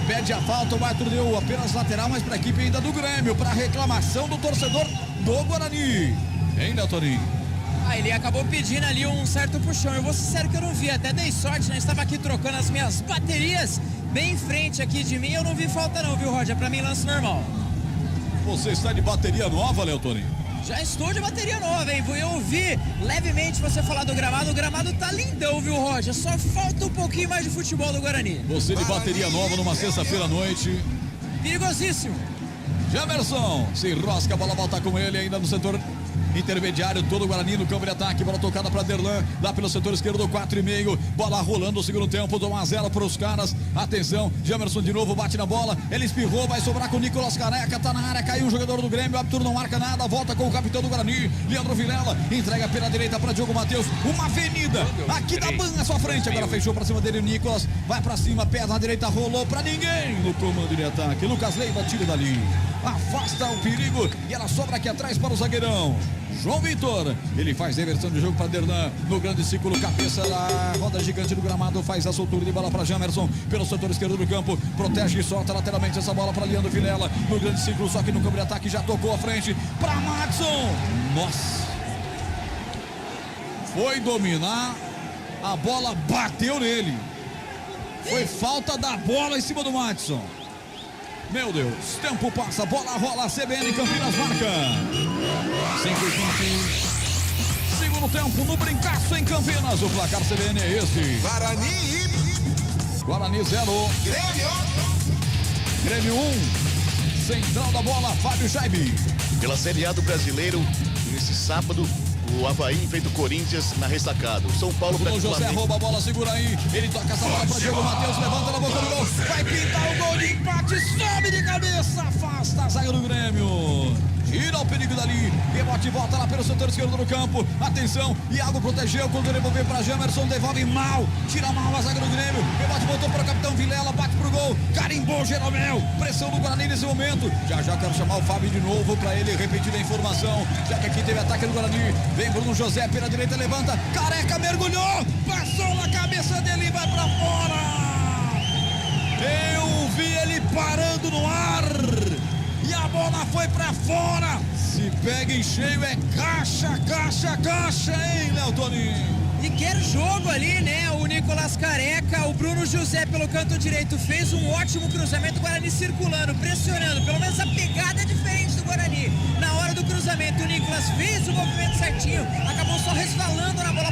Pede a falta, o árbitro deu apenas lateral, mas para a equipe ainda do Grêmio, para reclamação do torcedor do Guarani. Hein, Deltoninho? Ele acabou pedindo ali um certo puxão. Eu vou ser sincero que eu não vi, até dei sorte, né? Estava aqui trocando as minhas baterias bem em frente aqui de mim. Eu não vi falta não, viu, Roger? Para mim, lance normal. Você está de bateria nova, Deltoninho? Já estou de bateria nova, hein? Eu ouvi levemente você falar do gramado. O gramado tá lindão, viu, Roger? Só falta um pouquinho mais de futebol do Guarani. Você de bateria nova numa sexta-feira à noite. Perigosíssimo. Jamerson se enrosca, a bola volta com ele ainda no setor intermediário, todo o Guarani no campo de ataque, bola tocada para Derlan, lá pelo setor esquerdo, 4,5, bola rolando o segundo tempo, 1-0 para os caras. Atenção, Jamerson de novo bate na bola, ele espirrou, vai sobrar com o Nicolas Careca, tá na área, caiu um jogador do Grêmio, o árbitro não marca nada, volta com o capitão do Guarani, Leandro Vilela, entrega pela direita para Diogo Matheus, uma avenida aqui da banha à sua frente, agora fechou para cima dele o Nicolas, vai para cima, perna na direita, rolou para ninguém no comando de ataque. Lucas Leiva tira dali, afasta o perigo e ela sobra aqui atrás para o zagueirão João Vitor. Ele faz a reversão de jogo para Derlan no grande círculo, cabeça da roda gigante do gramado, faz a soltura de bola para Jamerson pelo setor esquerdo do campo, protege e solta lateralmente essa bola para Leandro Vilela no grande círculo, só que no campo de ataque já tocou à frente para Madison. Nossa, foi dominar, a bola bateu nele, foi falta da bola em cima do Madison. Meu Deus, tempo passa, bola rola, CBN Campinas marca. 5:20. Segundo tempo no Brincaço em Campinas. O placar CBN é esse. Guarani 0. Grêmio 1. Central da bola, Fábio Jaibe. Pela Série A do Brasileiro, nesse sábado, o Avaí enfrenta o Corinthians na ressacada. O São Paulo Bruno José rouba a bola, segura aí. Ele toca essa bola para Diogo Matheus, levanta na boca do gol. Vai pintar o gol de empate, sobe de cabeça, afasta a zaga do Grêmio. Tira o perigo dali, rebote, volta lá pelo setor esquerdo do campo. Atenção, Iago protegeu quando devolveu para Jamerson, devolve mal, tira mal a zaga do Grêmio. Rebote voltou para o capitão Vilela, bate pro gol, carimbou Jeromel. Pressão do Guarani nesse momento. Já quero chamar o Fábio de novo para ele repetir a informação, já que aqui teve ataque do Guarani. Vem Bruno José pela direita, levanta, Careca mergulhou, passou na cabeça dele e vai para fora. Eu vi ele parando no ar. E a bola foi pra fora. Se pega em cheio é caixa, hein, Léo Toninho? E quer jogo ali, né? O Nicolas Careca, o Bruno José pelo canto direito fez um ótimo cruzamento, o Guarani circulando, pressionando, pelo menos a pegada é diferente do Guarani. Na hora do cruzamento, o Nicolas fez o movimento certinho, acabou só resvalando na bola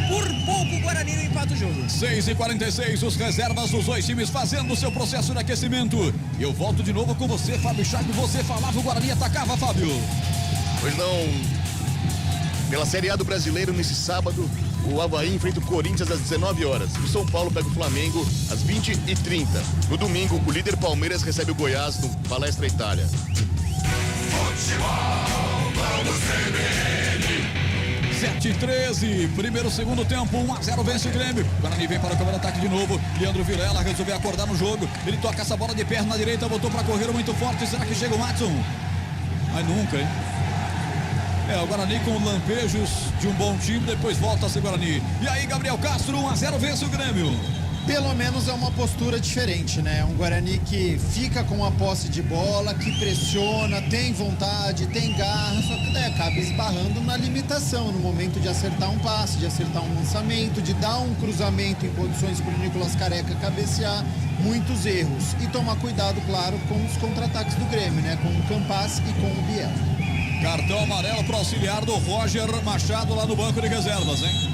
Guarani não empata o jogo. 6h46, os reservas dos dois times fazendo o seu processo de aquecimento. Eu volto de novo com você, Fábio Chaco. Você falava, o Guarani atacava, Fábio. Pois não. Pela Série A do Brasileiro, nesse sábado, o Avaí enfrenta o Corinthians às 19 horas. O São Paulo pega o Flamengo às 20h30. No domingo, o líder Palmeiras recebe o Goiás no Palestra Itália. Futebol, vamos CBN. 7h13, primeiro, segundo tempo, 1-0 vence o Grêmio. Guarani vem para o câmera ataque de novo. Leandro Vilela resolveu acordar no jogo. Ele toca essa bola de perna na direita, botou para correr muito forte. Será que chega o Matson? Mas nunca, hein? O Guarani com lampejos de um bom time, depois volta a ser Guarani. E aí, Gabriel Castro, 1-0 vence o Grêmio. Pelo menos é uma postura diferente, né? Um Guarani que fica com a posse de bola, que pressiona, tem vontade, tem garra, só que daí acaba esbarrando na limitação, no momento de acertar um passe, de acertar um lançamento, de dar um cruzamento em condições para o Nicolas Careca cabecear, muitos erros. E tomar cuidado, claro, com os contra-ataques do Grêmio, né? Com o Campas e com o Biel. Cartão amarelo para auxiliar do Roger Machado lá no banco de reservas, hein?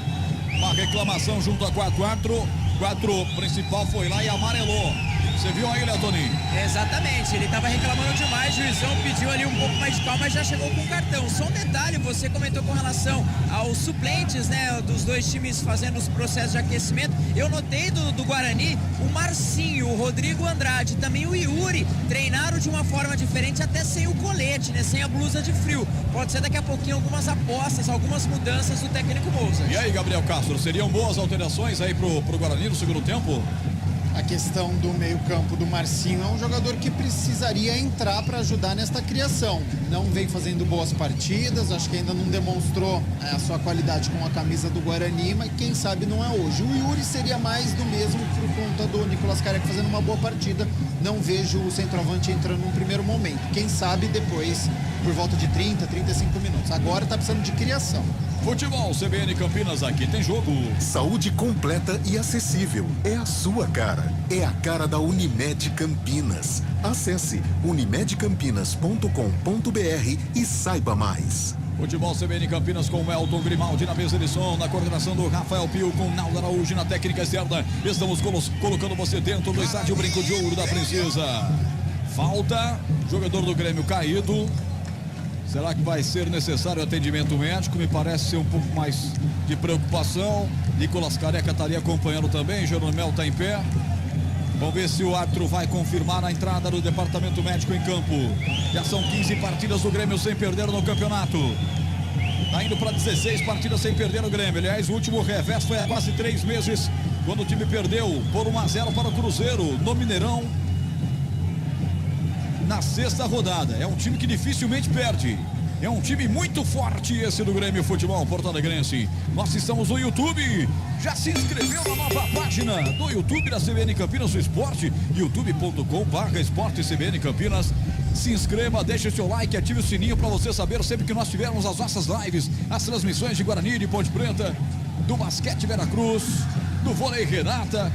Uma reclamação junto a 4-4. 4 principal foi lá e amarelou. Você viu aí, Leotoninho? Exatamente, ele estava reclamando demais, o juizão pediu ali um pouco mais de calma, mas já chegou com o cartão. Só um detalhe, você comentou com relação aos suplentes, né, dos dois times fazendo os processos de aquecimento. Eu notei do Guarani o Marcinho, o Rodrigo Andrade, também o Yuri, treinaram de uma forma diferente, até sem o colete, né, sem a blusa de frio. Pode ser daqui a pouquinho algumas apostas, algumas mudanças do técnico Moussa. E aí, Gabriel Castro, seriam boas alterações aí pro Guarani no segundo tempo? A questão do meio-campo do Marcinho é um jogador que precisaria entrar para ajudar nesta criação. Não vem fazendo boas partidas, acho que ainda não demonstrou a sua qualidade com a camisa do Guarani, mas quem sabe não é hoje. O Yuri seria mais do mesmo por conta do Nicolas Careca fazendo uma boa partida. Não vejo o centroavante entrando num primeiro momento. Quem sabe depois, por volta de 30, 35 minutos. Agora tá precisando de criação. Futebol CBN Campinas, aqui tem jogo. Saúde completa e acessível. É a sua cara. É a cara da Unimed Campinas. Acesse unimedcampinas.com.br e saiba mais. Futebol CBN Campinas com o Elton Grimaldi na mesa de som, na coordenação do Rafael Pio, com Naldo Araújo na técnica externa. Estamos colocando você dentro do estádio Brinco de Ouro da Princesa. Falta, jogador do Grêmio caído. Será que vai ser necessário atendimento médico? Me parece ser um pouco mais de preocupação. Nicolas Careca estaria acompanhando também. Jeromel está em pé. Vamos ver se o árbitro vai confirmar a entrada do departamento médico em campo. Já são 15 partidas do Grêmio sem perder no campeonato. Está indo para 16 partidas sem perder no Grêmio. Aliás, o último revés foi há quase 3 meses, quando o time perdeu por 1-0 para o Cruzeiro no Mineirão, na 6ª rodada. É um time que dificilmente perde. É um time muito forte esse do Grêmio Futebol Porto Alegrense. Nós estamos no YouTube. Já se inscreveu na nova página do YouTube da CBN Campinas, o Esporte, youtube.com/Esporte CBN Campinas. Se inscreva, deixe seu like, ative o sininho para você saber sempre que nós tivermos as nossas lives, as transmissões de Guarani, de Ponte Preta, do basquete Veracruz, do vôlei Renata,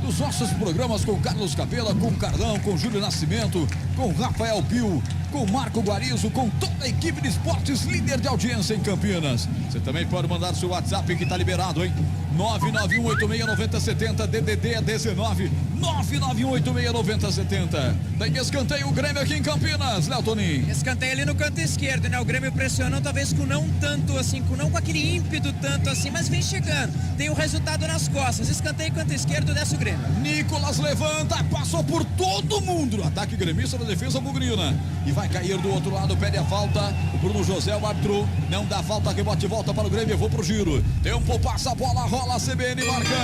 dos nossos programas com Carlos Capela, com Carlão, com Júlio Nascimento, com Rafael Pio, com Marco Guarizo, com toda a equipe de esportes líder de audiência em Campinas. Você também pode mandar seu WhatsApp que está liberado, hein? 991869070, DDD 19 991869070. Tem escanteio o Grêmio aqui em Campinas, Léo Toninho. Escanteio ali no canto esquerdo, né? O Grêmio pressionando, talvez com não tanto assim, não com aquele ímpeto tanto assim, mas vem chegando. Tem o resultado nas costas. Escanteio canto esquerdo, desce o Grêmio. Nicolas levanta, passou por todo mundo. Ataque gremista da defesa bugrina. E vai cair do outro lado, pede a falta. O Bruno José, o árbitro, não dá falta, rebote volta para o Grêmio. Eu vou pro giro. Tempo passa, a bola rola. A CBN marca 10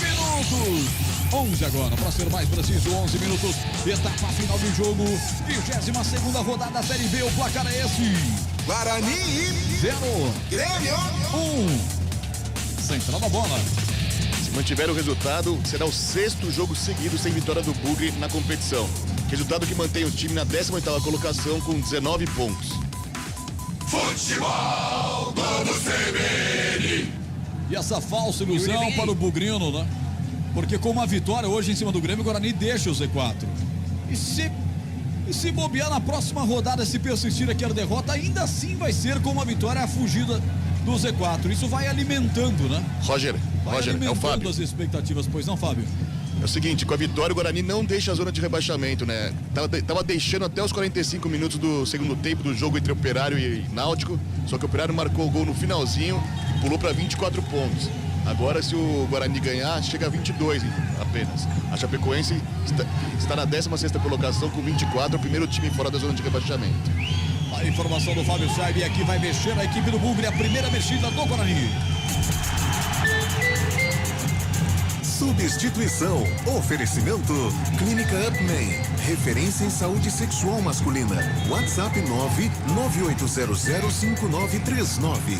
minutos. 11 agora, para ser mais preciso, 11 minutos. Etapa final do jogo, 22ª rodada da Série B. O placar é esse: Guarani 0, Grêmio 1. Central da bola. Se mantiver o resultado, será o 6º jogo seguido sem vitória do Bugre na competição. Resultado que mantém o time na 18ª colocação com 19 pontos. Futebol, vamos CBN. E essa falsa ilusão para o bugrino, né? Porque com uma vitória hoje em cima do Grêmio, o Guarani deixa o Z4. E se bobear na próxima rodada, se persistir aqui a derrota, ainda assim vai ser com uma vitória a fugida do Z4. Isso vai alimentando, né? Roger, é o Fábio. As expectativas, pois não, Fábio? É o seguinte, com a vitória o Guarani não deixa a zona de rebaixamento, né? Tava deixando até os 45 minutos do segundo tempo do jogo entre Operário e Náutico, só que o Operário marcou o gol no finalzinho e pulou para 24 pontos. Agora, se o Guarani ganhar, chega a 22 apenas. A Chapecoense está na 16ª colocação com 24, o primeiro time fora da zona de rebaixamento. A informação do Fábio Saib aqui vai mexer a equipe do Bugre, a primeira mexida do Guarani. Substituição. Oferecimento. Clínica Upman. Referência em saúde sexual masculina. WhatsApp 998005939.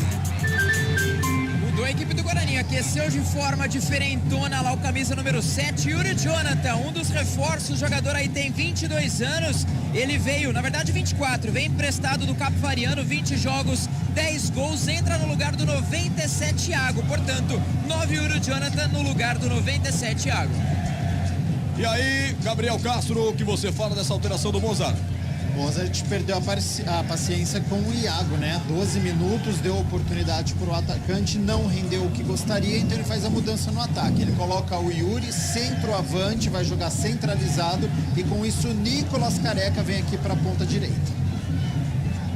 Mudou a equipe do Guarani. Aqueceu de forma diferentona lá o camisa número 7, Yuri Jonathan, um dos reforços. O jogador aí tem 22 anos. Ele veio, na verdade 24, vem emprestado do Capivariano, 20 jogos, 10 gols, entra no lugar do 97 Thiago. Portanto, 9 Yuri Jonathan no lugar do 97 Thiago. E aí, Gabriel Castro, o que você fala dessa alteração do Mozart? Mozart perdeu a paciência com o Iago, né? 12 minutos, deu oportunidade para o atacante, não rendeu o que gostaria, então ele faz a mudança no ataque. Ele coloca o Yuri centroavante, vai jogar centralizado e com isso o Nicolas Careca vem aqui para a ponta direita.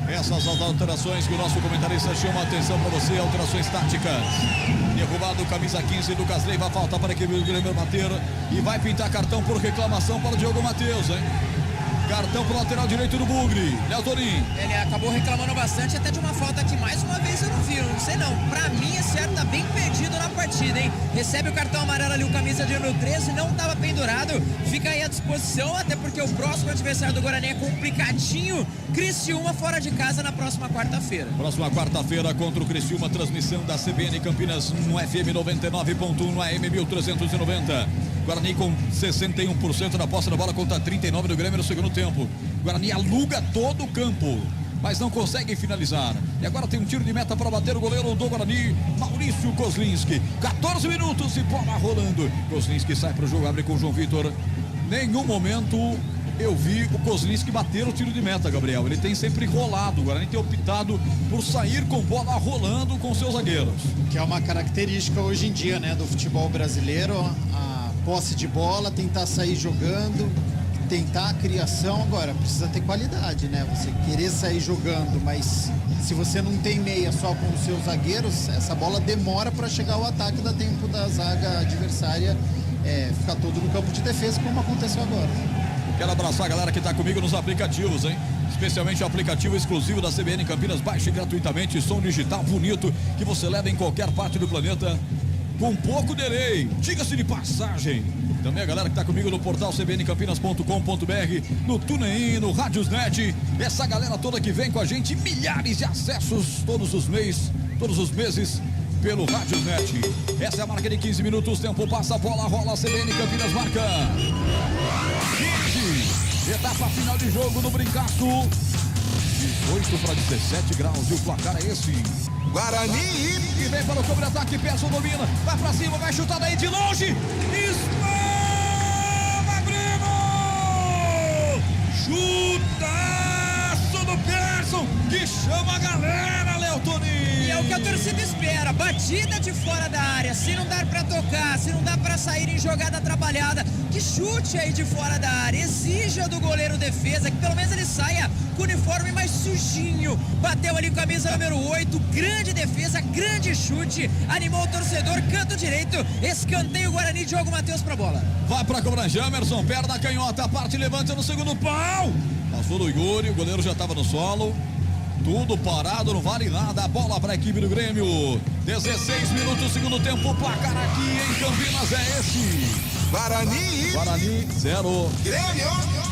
Essas alterações que o nosso comentarista chama a atenção para você, alterações táticas. Derrubado, camisa 15, Lucas Leiva, falta para a equipe do Grêmio bater e vai pintar cartão por reclamação para o Diogo Matheus, hein? Cartão pro lateral direito do Bugre, Léo Torinho. Ele acabou reclamando bastante até de uma falta que mais uma vez eu não vi, não sei não. Pra mim esse certo tá bem perdido na partida, hein? Recebe o cartão amarelo ali, o camisa de número 13, não tava pendurado, fica aí à disposição, até porque o próximo adversário do Guarani é complicadinho. Criciúma fora de casa na próxima quarta-feira. Próxima quarta-feira contra o Criciúma, transmissão da CBN Campinas no FM 99.1, no AM 1390. Guarani com 61% da posse da bola contra 39% do Grêmio no segundo tempo. Guarani aluga todo o campo, mas não consegue finalizar. E agora tem um tiro de meta para bater o goleiro do Guarani, Maurício Kozlinski. 14 minutos e bola rolando. Kozlinski sai para o jogo, abre com o João Vitor. Nenhum momento eu vi o Kozlinski bater o tiro de meta, Gabriel. Ele tem sempre rolado. O Guarani tem optado por sair com bola rolando com seus zagueiros. Que é uma característica hoje em dia, né, do futebol brasileiro. A posse de bola, tentar sair jogando, tentar a criação. Agora, precisa ter qualidade, né? Você querer sair jogando, mas se você não tem meia só com os seus zagueiros, essa bola demora para chegar ao ataque, dá tempo da zaga adversária ficar todo no campo de defesa, como aconteceu agora. Quero abraçar a galera que está comigo nos aplicativos, hein? Especialmente o aplicativo exclusivo da CBN Campinas. Baixe gratuitamente, som digital bonito que você leva em qualquer parte do planeta com pouco delay. Diga-se de passagem. Também a galera que está comigo no portal cbncampinas.com.br, no TuneIn, no Radiosnet. Essa galera toda que vem com a gente, milhares de acessos todos os meses pelo Radiosnet. Essa é a marca de 15 minutos, tempo passa, a bola rola, CBN Campinas marca 15, etapa final de jogo no Brincaço, 18 para 17 graus e o placar é esse. Guarani e vem para o contra-ataque, Pearson domina, vai pra cima, vai chutar daí de longe, Eslava Grêmio, chutaço do Pearson, que chama a galera, Léo Toninho. E é o que a torcida espera, batida de fora da área, se não dá pra tocar, se não dá pra sair em jogada trabalhada, que chute aí de fora da área, exija do goleiro defesa, que pelo menos ele saia com o uniforme mais sujinho, bateu ali com a camisa número 8, grande defesa, grande chute, animou o torcedor, canto direito, escanteio Guarani, Diogo Matheus pra bola. Vai pra cobrança, Emerson, perna canhota, parte levanta no segundo pau, passou do Yuri, o goleiro já tava no solo. Tudo parado, não vale nada. A bola para a equipe do Grêmio. 16 minutos, segundo tempo. O placar aqui em Campinas é esse. Guarani 0.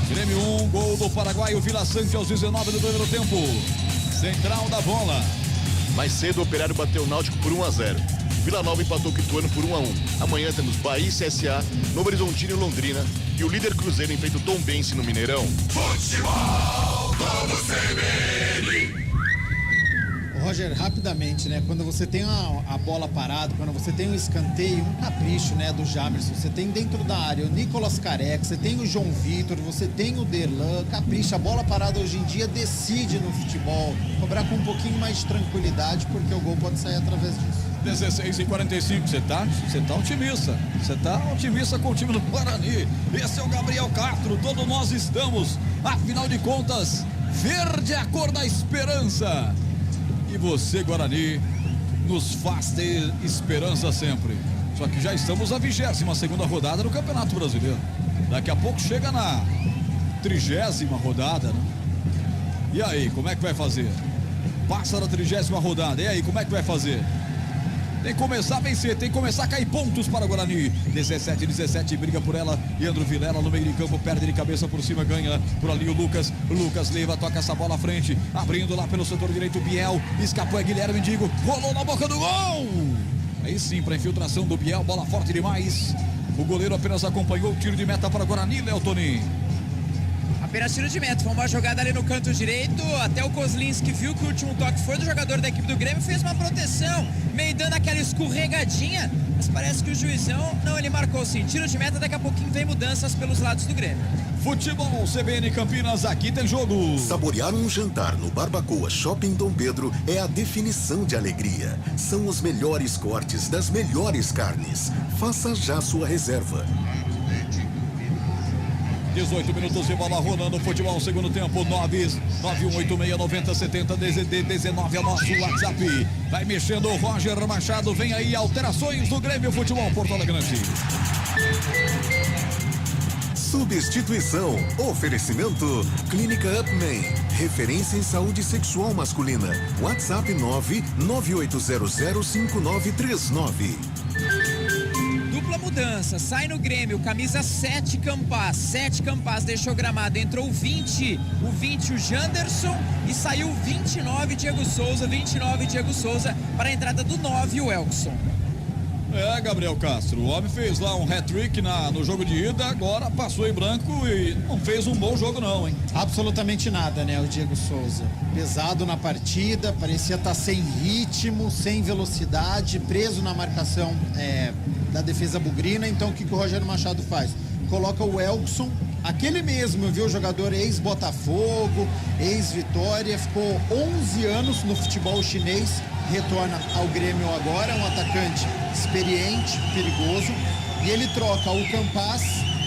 Grêmio 1. Gol do paraguaio Vila Sante aos 19 do primeiro tempo. Central da bola. Mais cedo o Operário bateu o Náutico por 1-0. Vila Nova empatou o Ituano por 1-1. Amanhã temos Bahia e CSA, Novo Horizontino e Londrina. E o líder Cruzeiro enfrenta o Tombense no Mineirão. Futebol como CBN. Roger, rapidamente, né? Quando você tem a bola parada, quando você tem um escanteio, um capricho, né, do Jamerson, você tem dentro da área o Nicolas Careca, você tem o João Vitor, você tem o Derlan, capricha, a bola parada hoje em dia decide no futebol, cobrar com um pouquinho mais de tranquilidade, porque o gol gol pode sair através disso. 16h45, você tá otimista. Você tá otimista com o time do Guarani. Esse é o Gabriel Castro, todos nós estamos. Afinal de contas, verde é a cor da esperança. E você, Guarani, nos faz ter esperança sempre. Só que já estamos na 22ª rodada do Campeonato Brasileiro. Daqui a pouco chega na 30ª rodada, né? E aí, como é que vai fazer? Passa da 30ª rodada, e aí, como é que vai fazer? Tem que começar a vencer, tem que começar a cair pontos para o Guarani. 17, briga por ela. Leandro Vilela no meio de campo, perde de cabeça por cima, ganha por ali o Lucas. Lucas leva, toca essa bola à frente, abrindo lá pelo setor direito, Biel. Escapou, é Guilherme Digo, rolou na boca do gol. Aí sim, para infiltração do Biel, bola forte demais. O goleiro apenas acompanhou o tiro de meta para o Guarani, Léo Tonin. Apenas tiro de meta, foi uma jogada ali no canto direito, até o Kozlinski viu que o último toque foi do jogador da equipe do Grêmio, fez uma proteção, meio dando aquela escorregadinha, mas parece que o juizão, não, ele marcou sim, tiro de meta, daqui a pouquinho vem mudanças pelos lados do Grêmio. Futebol CBN Campinas, aqui tem jogo. Saborear um jantar no Barbacoa Shopping Dom Pedro é a definição de alegria. São os melhores cortes das melhores carnes. Faça já sua reserva. 18 minutos de bola rolando, futebol, segundo tempo, 91869070, DZD 19 é nosso WhatsApp. Vai mexendo o Roger Machado, vem aí alterações do Grêmio Futebol Porto Alegre. Substituição. Oferecimento. Clínica Upman. Referência em saúde sexual masculina. WhatsApp 998005939. Dupla mudança, sai no Grêmio, camisa 7 Campas, deixou gramado, entrou o 20 o Janderson e saiu o 29 Diego Souza para a entrada do 9 o Elkson. É, Gabriel Castro, o homem fez lá um hat-trick no jogo de ida, agora passou em branco e não fez um bom jogo não, hein? Absolutamente nada, né, o Diego Souza. Pesado na partida, parecia estar sem ritmo, sem velocidade, preso na marcação da defesa bugrina. Então o que o Rogério Machado faz? Coloca o Elkson, aquele mesmo, viu? Jogador ex-Botafogo, ex-Vitória, ficou 11 anos no futebol chinês, retorna ao Grêmio agora, é um atacante experiente, perigoso, e ele troca o Campas,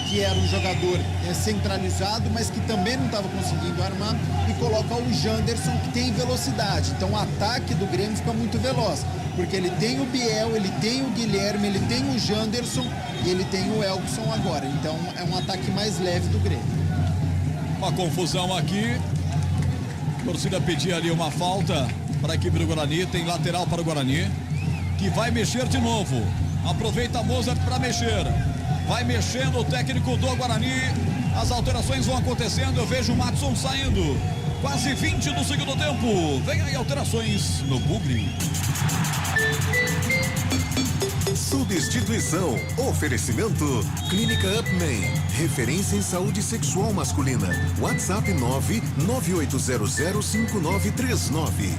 que era um jogador centralizado, mas que também não estava conseguindo armar, e coloca o Janderson, que tem velocidade. Então o ataque do Grêmio fica muito veloz, porque ele tem o Biel, ele tem o Guilherme, ele tem o Janderson e ele tem o Elkson agora. Então é um ataque mais leve do Grêmio. Uma confusão aqui, a torcida pedia ali uma falta para a equipe do Guarani, tem lateral para o Guarani, que vai mexer de novo. Aproveita a Mozart para mexer. Vai mexendo o técnico do Guarani. As alterações vão acontecendo. Eu vejo o Matson saindo. Quase 20 do segundo tempo. Vem aí alterações no Bugre. Substituição. Oferecimento. Clínica Upman. Referência em saúde sexual masculina. WhatsApp 998005939.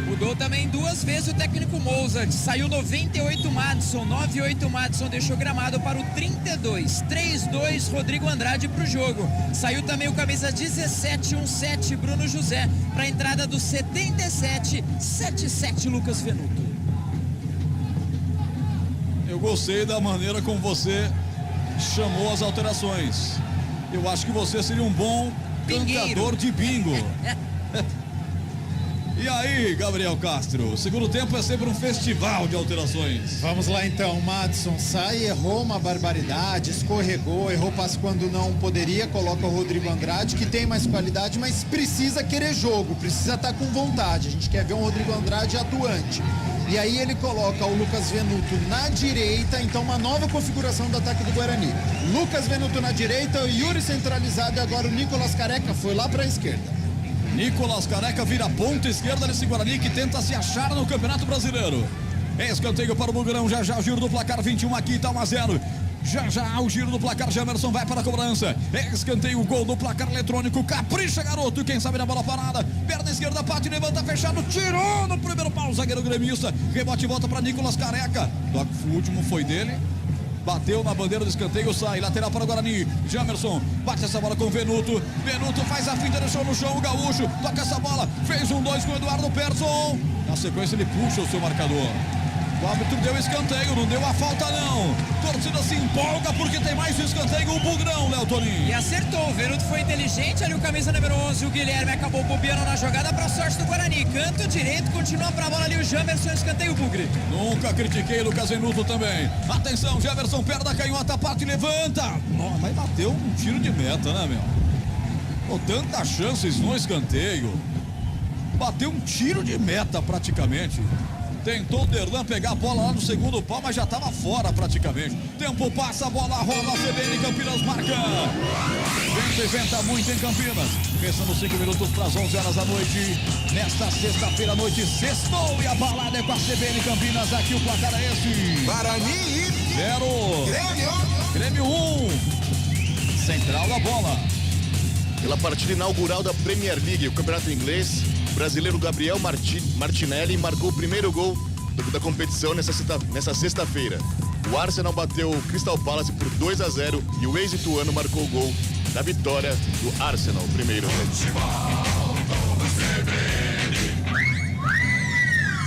Mudou também duas vezes o técnico Mozart. Saiu 98 Madison, 98 Madison deixou gramado para o 32, 3-2 Rodrigo Andrade para o jogo. Saiu também o camisa 17 Bruno José para a entrada do 77 Lucas Venuto. Eu gostei da maneira como você chamou as alterações. Eu acho que você seria um bom cantador de bingo. E aí, Gabriel Castro, o segundo tempo é sempre um festival de alterações. Vamos lá então, Madison sai, errou uma barbaridade, escorregou, errou passe quando não poderia, coloca o Rodrigo Andrade, que tem mais qualidade, mas precisa querer jogo, precisa estar com vontade. A gente quer ver um Rodrigo Andrade atuante. E aí ele coloca o Lucas Venuto na direita, então uma nova configuração do ataque do Guarani. Lucas Venuto na direita, o Yuri centralizado e agora o Nicolas Careca foi lá para a esquerda. Nicolas Careca vira ponta esquerda nesse Guarani que tenta se achar no Campeonato Brasileiro. Escanteio para o Bugrão, já o giro do placar 21 aqui, tá 1-0. Já o giro do placar, Jamerson vai para a cobrança. Escanteio, gol do placar eletrônico, capricha garoto, quem sabe na bola parada. Perna esquerda, bate, levanta, fechado, tirou no primeiro pau, zagueiro gremista. Rebote e volta para Nicolas Careca. O último foi dele. Bateu na bandeira do escanteio, sai, lateral para o Guarani. Jamerson, bate essa bola com o Venuto. Venuto faz a finta, deixou no chão o gaúcho. Toca essa bola, fez 1-2 com o Eduardo Persson. Na sequência ele puxa o seu marcador. O árbitro deu escanteio, não deu a falta não. Torcida se empolga porque tem mais escanteio, o Bugrão, Léo Toninho. E acertou, o Venuto foi inteligente, ali o camisa número 11, o Guilherme acabou bobeando na jogada pra sorte do Guarani. Canto direito, continua pra bola ali o Jamerson, escanteio o Bugre. Nunca critiquei Lucas Venuto também. Atenção, Jefferson perto da canhota, parte e levanta. Nossa, mas bateu um tiro de meta, né, meu? Oh, tantas chances no escanteio. Bateu um tiro de meta praticamente. Tentou o Derlan pegar a bola lá no segundo pau, mas já estava fora praticamente. Tempo passa, a bola rola, a CBN Campinas marca. Venta e venta muito em Campinas. Restando 5 minutos para as 11 horas da noite. Nesta sexta-feira à noite, sextou e a balada é com a CBN Campinas. Aqui o placar é esse. Guarani 0. Grêmio 1. Central da bola. Pela partida inaugural da Premier League, o campeonato inglês, o brasileiro Gabriel Martinelli marcou o primeiro gol da competição nessa sexta-feira. O Arsenal bateu o Crystal Palace por 2-0 e o ex-ituano marcou o gol da vitória do Arsenal, o primeiro.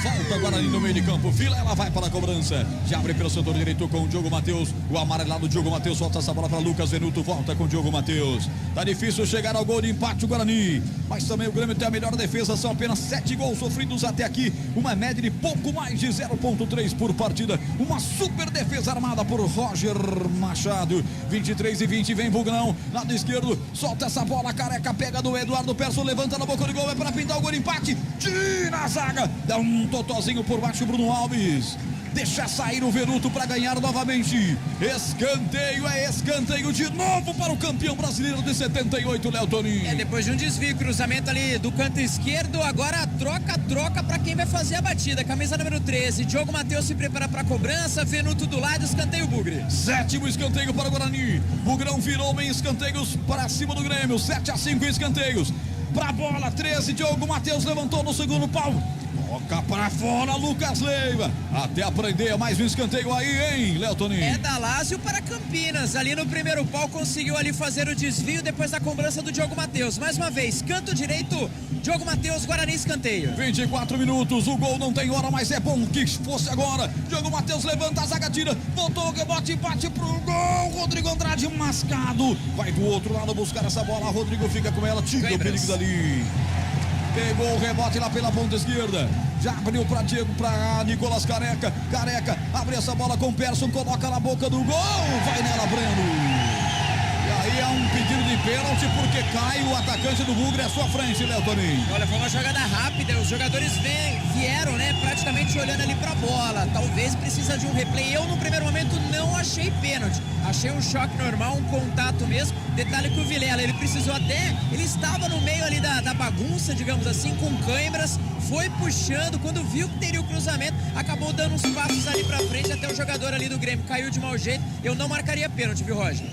Falta Guarani no meio de campo. Vilela vai para a cobrança. Já abre pelo setor direito com o Diogo Matheus. O amarelado Diogo Matheus solta essa bola para Lucas Venuto. Volta com o Diogo Matheus. Tá difícil chegar ao gol de empate o Guarani. Mas também o Grêmio tem a melhor defesa. São apenas 7 gols sofridos até aqui. Uma média de pouco mais de 0,3 por partida. Uma super defesa armada por Roger Machado. 23-20 vem Bugrão. Lado esquerdo. Solta essa bola. Careca pega do Eduardo Persson. Levanta na boca do gol. É para pintar o gol de empate. Tira a zaga. Dá um totozinho por baixo, Bruno Alves. Deixa sair o Venuto para ganhar novamente. Escanteio, é escanteio de novo para o campeão brasileiro de 78, Léo Toninho. Depois de um desvio, cruzamento ali do canto esquerdo, agora troca para quem vai fazer a batida. Camisa número 13, Diogo Matheus se prepara para a cobrança, Venuto do lado, escanteio Bugre. 7º escanteio para o Guarani. Bugrão virou em escanteios para cima do Grêmio. 7-5 escanteios. Pra bola, 13, Diogo Matheus levantou no segundo pau. Toca para fora, Lucas Leiva. Até aprender mais um escanteio aí, hein, Léo Toninho? É da Lázio para Campinas. Ali no primeiro pau conseguiu ali fazer o desvio depois da cobrança do Diogo Matheus. Mais uma vez, canto direito, Diogo Matheus, Guarani, escanteio. 24 minutos, o gol não tem hora, mas é bom que fosse agora. Diogo Matheus levanta a zaga, tira, voltou o rebote, bate pro gol. Rodrigo Andrade mascado. Vai do outro lado buscar essa bola. Rodrigo fica com ela, tira o perigo dali. Pegou o rebote lá pela ponta esquerda. Já abriu para Diego, para Nicolas Careca. Careca abre essa bola com o Persson, coloca na boca do gol. Vai nela, Breno. E aí é um pedido de pênalti porque cai o atacante do Bugre à sua frente, Léo Toninho. Olha, foi uma jogada rápida. Os jogadores vieram, né, praticamente olhando ali pra bola. Talvez precisa de um replay. Eu, no primeiro momento, não achei pênalti. Achei um choque normal, um contato mesmo. Detalhe que o Vilela, ele precisou até... Ele estava no meio ali da bagunça, digamos assim, com câimbras. Foi puxando, quando viu que teria o cruzamento, acabou dando uns passos ali pra frente, até o jogador ali do Grêmio caiu de mau jeito. Eu não marcaria pênalti, viu, Roger?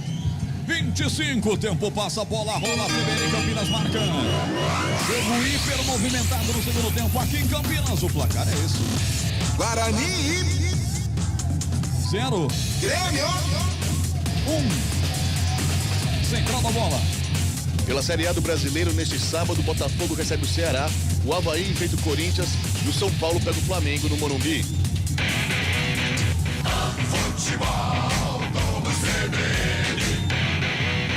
25, tempo passa, a bola rola, CBN Campinas marca. Jogo hiper movimentado no segundo tempo aqui em Campinas. O placar é esse. Guarani 0. Grêmio 1. Central da bola. Pela Série A do Brasileiro, neste sábado, o Botafogo recebe o Ceará, o Avaí enfrenta o Corinthians e o São Paulo pega o Flamengo no Morumbi. Futebol do CBN.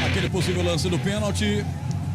Aquele possível lance do pênalti.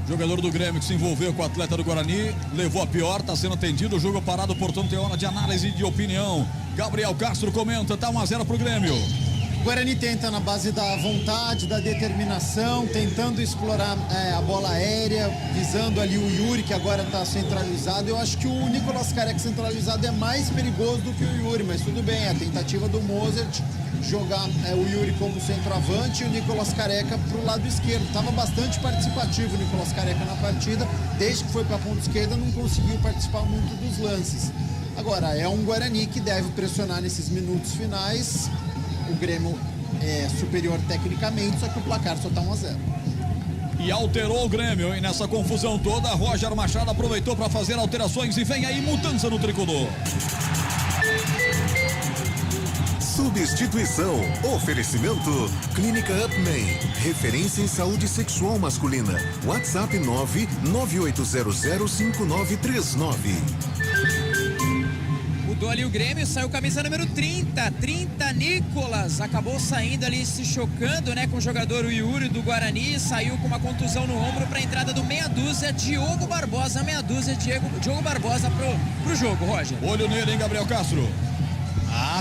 Jogador do Grêmio que se envolveu com o atleta do Guarani, levou a pior, está sendo atendido. O jogo parado, portanto, tem hora de análise e de opinião. Gabriel Castro comenta, tá 1-0 pro Grêmio. O Guarani tenta na base da vontade, da determinação, tentando explorar a bola aérea, visando ali o Yuri, que agora está centralizado. Eu acho que o Nicolas Careca centralizado é mais perigoso do que o Yuri, mas tudo bem, a tentativa do Mozart jogar o Yuri como centroavante e o Nicolas Careca para o lado esquerdo. Estava bastante participativo o Nicolas Careca na partida, desde que foi para a ponta esquerda não conseguiu participar muito dos lances. Agora, é um Guarani que deve pressionar nesses minutos finais. O Grêmio é superior tecnicamente, só que o placar só está 1-0. E alterou o Grêmio, hein? Nessa confusão toda, Roger Machado aproveitou para fazer alterações e vem aí mudança no tricolor. Substituição. Oferecimento. Clínica Upman. Referência em saúde sexual masculina. WhatsApp 998005939. Mudou ali o Grêmio, saiu camisa número 30, Nicolas, acabou saindo ali, se chocando, né, com o jogador Yuri do Guarani, saiu com uma contusão no ombro para a entrada do meia dúzia, Diogo Barbosa, Diogo Barbosa pro jogo, Roger. Olho nele, hein, Gabriel Castro?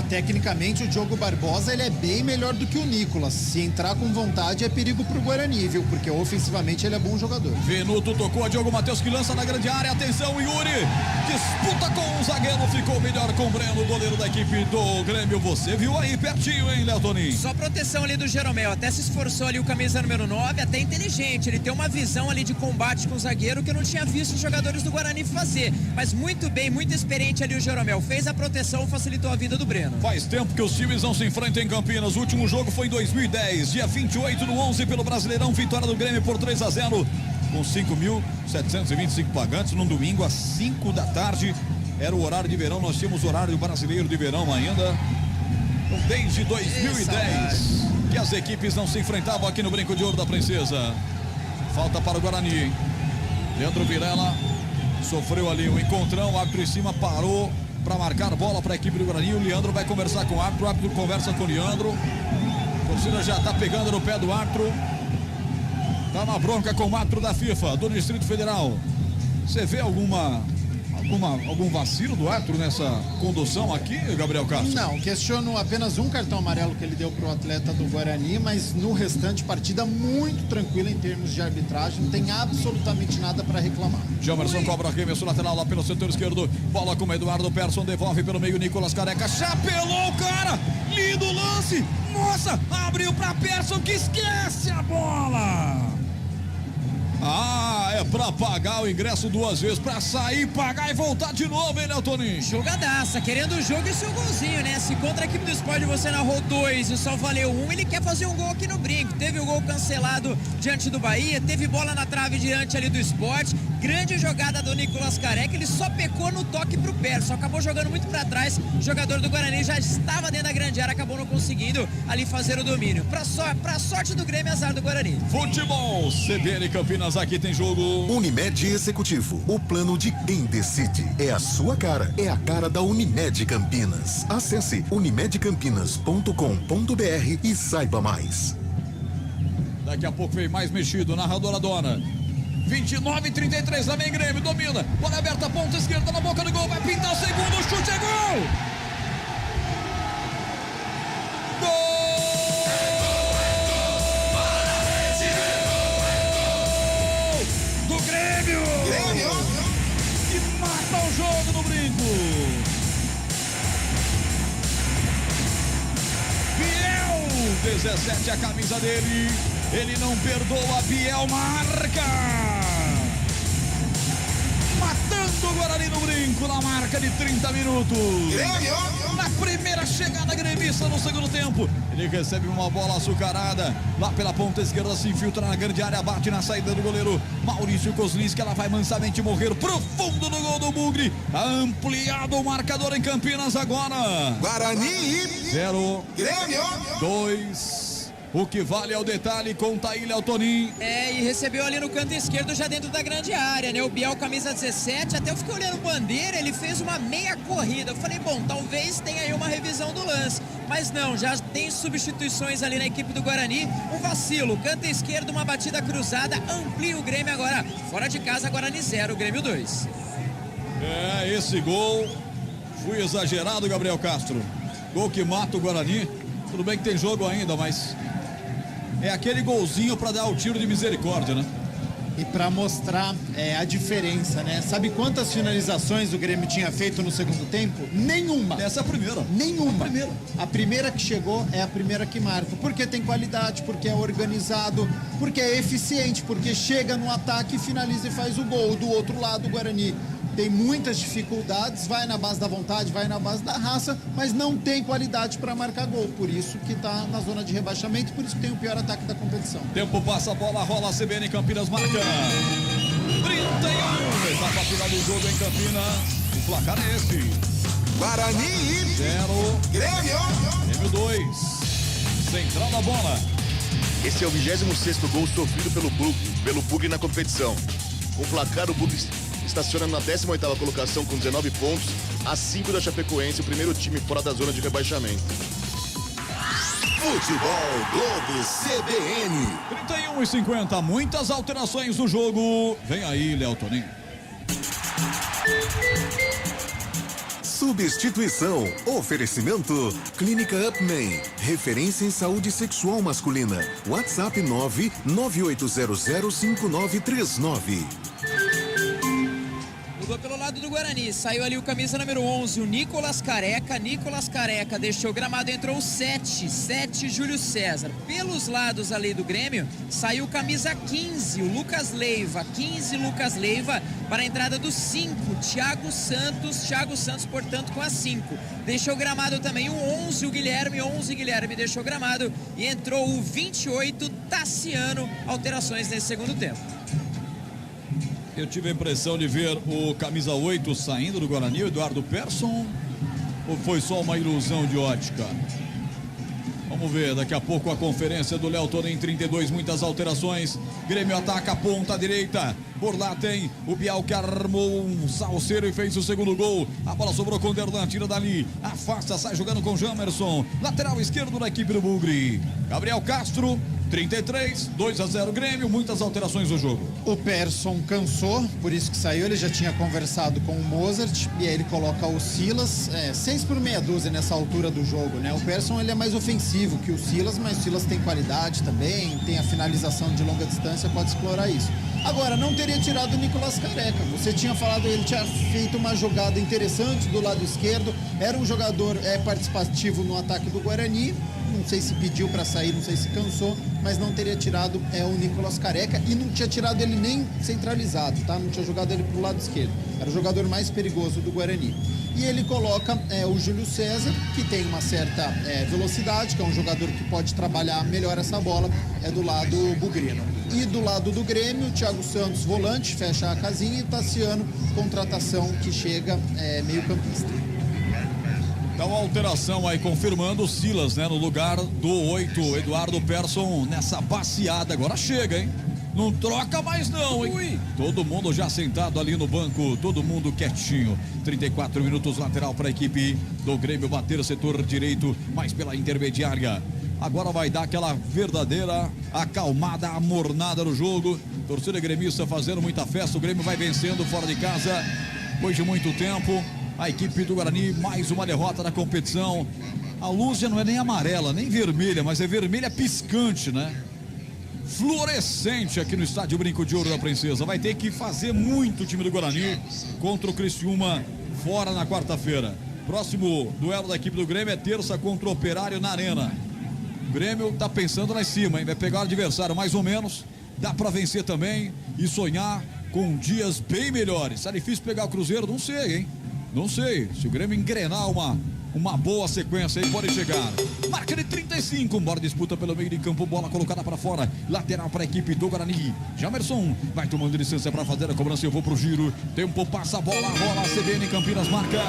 Tecnicamente o Diogo Barbosa ele é bem melhor do que o Nicolas. Se entrar com vontade é perigo pro Guarani, viu? Porque ofensivamente ele é bom jogador. Venuto tocou a Diogo Matheus que lança na grande área. Atenção, Yuri. Disputa com o zagueiro. Ficou melhor com o Breno, goleiro da equipe do Grêmio. Você viu aí pertinho, hein, Léo Tonin? Só proteção ali do Jeromel. Até se esforçou ali o camisa número 9. Até inteligente. Ele tem uma visão ali de combate com o zagueiro que eu não tinha visto os jogadores do Guarani fazer. Mas muito bem, muito experiente ali o Jeromel. Fez a proteção, facilitou a vida do Breno. Faz tempo que os times não se enfrentam em Campinas. O último jogo foi em 2010, dia 28/11 pelo Brasileirão, vitória do Grêmio por 3-0, com 5.725 pagantes, num domingo às 5 da tarde. Era o horário de verão, nós tínhamos horário brasileiro de verão ainda. Então, desde 2010 que as equipes não se enfrentavam aqui no Brinco de Ouro da Princesa. Falta para o Guarani. Leandro Vilela sofreu ali um encontrão, o árbitro em cima parou para marcar bola para a equipe do Guarani. O Leandro vai conversar com o árbitro conversa com o Leandro. A torcida já está pegando no pé do árbitro. Tá na bronca com o árbitro da FIFA, do Distrito Federal. Você vê algum vacilo do árbitro nessa condução aqui, Gabriel Castro? Não, questiono apenas um cartão amarelo que ele deu para o atleta do Guarani, mas no restante partida muito tranquila em termos de arbitragem, não tem absolutamente nada para reclamar. Jamerson cobra arremesso lateral lá pelo setor esquerdo, bola com o Eduardo Persson, devolve pelo meio Nicolas Careca, chapelou o cara, lindo lance, nossa, abriu para Persson que esquece a bola. É pra pagar o ingresso 2 vezes, pra sair, pagar e voltar de novo, hein, Toninho? Jogadaça, querendo o jogo e seu golzinho, né? Se contra a equipe do Sport você narrou 2 e só valeu 1, ele quer fazer um gol aqui no Brinco. Teve o gol cancelado diante do Bahia, teve bola na trave diante ali do Sport. Grande jogada do Nicolas Careca, ele só pecou no toque pro pé, só acabou jogando muito pra trás. O jogador do Guarani já estava dentro da grande área, acabou não conseguindo ali fazer o domínio. Pra sorte do Grêmio, azar do Guarani. Futebol, CBN Campinas, aqui tem jogo. Unimed Executivo, o plano de quem decide. É a sua cara, é a cara da Unimed Campinas. Acesse unimedcampinas.com.br e saiba mais. Daqui a pouco vem mais mexido, narradora dona. 29-33, também Grêmio, domina. Bola aberta, ponta esquerda na boca do gol, vai pintar o segundo, chute é gol! Gol! Do Grêmio! Que mata o jogo no Brinco! Biel, 17 a camisa dele. Ele não perdoa, Biel marca! Matando o Guarani no Brinco, na marca de 30 minutos. Grêmio! Na primeira chegada gremista no segundo tempo. Ele recebe uma bola açucarada. Lá pela ponta esquerda se infiltra na grande área, bate na saída do goleiro Maurício Kozlinski. Ela vai mansamente morrer profundo no gol do Bugre. Ampliado o marcador em Campinas agora. Guarani 0. Grêmio 2. O que vale é o detalhe com Taília Tonin. E recebeu ali no canto esquerdo, já dentro da grande área, né? O Biel, camisa 17, até eu fiquei olhando bandeira, ele fez uma meia corrida. Eu falei, bom, talvez tenha aí uma revisão do lance. Mas não, já tem substituições ali na equipe do Guarani. Um vacilo, canto esquerdo, uma batida cruzada, amplia o Grêmio agora. Fora de casa, Guarani 0, Grêmio 2. Esse gol foi exagerado, Gabriel Castro. Gol que mata o Guarani. Tudo bem que tem jogo ainda, mas... é aquele golzinho para dar o tiro de misericórdia, né? E para mostrar a diferença, né? Sabe quantas finalizações o Grêmio tinha feito no segundo tempo? Nenhuma. Essa é a primeira. Nenhuma. A primeira que chegou é a primeira que marca. Porque tem qualidade, porque é organizado, porque é eficiente, porque chega no ataque, finaliza e faz o gol. Do outro lado, o Guarani tem muitas dificuldades, vai na base da vontade, vai na base da raça, mas não tem qualidade para marcar gol. Por isso que está na zona de rebaixamento, por isso que tem o pior ataque da competição. Tempo passa, a bola rola, a CBN Campinas marca 31. Etapa final do jogo em Campinas. O placar é esse. Guarani 0. Grêmio 2. Central da bola. Esse é o 26º gol sofrido pelo Bugre na competição. Com o placar, o Bugre estaciona na 18ª colocação com 19 pontos. a 5 da Chapecoense, o primeiro time fora da zona de rebaixamento. Futebol Globo CBN. 31:50, muitas alterações no jogo. Vem aí, Léo Toninho. Substituição. Oferecimento. Clínica Upman. Referência em saúde sexual masculina. WhatsApp 998005939. Mudou pelo lado do Guarani, saiu ali o camisa número 11, o Nicolas Careca. Nicolas Careca deixou o gramado, entrou o 7 Júlio César. Pelos lados ali do Grêmio, saiu o camisa 15, o Lucas Leiva. 15, Lucas Leiva, para a entrada do 5, Thiago Santos, portanto, com a 5. Deixou o gramado também o 11, o Guilherme. 11, Guilherme deixou o gramado. E entrou o 28, Tassiano. Alterações nesse segundo tempo. Eu tive a impressão de ver o camisa 8 saindo do Guarani, o Eduardo Persson, ou foi só uma ilusão de ótica? Vamos ver, daqui a pouco a conferência do Léo Toninho, 32, muitas alterações. Grêmio ataca a ponta direita. Por lá tem o Bial que armou um salseiro e fez o segundo gol. A bola sobrou com o Derlan, tira dali. Afasta, sai jogando com o Jamerson. Lateral esquerdo da equipe do Bugre. Gabriel Castro, 33, 2-0 Grêmio, muitas alterações no jogo. O Persson cansou, por isso que saiu. Ele já tinha conversado com o Mozart e aí ele coloca o Silas. 6 por meia dúzia nessa altura do jogo, né? O Persson, ele é mais ofensivo que o Silas, mas o Silas tem qualidade também, tem a finalização de longa distância, pode explorar isso. Agora, não teria tirado o Nicolas Careca. Você tinha falado, ele tinha feito uma jogada interessante do lado esquerdo, era um jogador participativo no ataque do Guarani. Não sei se pediu para sair, não sei se cansou, mas não teria tirado o Nicolas Careca e não tinha tirado ele nem centralizado, tá? Não tinha jogado ele pro lado esquerdo. Era o jogador mais perigoso do Guarani. E ele coloca o Júlio César, que tem uma certa velocidade, que é um jogador que pode trabalhar melhor essa bola, do lado bugrino. E do lado do Grêmio, o Thiago Santos, volante, fecha a casinha, e o Tassiano, contratação que chega meio campista. Então a alteração aí confirmando o Silas, né? No lugar do 8, Eduardo Persson nessa passeada. Agora chega, hein? Não troca mais não, hein? Ui. Todo mundo já sentado ali no banco, todo mundo quietinho. 34 minutos, lateral para a equipe do Grêmio bater o setor direito, mais pela intermediária. Agora vai dar aquela verdadeira acalmada, amornada no jogo. Torcida gremista fazendo muita festa. O Grêmio vai vencendo fora de casa depois de muito tempo. A equipe do Guarani, mais uma derrota na competição. A luz já não é nem amarela, nem vermelha, mas é vermelha piscante, né? Fluorescente aqui no estádio Brinco de Ouro da Princesa. Vai ter que fazer muito o time do Guarani contra o Criciúma fora na quarta-feira. Próximo duelo da equipe do Grêmio é terça contra o Operário na Arena. O Grêmio tá pensando lá em cima, hein? Vai pegar o adversário mais ou menos. Dá para vencer também e sonhar com dias bem melhores. Tá difícil pegar o Cruzeiro? Não sei, hein? Não sei, se o Grêmio engrenar uma boa sequência aí, pode chegar. Marca de 35, embora disputa pelo meio de campo, bola colocada para fora, lateral para a equipe do Guarani. Jamerson vai tomando licença para fazer a cobrança, eu vou pro giro. Tempo passa a bola, rola a CBN Campinas, marca.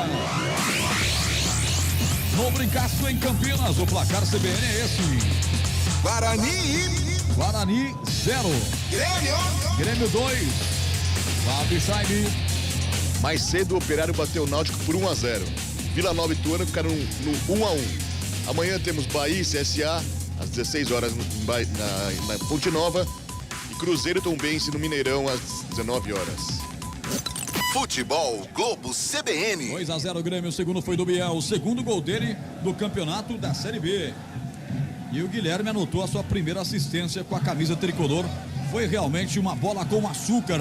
No Brincaço em Campinas, o placar CBN é esse. Guarani 0. Grêmio 2. Fábio Scheib. Mais cedo o Operário bateu o Náutico por 1-0. Vila Nova e Ituano ficaram no 1-1. Amanhã temos Bahia e CSA às 16 horas na Ponte Nova e Cruzeiro e Tombense no Mineirão às 19 horas. Futebol Globo CBN. 2-0 Grêmio, o segundo foi do Biel, o segundo gol dele do campeonato da Série B. E o Guilherme anotou a sua primeira assistência com a camisa tricolor. Foi realmente uma bola com açúcar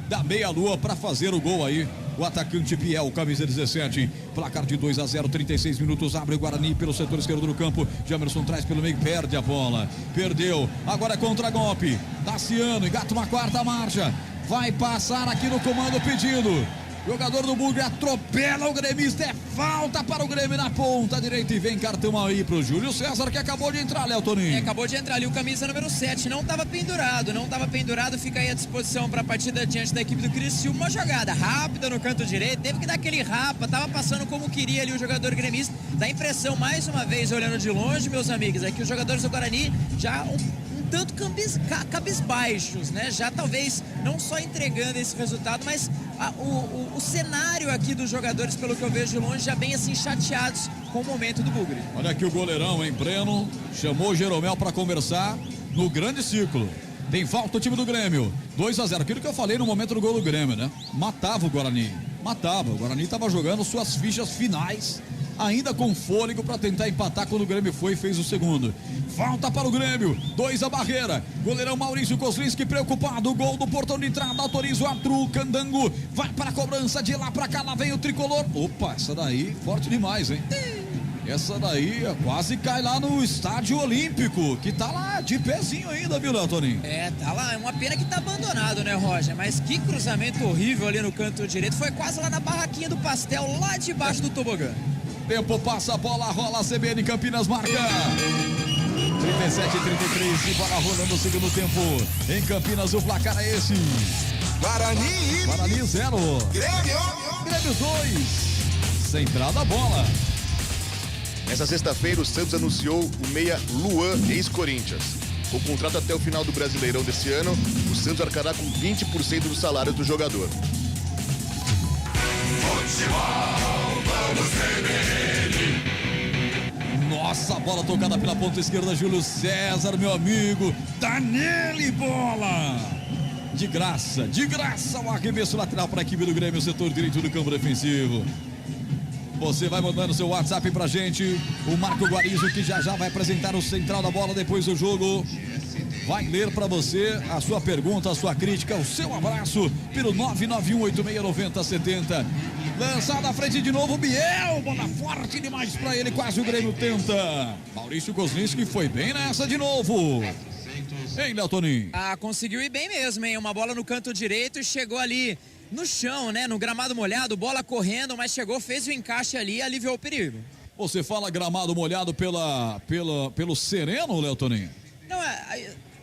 da meia-lua para fazer o gol aí. O atacante Biel, camisa 17, placar de 2-0, 36 minutos, abre o Guarani pelo setor esquerdo do campo. Jamerson traz pelo meio, perde a bola, perdeu, agora é contra-golpe. Tassiano engata uma quarta marcha, vai passar aqui no comando pedindo. Jogador do Bugre atropela o gremista, é falta para o Grêmio na ponta direita e vem cartão aí pro Júlio César, que acabou de entrar, Léo Toninho. Acabou de entrar ali o camisa número 7, não estava pendurado, fica aí à disposição para a partida diante da equipe do Criciúma. Uma jogada rápida no canto direito, teve que dar aquele rapa, tava passando como queria ali o jogador gremista. Dá impressão, mais uma vez, olhando de longe, meus amigos, é que os jogadores do Guarani já tanto cabisbaixos, né? Já talvez não só entregando esse resultado, mas o cenário aqui dos jogadores, pelo que eu vejo de longe, já bem assim chateados com o momento do Bugre. Olha aqui o goleirão em pleno, chamou o Jeromel para conversar no grande ciclo. Tem falta o time do Grêmio, 2-0, aquilo que eu falei no momento do gol do Grêmio, né? Matava o Guarani, o Guarani estava jogando suas fichas finais, ainda com fôlego para tentar empatar quando o Grêmio foi e fez o segundo. Falta para o Grêmio, 2 a barreira, goleirão Maurício Kozlinski preocupado, gol do portão de entrada, autoriza o Arthur Candango, vai para a cobrança, de lá para cá, lá vem o tricolor. Opa, essa daí forte demais, hein? Essa daí quase cai lá no Estádio Olímpico, que tá lá de pezinho ainda, viu, Léo Toninho? Tá lá, é uma pena que tá abandonado, né, Roger? Mas que cruzamento horrível ali no canto direito, foi quase lá na barraquinha do pastel, lá debaixo do tobogã. Tempo passa, a bola rola, a CBN Campinas marca. 37-33, e bola rolando o segundo tempo. Em Campinas o placar é esse. Guarani 0. Grêmio 2. Central da bola. Nessa sexta-feira, o Santos anunciou o meia Luan, ex-Corinthians. Com o contrato até o final do Brasileirão desse ano, o Santos arcará com 20% do salário do jogador. Nossa, bola tocada pela ponta esquerda, Júlio César, meu amigo. Tá nele, bola! De graça, o arremesso lateral para a equipe do Grêmio, setor direito do campo defensivo. Você vai mandando seu WhatsApp pra gente. O Marco Guarizo, que já vai apresentar o central da bola depois do jogo, vai ler pra você a sua pergunta, a sua crítica, o seu abraço pelo 991869070. Lançada à frente de novo, Biel, bola forte demais pra ele, quase o Grêmio tenta. Maurício Kozlinski foi bem nessa de novo. Hein, Léo Toninho? Conseguiu ir bem mesmo, hein? Uma bola no canto direito e chegou ali no chão, né? No gramado molhado, bola correndo, mas chegou, fez o encaixe ali e aliviou o perigo. Você fala gramado molhado pelo sereno, Léo Toninho? Não,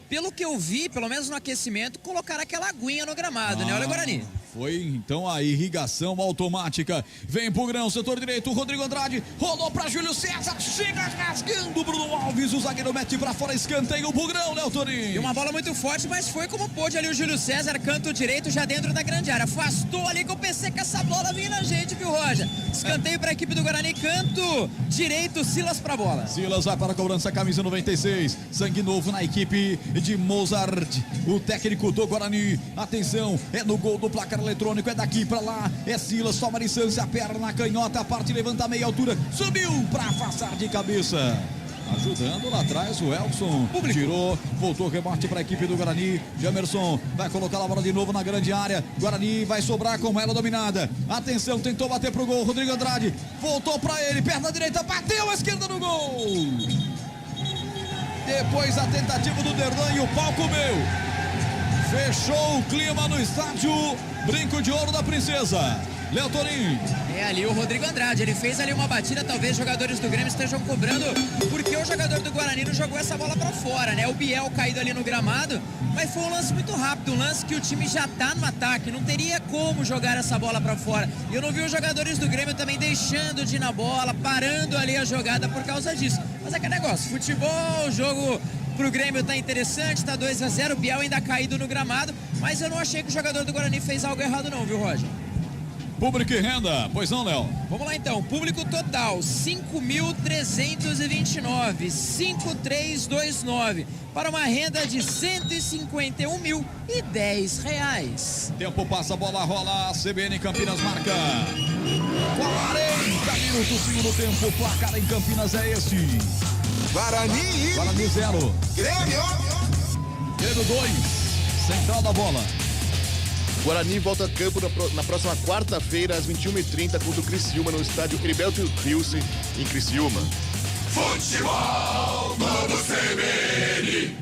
pelo que eu vi, pelo menos no aquecimento, colocaram aquela aguinha no gramado, né? Olha o Guarani. Foi então a irrigação automática. Vem pro grão, setor direito, Rodrigo Andrade, rolou pra Júlio César, chega rasgando Bruno Alves, o zagueiro mete pra fora, escanteio pro grão, Léo Toninho. E uma bola muito forte, mas foi como pôde ali o Júlio César, canto direito, já dentro da grande área. Afastou ali que eu pensei que essa bola vinha na gente, viu, Roger? Escanteio pra equipe do Guarani, canto direito, Silas pra bola. Silas vai para a cobrança, camisa 96, sangue novo na equipe de Mozart, o técnico do Guarani. Atenção, é no gol do placar eletrônico, é daqui pra lá, é Silas, toma distância, perna canhota, parte, levanta meia altura, subiu pra afastar de cabeça. Ajudando lá atrás o Elson, tirou, voltou rebote para a equipe do Guarani. Jamerson vai colocar a bola de novo na grande área. Guarani vai sobrar com ela dominada. Atenção, tentou bater pro gol. Rodrigo Andrade voltou para ele, perna direita, bateu a esquerda no gol. Depois a tentativa do Derlan e o pau comeu. Fechou o clima no estádio Brinco de Ouro da Princesa. Léo Toninho. É ali o Rodrigo Andrade, ele fez ali uma batida, talvez jogadores do Grêmio estejam cobrando, porque o jogador do Guarani não jogou essa bola pra fora, né? O Biel caído ali no gramado, mas foi um lance muito rápido, um lance que o time já tá no ataque, não teria como jogar essa bola pra fora. E eu não vi os jogadores do Grêmio também deixando de ir na bola, parando ali a jogada por causa disso. Mas é que é negócio, futebol, o jogo pro Grêmio tá interessante, tá 2-0, o Biel ainda caído no gramado, mas eu não achei que o jogador do Guarani fez algo errado não, viu, Roger? Público e renda, pois não, Léo? Vamos lá então, público total, 5.329, 5.329, para uma renda de R$151.010. Tempo passa, a bola rola, CBN Campinas marca 40 minutos, segundo tempo, placar em Campinas é esse. Guarani 0. Grêmio 2, central da bola. Guarani volta a campo na próxima quarta-feira, às 21h30, contra o Criciúma, no estádio Heriberto Wilson, em Criciúma. Futebol, vamos CBN.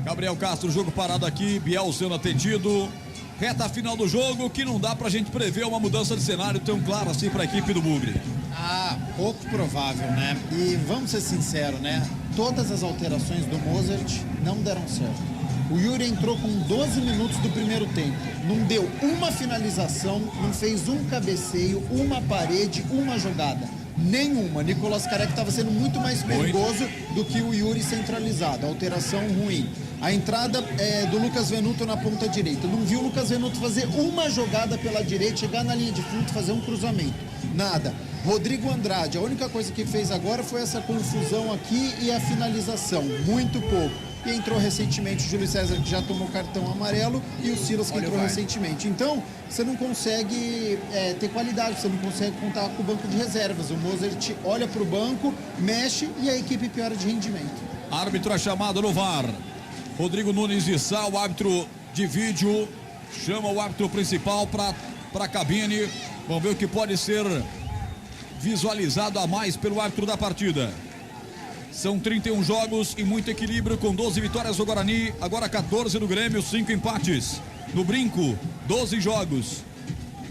Gabriel Castro, jogo parado aqui, Biel sendo atendido. Reta final do jogo, que não dá pra gente prever uma mudança de cenário tão clara assim pra equipe do Bugre. Pouco provável, né? E vamos ser sinceros, né? Todas as alterações do Mozart não deram certo. O Yuri entrou com 12 minutos do primeiro tempo. Não deu uma finalização, não fez um cabeceio, uma parede, uma jogada. Nenhuma. Nicolas Careca estava sendo muito mais perigoso do que o Yuri centralizado. Alteração ruim. A entrada do Lucas Venuto na ponta direita. Não viu o Lucas Venuto fazer uma jogada pela direita, chegar na linha de fundo, fazer um cruzamento. Nada. Rodrigo Andrade, a única coisa que fez agora foi essa confusão aqui e a finalização. Muito pouco. E entrou recentemente o Júlio César, que já tomou cartão amarelo, e o Silas, que entrou recentemente. Então, você não consegue ter qualidade, você não consegue contar com o banco de reservas. O Mozart olha para o banco, mexe e a equipe piora de rendimento. Árbitro é chamado no VAR. Rodrigo Nunes de Sá, o árbitro de vídeo, chama o árbitro principal para a cabine. Vamos ver o que pode ser visualizado a mais pelo árbitro da partida. São 31 jogos e muito equilíbrio, com 12 vitórias do Guarani, agora 14 do Grêmio, 5 empates. No Brinco, 12 jogos,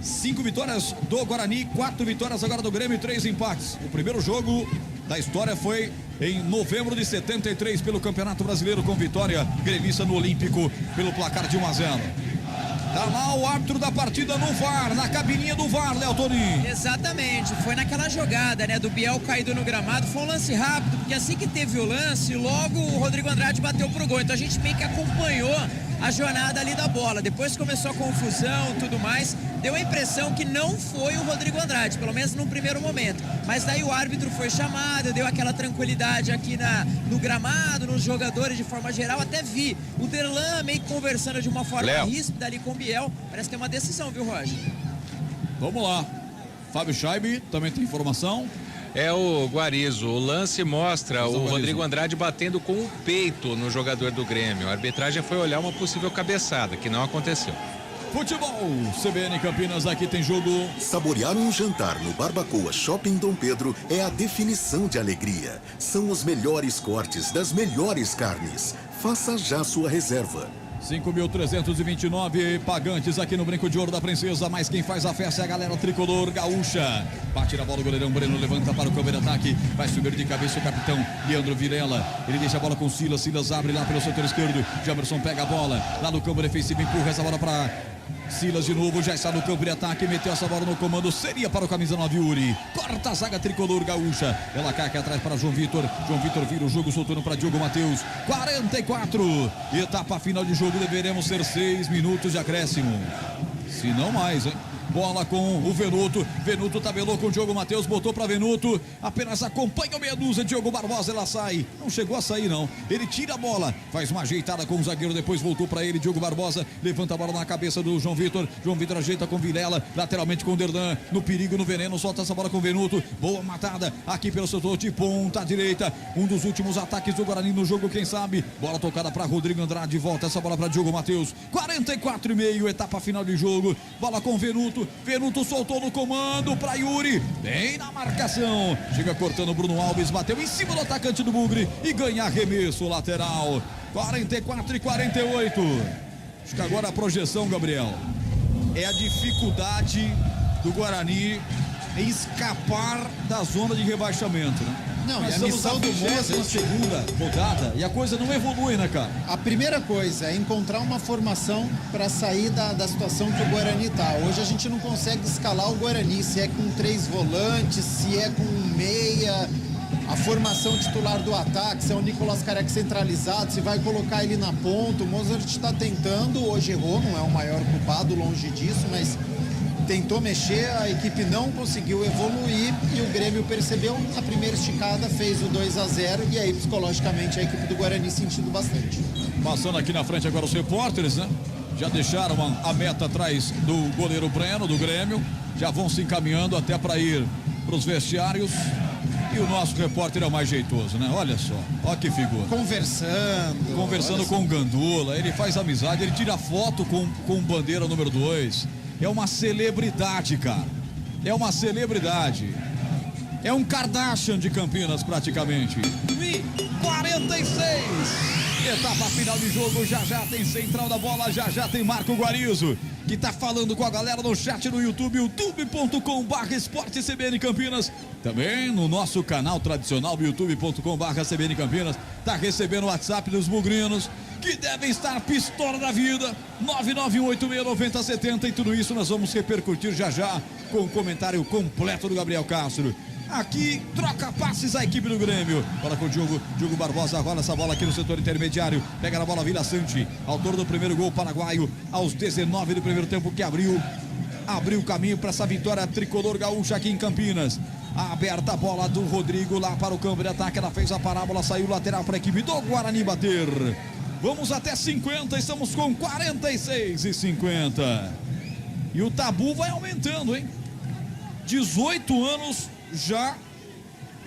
5 vitórias do Guarani, 4 vitórias agora do Grêmio e 3 empates. O primeiro jogo da história foi em novembro de 73 pelo Campeonato Brasileiro, com vitória gremista no Olímpico pelo placar de 1-0. Tá lá o árbitro da partida no VAR, na cabininha do VAR, Léo Toninho. Exatamente, foi naquela jogada, né, do Biel caído no gramado. Foi um lance rápido, porque assim que teve o lance, logo o Rodrigo Andrade bateu pro gol. Então a gente meio que acompanhou a jornada ali da bola. Depois começou a confusão, tudo mais. Deu a impressão que não foi o Rodrigo Andrade, pelo menos num primeiro momento. Mas daí o árbitro foi chamado, deu aquela tranquilidade aqui no gramado, nos jogadores de forma geral. Até vi o Derlan meio que conversando de uma forma ríspida ali com o Biel. Parece que é uma decisão, viu, Roger? Vamos lá. Fábio Scheibe também tem informação. É o Guarizo. O lance mostra o Rodrigo Andrade batendo com o peito no jogador do Grêmio. A arbitragem foi olhar uma possível cabeçada, que não aconteceu. Futebol, CBN Campinas, aqui tem jogo. Saborear um jantar no Barbacoa Shopping Dom Pedro é a definição de alegria. São os melhores cortes das melhores carnes. Faça já sua reserva. 5.329 pagantes aqui no Brinco de Ouro da Princesa, mas quem faz a festa é a galera tricolor gaúcha. Bate na bola o goleirão Breno, levanta para o campo de ataque, vai subir de cabeça o capitão Leandro Virela. Ele deixa a bola com o Silas, Silas abre lá pelo setor esquerdo, Jamerson pega a bola, lá no campo defensivo, empurra essa bola para Silas de novo, já está no campo de ataque, meteu essa bola no comando, seria para o camisa 9 Yuri. Corta a zaga tricolor gaúcha. Ela cai aqui atrás para João Vitor. João Vitor vira o jogo, soltando para Diogo Matheus. 44. Etapa final de jogo, deveremos ser 6 minutos de acréscimo. Se não mais, hein? Bola com o Venuto. Venuto tabelou com o Diogo Matheus, botou para Venuto. Apenas acompanha o meia dúzia. Diogo Barbosa, ela sai. Não chegou a sair, não. Ele tira a bola, faz uma ajeitada com o zagueiro. Depois voltou para ele. Diogo Barbosa levanta a bola na cabeça do João Vitor. João Vitor ajeita com Vilela. Lateralmente com o Derlan. No perigo, no veneno. Solta essa bola com o Venuto. Boa matada aqui pelo setor de ponta direita. Um dos últimos ataques do Guarani no jogo, quem sabe. Bola tocada para Rodrigo Andrade. Volta essa bola para Diogo Matheus. 44,5. Etapa final de jogo. Bola com Venuto. Venuto soltou no comando para Yuri, bem na marcação, chega cortando Bruno Alves, bateu em cima do atacante do Bugre e ganha arremesso lateral. 44-48. Acho que agora a projeção, Gabriel, é a dificuldade do Guarani em escapar da zona de rebaixamento, né? Não, nós e a missão do Mozart na segunda rodada e a coisa não evolui, né, cara? A primeira coisa é encontrar uma formação para sair da situação que o Guarani tá. Hoje a gente não consegue escalar o Guarani, se é com 3 volantes, se é com um meia, a formação titular do ataque, se é o Nicolas Careca centralizado, se vai colocar ele na ponta. O Mozart está tentando, hoje errou, não é o maior culpado, longe disso, mas tentou mexer, a equipe não conseguiu evoluir e o Grêmio percebeu a primeira esticada, fez o 2-0 e aí psicologicamente a equipe do Guarani sentindo bastante. Passando aqui na frente agora os repórteres, né? Já deixaram a meta atrás do goleiro Breno, do Grêmio, já vão se encaminhando até para ir para os vestiários. E o nosso repórter é o mais jeitoso, né? Olha só, olha que figura. Conversando com o Gandula, ele faz amizade, ele tira foto com bandeira número 2. É uma celebridade, cara. É uma celebridade. É um Kardashian de Campinas, praticamente. 46. Etapa final de jogo. Já tem central da bola. Já tem Marco Guarizo, que tá falando com a galera no chat no YouTube. youtube.com/esportecbn Campinas. Também no nosso canal tradicional, youtube.com/CBN Campinas. Tá recebendo o WhatsApp dos bugrinos, que devem estar pistola da vida. 991869070. E tudo isso nós vamos repercutir já com o comentário completo do Gabriel Castro. Aqui, troca passes a equipe do Grêmio. Bola com o Diogo Barbosa, rola essa bola aqui no setor intermediário. Pega na bola Vila Sante, autor do primeiro gol paraguaio, aos 19 do primeiro tempo, que abriu o caminho para essa vitória tricolor gaúcha aqui em Campinas. Aberta a bola do Rodrigo lá para o campo de ataque. Ela fez a parábola, saiu lateral para a equipe do Guarani bater. Vamos até 50, estamos com 46:50. E o tabu vai aumentando, hein? 18 anos já.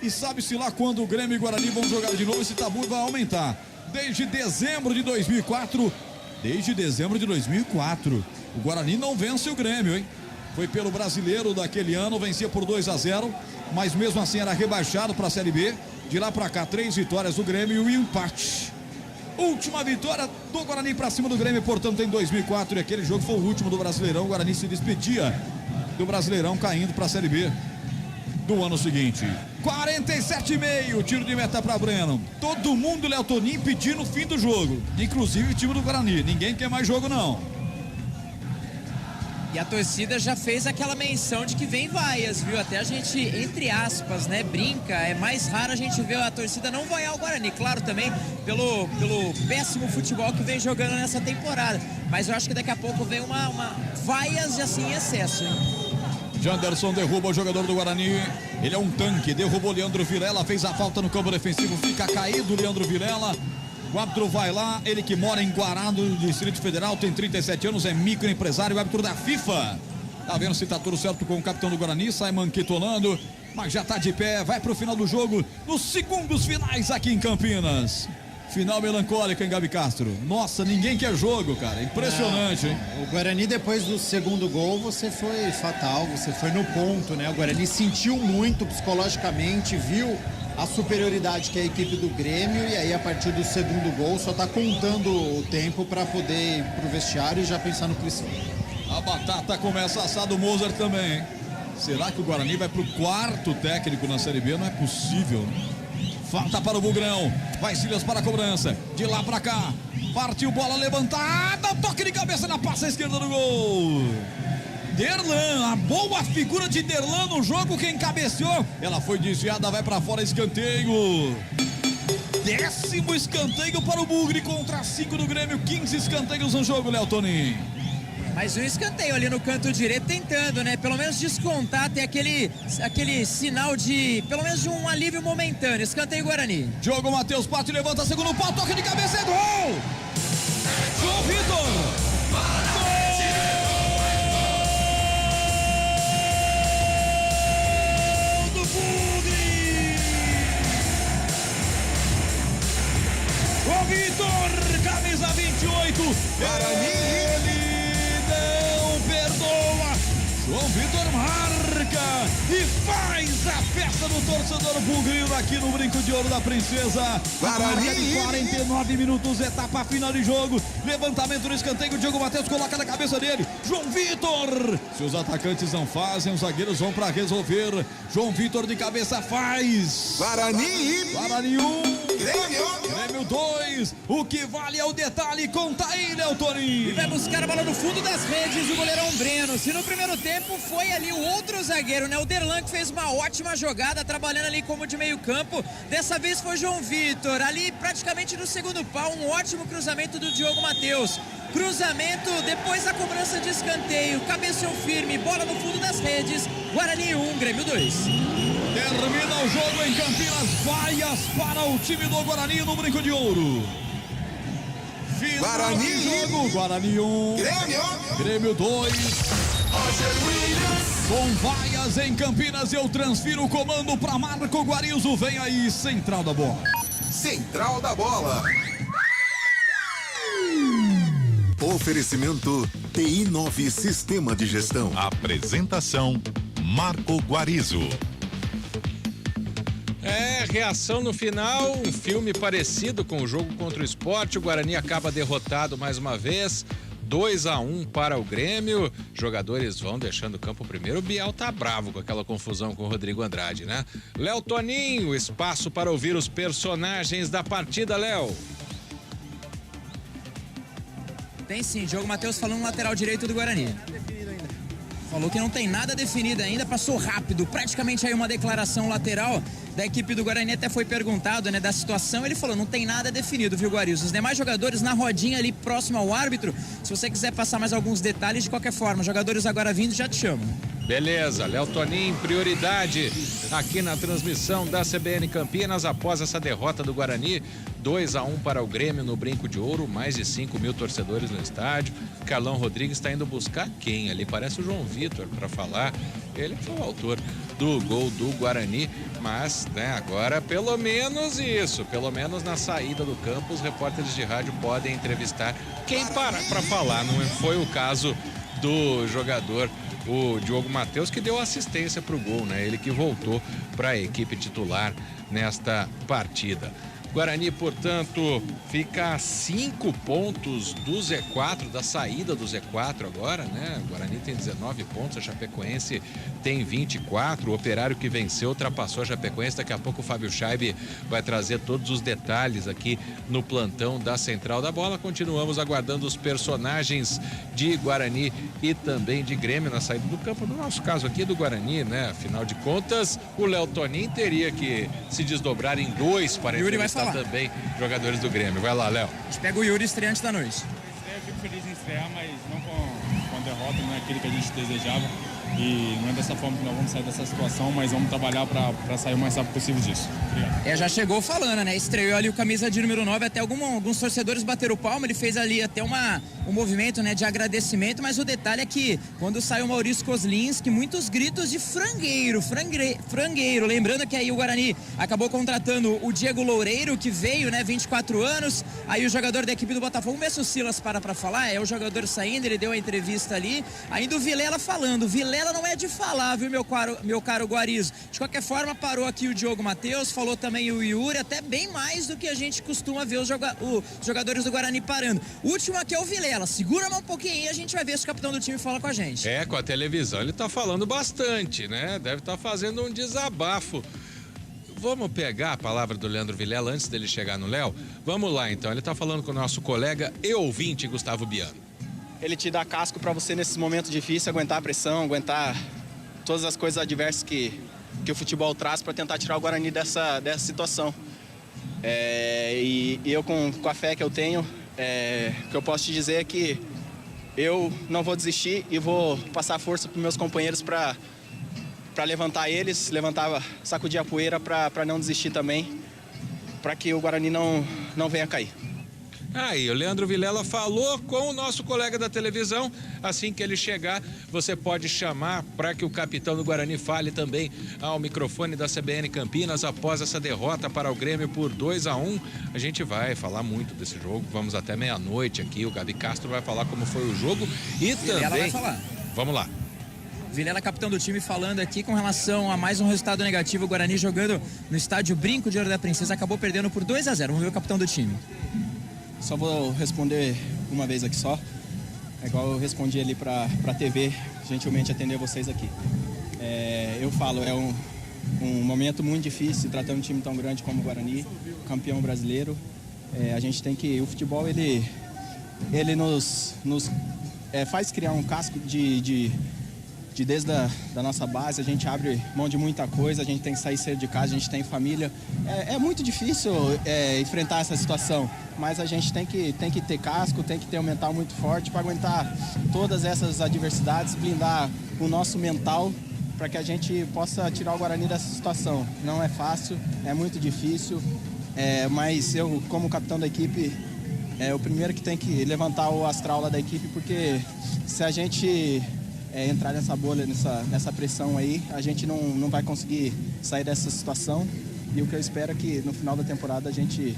E sabe-se lá quando o Grêmio e o Guarani vão jogar de novo, esse tabu vai aumentar. Desde dezembro de 2004, o Guarani não vence o Grêmio, hein? Foi pelo Brasileiro daquele ano, vencia por 2-0, mas mesmo assim era rebaixado para a Série B. De lá para cá, 3 vitórias do Grêmio e um empate. Última vitória do Guarani para cima do Grêmio, portanto, em 2004, e aquele jogo foi o último do Brasileirão. O Guarani se despedia do Brasileirão, caindo para a Série B do ano seguinte. 47,5, tiro de meta para Breno. Todo mundo, Léo Toninho, pedindo o fim do jogo, inclusive o time do Guarani. Ninguém quer mais jogo, não. E a torcida já fez aquela menção de que vem vaias, viu? Até a gente, entre aspas, né, brinca. É mais raro a gente ver a torcida não vaiar o Guarani. Claro, também pelo péssimo futebol que vem jogando nessa temporada. Mas eu acho que daqui a pouco vem uma vaias assim em excesso, hein? Janderson derruba o jogador do Guarani. Ele é um tanque, derrubou Leandro Vilela, fez a falta no campo defensivo, fica caído Leandro Vilela. O árbitro vai lá, ele que mora em Guará, do Distrito Federal, tem 37 anos, é microempresário, o árbitro da FIFA. Tá vendo se tá tudo certo com o capitão do Guarani, sai manquitolando, mas já tá de pé, vai pro final do jogo, nos segundos finais aqui em Campinas. Final melancólico em Gabi Castro. Nossa, ninguém quer jogo, cara. Impressionante, hein? O Guarani, depois do segundo gol, você foi fatal, você foi no ponto, né? O Guarani sentiu muito psicologicamente, viu a superioridade que é a equipe do Grêmio, e aí a partir do segundo gol só tá contando o tempo para poder ir pro vestiário e já pensar no Criciúma. A batata começa a assar do Mozart também, hein? Será que o Guarani vai pro quarto técnico na Série B? Não é possível, né? Falta para o Bugrão, vai Silas para a cobrança, de lá para cá, partiu bola levantada, toque de cabeça na passa esquerda do gol. Derlan, a boa figura de Derlan no jogo, quem cabeceou, ela foi desviada, vai para fora, escanteio. 10º escanteio para o Bugre contra 5 do Grêmio, 15 escanteios no jogo, Léo Toninho. Mais um escanteio ali no canto direito, tentando, né? Pelo menos descontar, ter aquele sinal de, pelo menos de um alívio momentâneo. Escanteio Guarani. Diogo Matheus parte, levanta, segundo pau, toque de cabeça, é gol! João Vitor! Gol do Bugre! João Vitor, camisa 28, Guarani! João Vitor marca e faz a festa do torcedor bugrino aqui no Brinco de Ouro da Princesa. Guarani, 49 minutos, etapa final de jogo. Levantamento no escanteio, Diogo Matheus coloca na cabeça dele. João Vitor. Se os atacantes não fazem, os zagueiros vão para resolver. João Vitor de cabeça faz. Guarani 1, Grêmio 2. O que vale é o detalhe, conta aí, Léo Toninho. E vai buscar a bola no fundo das redes, o goleirão Breno. Se no primeiro tempo foi ali o outro zagueiro, né? O Derlan, que fez uma ótima jogada, trabalhando ali como de meio campo. Dessa vez foi João Vitor, ali praticamente no segundo pau, um ótimo cruzamento do Diogo Matheus. Cruzamento, depois a cobrança de escanteio, cabeceou firme, bola no fundo das redes. Guarani 1, Grêmio 2. Termina o jogo em Campinas, vaias para o time do Guarani no Brinco de Ouro. Final Guarani, de jogo, Guarani 1, Grêmio 2. Com vaias em Campinas, eu transfiro o comando para Marco Guarizo. Vem aí, Central da Bola. Central da Bola. Oferecimento TI 9 Sistema de Gestão. Apresentação Marco Guarizo. Reação no final, um filme parecido com o jogo contra o Sport. O Guarani acaba derrotado mais uma vez. 2-1 para o Grêmio. Jogadores vão deixando o campo primeiro. O Biel tá bravo com aquela confusão com o Rodrigo Andrade, né? Léo Toninho, espaço para ouvir os personagens da partida, Léo. Tem sim, Diogo Matheus falando no lateral direito do Guarani. Falou que não tem nada definido ainda, passou rápido, praticamente aí uma declaração lateral da equipe do Guarani. Até foi perguntado, né, da situação, ele falou, não tem nada definido, viu, Guarizo? Os demais jogadores na rodinha ali próximo ao árbitro, se você quiser passar mais alguns detalhes, de qualquer forma, jogadores agora vindo já te chamam. Beleza, Léo Toninho, prioridade aqui na transmissão da CBN Campinas após essa derrota do Guarani, 2-1 para o Grêmio no Brinco de Ouro, mais de 5 mil torcedores no estádio. Carlão Rodrigues está indo buscar quem ali? Parece o João Vitor para falar. Ele foi o autor do gol do Guarani, mas, né, agora pelo menos isso, pelo menos na saída do campo os repórteres de rádio podem entrevistar quem para falar. Não foi o caso do jogador, o Diogo Matheus, que deu assistência para o gol, né? Ele que voltou para a equipe titular nesta partida. Guarani, portanto, fica a 5 pontos do Z4, da saída do Z4 agora, né? O Guarani tem 19 pontos, a Chapecoense tem 24. O Operário que venceu ultrapassou a Chapecoense. Daqui a pouco o Fábio Scheibe vai trazer todos os detalhes aqui no plantão da Central da Bola. Continuamos aguardando os personagens de Guarani e também de Grêmio na saída do campo. No nosso caso aqui do Guarani, né? Afinal de contas, o Léo Toninho teria que se desdobrar em 2 para entrevistar também jogadores do Grêmio. Vai lá, Léo. A gente pega o Yuri, estreante da noite. Eu fico feliz em estrear, mas não com derrota, não é aquilo que a gente desejava. E não é dessa forma que nós vamos sair dessa situação, mas vamos trabalhar para sair o mais rápido possível disso. Obrigado. Já chegou falando, né? Estreou ali o camisa de número 9, até alguns torcedores bateram palma, ele fez ali até um movimento, né, de agradecimento, mas o detalhe é que quando saiu o Maurício Kozlinski, muitos gritos de frangueiro. Lembrando que aí o Guarani acabou contratando o Diego Loureiro, que veio, né, 24 anos, aí o jogador da equipe do Botafogo, vamos ver se o Silas para falar, é o jogador saindo, ele deu a entrevista ali, ainda o Vilela falando, Vilela não é de falar, viu, meu caro Guarizo. De qualquer forma, parou aqui o Diogo Matheus, falou também o Yuri, até bem mais do que a gente costuma ver os jogadores do Guarani parando. O último aqui é o Vilela, segura mais um pouquinho aí, a gente vai ver se o capitão do time fala com a gente. Com a televisão ele tá falando bastante, né? Deve estar fazendo um desabafo. Vamos pegar a palavra do Leandro Vilela antes dele chegar no Léo? Vamos lá, então. Ele tá falando com o nosso colega e ouvinte, Gustavo Biano. Ele te dá casco para você nesses momentos difíceis, aguentar a pressão, aguentar todas as coisas adversas que o futebol traz para tentar tirar o Guarani dessa situação. E eu com a fé que eu tenho, o que eu posso te dizer é que eu não vou desistir e vou passar força para meus companheiros para levantar eles, sacudir a poeira para não desistir também, para que o Guarani não venha cair. Aí, o Leandro Vilela falou com o nosso colega da televisão. Assim que ele chegar, você pode chamar para que o capitão do Guarani fale também ao microfone da CBN Campinas após essa derrota para o Grêmio por 2-1. A gente vai falar muito desse jogo, vamos até meia-noite aqui. O Gabi Castro vai falar como foi o jogo e Vilela também... vai falar. Vamos lá. Vilela, capitão do time, falando aqui com relação a mais um resultado negativo. O Guarani jogando no estádio Brinco de Ouro da Princesa, acabou perdendo por 2-0. Vamos ver o capitão do time. Só vou responder uma vez aqui só. É igual eu respondi ali para a TV, gentilmente atender vocês aqui. Eu falo, é um momento muito difícil, tratando um time tão grande como o Guarani, campeão brasileiro. A gente tem que... O futebol, ele nos faz criar um casco desde da nossa base, a gente abre mão de muita coisa, a gente tem que sair cedo de casa, a gente tem família. É muito difícil enfrentar essa situação, mas a gente tem que ter casco, tem que ter um mental muito forte para aguentar todas essas adversidades, blindar o nosso mental para que a gente possa tirar o Guarani dessa situação. Não é fácil, é muito difícil, mas eu, como capitão da equipe, o primeiro que tem que levantar o astral lá da equipe, porque se a gente... entrar nessa bolha, nessa pressão aí, a gente não vai conseguir sair dessa situação. E o que eu espero é que no final da temporada a gente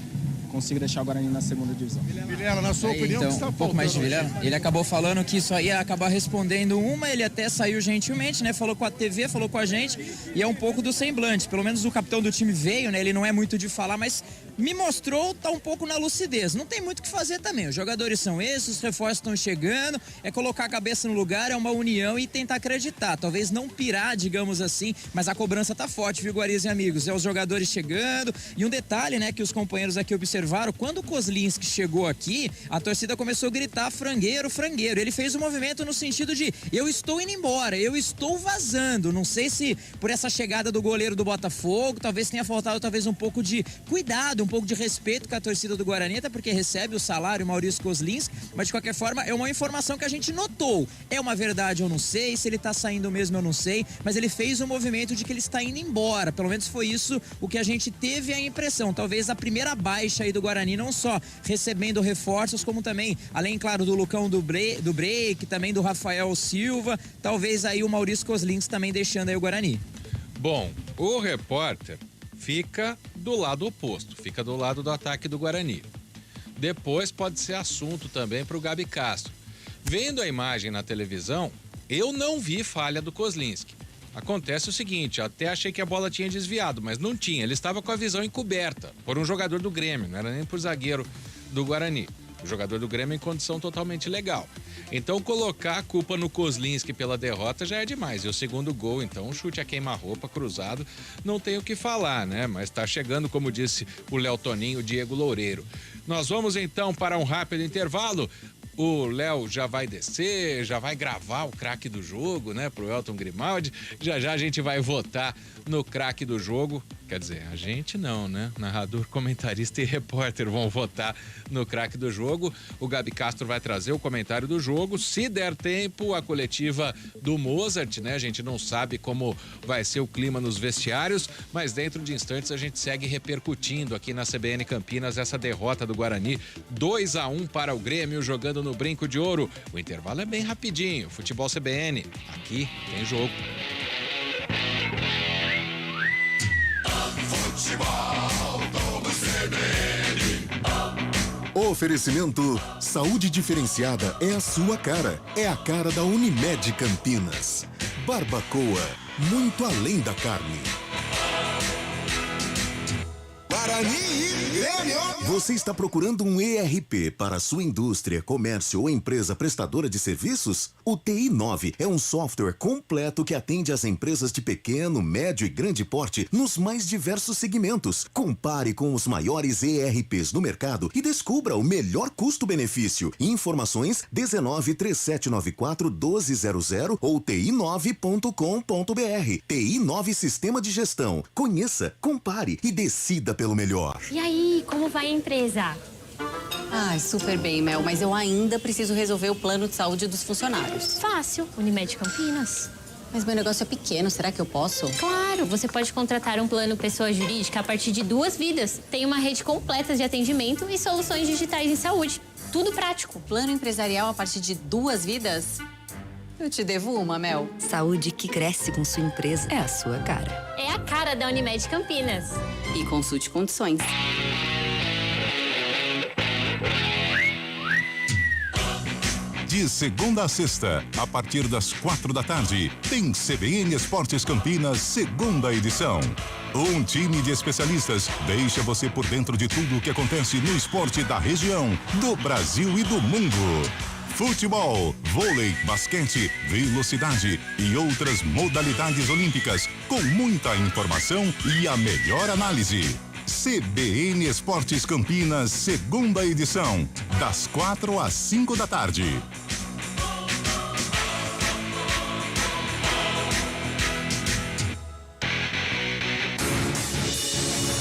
consiga deixar o Guarani na segunda divisão. Vilela, na sua opinião, então, o que está um pouco mais de Vilela. Ele acabou falando que isso aí ia acabar respondendo ele até saiu gentilmente, né? Falou com a TV, falou com a gente, e é um pouco do semblante. Pelo menos o capitão do time veio, né? Ele não é muito de falar, mas me mostrou, tá um pouco na lucidez. Não tem muito o que fazer também. Os jogadores são esses, os reforços estão chegando, é colocar a cabeça no lugar, é uma união e tentar acreditar. Talvez não pirar, digamos assim, mas a cobrança tá forte, viu, Guariz e amigos? É os jogadores chegando, e um detalhe, né, que os companheiros aqui observam observaram, quando o Kozlinski chegou aqui, a torcida começou a gritar frangueiro, frangueiro. Ele fez um movimento no sentido de eu estou indo embora, eu estou vazando. Não sei se por essa chegada do goleiro do Botafogo, talvez tenha faltado um pouco de cuidado, um pouco de respeito com a torcida do Guarani, até porque recebe o salário Maurício Kozlinski, mas de qualquer forma é uma informação que a gente notou. É uma verdade, eu não sei, se ele tá saindo mesmo eu não sei, mas ele fez um movimento de que ele está indo embora. Pelo menos foi isso o que a gente teve a impressão. Talvez a primeira baixa aí do Guarani, não só recebendo reforços, como também, além, claro, do Lucão do Break, também do Rafael Silva, talvez aí o Maurício Kozlinski também deixando aí o Guarani. Bom, o repórter fica do lado oposto, fica do lado do ataque do Guarani. Depois pode ser assunto também para o Gabi Castro. Vendo a imagem na televisão, eu não vi falha do Kozlinski. Acontece o seguinte, até achei que a bola tinha desviado, mas não tinha. Ele estava com a visão encoberta por um jogador do Grêmio, não era nem por zagueiro do Guarani. O jogador do Grêmio em condição totalmente legal. Então colocar a culpa no Kozlinski pela derrota já é demais. E o segundo gol, então, chute a queima-roupa, cruzado, não tem o que falar, né? Mas tá chegando, como disse o Léo Toninho, o Diego Loureiro. Nós vamos então para um rápido intervalo. O Léo já vai descer, já vai gravar o craque do jogo, né, pro Elton Grimaldi. Já a gente vai votar no craque do jogo. Quer dizer, a gente não, né? Narrador, comentarista e repórter vão votar no craque do jogo. O Gabi Castro vai trazer o comentário do jogo. Se der tempo, a coletiva do Mozart, né? A gente não sabe como vai ser o clima nos vestiários, mas dentro de instantes a gente segue repercutindo aqui na CBN Campinas essa derrota do Guarani. 2-1 para o Grêmio, jogando no Brinco de Ouro. O intervalo é bem rapidinho. Futebol CBN, aqui tem jogo. Futebol do CBN. Oferecimento Saúde Diferenciada é a sua cara. É a cara da Unimed Campinas. Barbacoa, muito além da carne. Guarani e Grêmio. Você está procurando um ERP para sua indústria, comércio ou empresa prestadora de serviços? O TI9 é um software completo que atende às empresas de pequeno, médio e grande porte nos mais diversos segmentos. Compare com os maiores ERPs do mercado e descubra o melhor custo-benefício. Informações 193794-1200 ou ti9.com.br. TI9 Sistema de Gestão. Conheça, compare e decida pelo melhor. E aí, como vai a empresa? Ai, super bem, Mel, mas eu ainda preciso resolver o plano de saúde dos funcionários. Fácil, Unimed Campinas. Mas meu negócio é pequeno, será que eu posso? Claro, você pode contratar um plano pessoa jurídica a partir de 2 vidas. Tem uma rede completa de atendimento e soluções digitais em saúde. Tudo prático. Plano empresarial a partir de 2 vidas? Eu te devo uma, Mel. Saúde que cresce com sua empresa é a sua cara. É a cara da Unimed Campinas. E consulte condições. De segunda a sexta, a partir das 4 da tarde, tem CBN Esportes Campinas, segunda edição. Um time de especialistas deixa você por dentro de tudo o que acontece no esporte da região, do Brasil e do mundo. Futebol, vôlei, basquete, velocidade e outras modalidades olímpicas, com muita informação e a melhor análise. CBN Esportes Campinas, segunda edição, das 4 às 5 da tarde.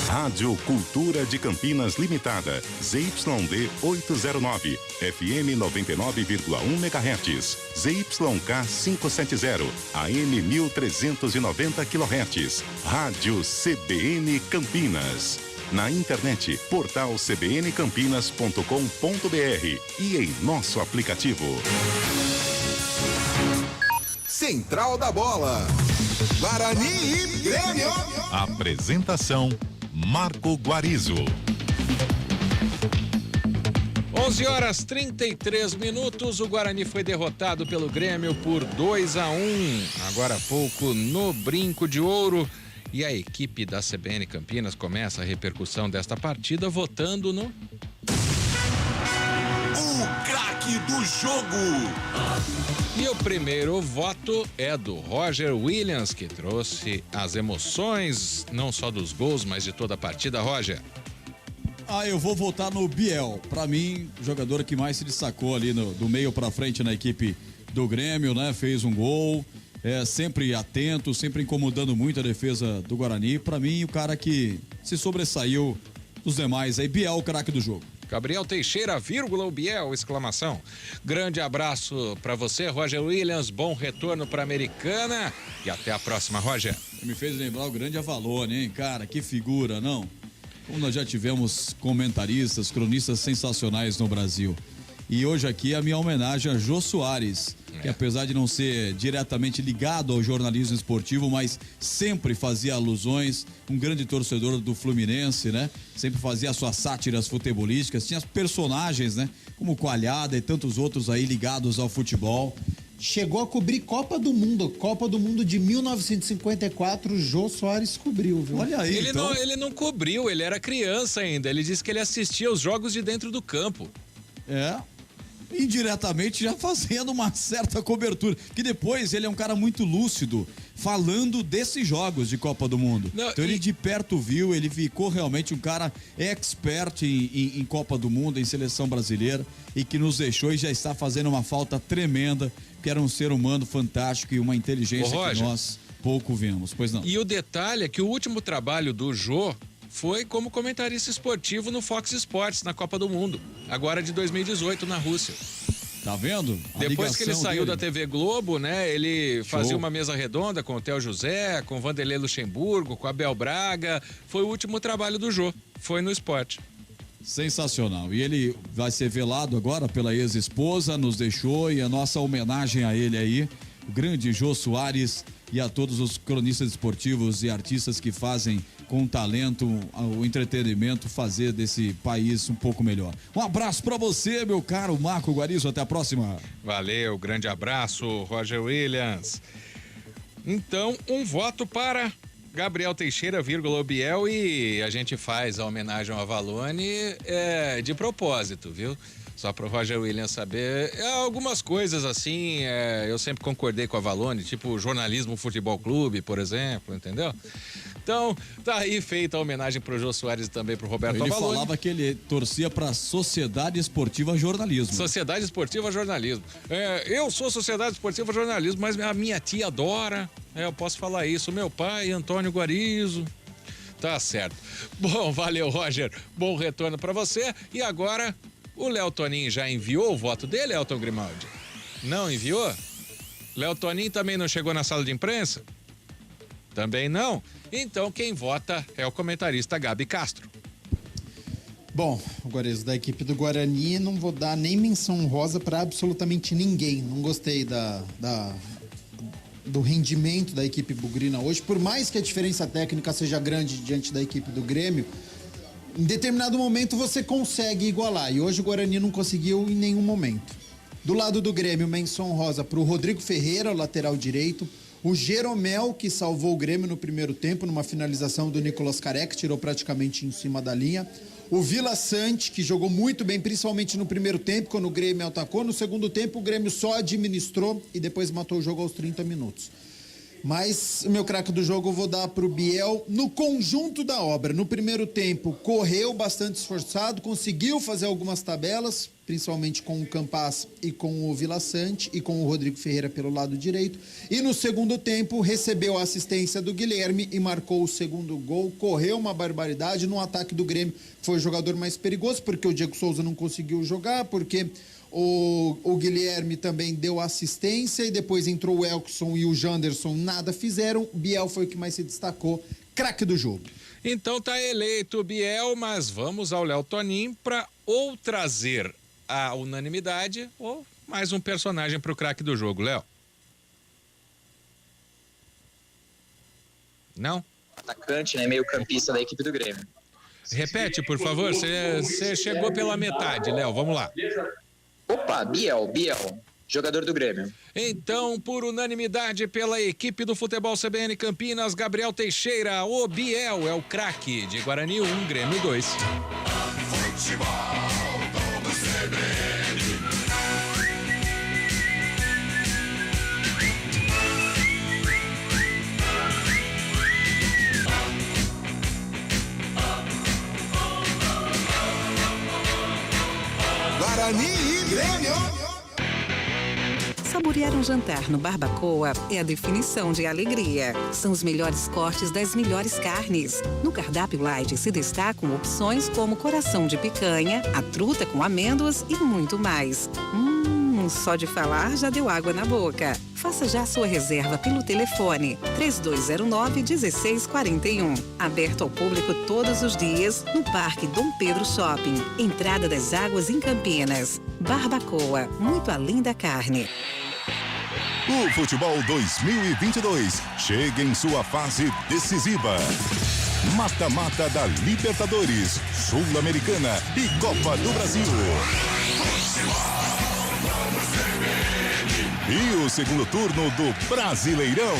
Rádio Cultura de Campinas Limitada, ZYD 809, FM 99,1 MHz, ZYK 570, AM 1390 kHz, Rádio CBN Campinas. Na internet, portal cbncampinas.com.br e em nosso aplicativo. Central da Bola. Guarani e Grêmio. Apresentação Marco Guarizo. 11h33, o Guarani foi derrotado pelo Grêmio por 2-1, agora há pouco no Brinco de Ouro. E a equipe da CBN Campinas começa a repercussão desta partida votando no... O craque do jogo. E o primeiro voto é do Roger Williams, que trouxe as emoções, não só dos gols, mas de toda a partida. Roger. Eu vou votar no Biel. Pra mim, o jogador que mais se destacou ali do meio pra frente na equipe do Grêmio, né? Fez um gol, sempre atento, sempre incomodando muito a defesa do Guarani. Pra mim, o cara que se sobressaiu dos demais aí, Biel, o craque do jogo. Gabriel Teixeira, vírgula, o Biel, exclamação. Grande abraço pra você, Roger Williams, bom retorno pra Americana e até a próxima, Roger. Me fez lembrar o grande Avalone, hein, cara, que figura, não? Como nós já tivemos comentaristas, cronistas sensacionais no Brasil. E hoje aqui a minha homenagem a Jô Soares, que apesar de não ser diretamente ligado ao jornalismo esportivo, mas sempre fazia alusões, um grande torcedor do Fluminense, né? Sempre fazia suas sátiras futebolísticas, tinha personagens, né? Como Coalhada e tantos outros aí ligados ao futebol. Chegou a cobrir Copa do Mundo de 1954, o Jô Soares cobriu, viu? Olha aí, ele não cobriu, ele era criança ainda, ele disse que ele assistia os jogos de dentro do campo. Indiretamente já fazendo uma certa cobertura, que depois ele é um cara muito lúcido falando desses jogos de Copa do Mundo. Ele de perto viu, ele ficou realmente um cara expert em Copa do Mundo, em seleção brasileira, e que nos deixou e já está fazendo uma falta tremenda, que era um ser humano fantástico e uma inteligência que nós pouco vemos, pois não. E o detalhe é que o último trabalho do Jô foi como comentarista esportivo no Fox Sports, na Copa do Mundo, agora de 2018, na Rússia. Tá vendo? Depois que ele saiu da TV Globo, né, ele fazia uma mesa redonda com o Theo José, com o Vanderlei Luxemburgo, com o Abel Braga. Foi o último trabalho do Jô, foi no esporte. Sensacional. E ele vai ser velado agora pela ex-esposa, nos deixou, e a nossa homenagem a ele aí, o grande Jô Soares, e a todos os cronistas esportivos e artistas que fazem com talento o entretenimento fazer desse país um pouco melhor. Um abraço pra você, meu caro Marco Guarizo, até a próxima. Valeu, grande abraço, Roger Williams. Então, um voto para Gabriel Teixeira, vírgula, Biel, e a gente faz a homenagem ao Avalone de propósito, viu? Só para o Roger Williams saber, algumas coisas assim, eu sempre concordei com a Avalone, tipo o jornalismo futebol clube, por exemplo, entendeu? Então, tá aí feita a homenagem pro Jô Soares e também pro Roberto Avalone. Ele falava que ele torcia pra Sociedade Esportiva Jornalismo. Sociedade Esportiva Jornalismo. Eu sou Sociedade Esportiva Jornalismo, mas a minha tia adora, eu posso falar isso, meu pai, Antônio Guarizo. Tá certo. Bom, valeu, Roger, bom retorno pra você. E agora, o Léo Toninho já enviou o voto dele, Elton Grimaldi? Não enviou? Léo Toninho também não chegou na sala de imprensa? Também não? Então quem vota é o comentarista Gabi Castro. Bom, Guarizo, da equipe do Guarani, não vou dar nem menção honrosa para absolutamente ninguém. Não gostei do rendimento da equipe bugrina hoje, por mais que a diferença técnica seja grande diante da equipe do Grêmio, em determinado momento você consegue igualar, e hoje o Guarani não conseguiu em nenhum momento. Do lado do Grêmio, menção honrosa para o Rodrigo Ferreira, lateral direito, o Jeromel, que salvou o Grêmio no primeiro tempo, numa finalização do Nicolas Careca, tirou praticamente em cima da linha. O Vila Sante, que jogou muito bem, principalmente no primeiro tempo, quando o Grêmio atacou. No segundo tempo, o Grêmio só administrou e depois matou o jogo aos 30 minutos. Mas o meu craque do jogo eu vou dar para o Biel no conjunto da obra. No primeiro tempo, correu bastante esforçado, conseguiu fazer algumas tabelas, principalmente com o Campas e com o Vila Sante e com o Rodrigo Ferreira pelo lado direito. E no segundo tempo, recebeu a assistência do Guilherme e marcou o segundo gol. Correu uma barbaridade no ataque do Grêmio. Foi o jogador mais perigoso, porque o Diego Souza não conseguiu jogar, porque o Guilherme também deu assistência e depois entrou o Elkson e o Janderson, nada fizeram. Biel foi o que mais se destacou, craque do jogo. Então tá eleito o Biel, mas vamos ao Léo Toninho para ou trazer a unanimidade ou mais um personagem pro craque do jogo, Léo. Não? Atacante, né? Meio campista da equipe do Grêmio. Repete, por favor, você chegou pela metade, Léo, vamos lá. Opa, Biel, jogador do Grêmio. Então, por unanimidade pela equipe do Futebol CBN Campinas, Gabriel Teixeira, o Biel é o craque de Guarani 1, Grêmio 2. Futebol do CBN. Guarani e Grêmio. Saborear um jantar no Barbacoa é a definição de alegria. São os melhores cortes das melhores carnes. No cardápio light se destacam opções como coração de picanha, a truta com amêndoas e muito mais. Só de falar já deu água na boca. Faça já sua reserva pelo telefone 3209-1641. Aberto ao público todos os dias no Parque Dom Pedro Shopping. Entrada das Águas em Campinas. Barbacoa, muito além da carne. O futebol 2022 chega em sua fase decisiva. Mata-mata da Libertadores, Sul-Americana e Copa do Brasil. E o segundo turno do Brasileirão.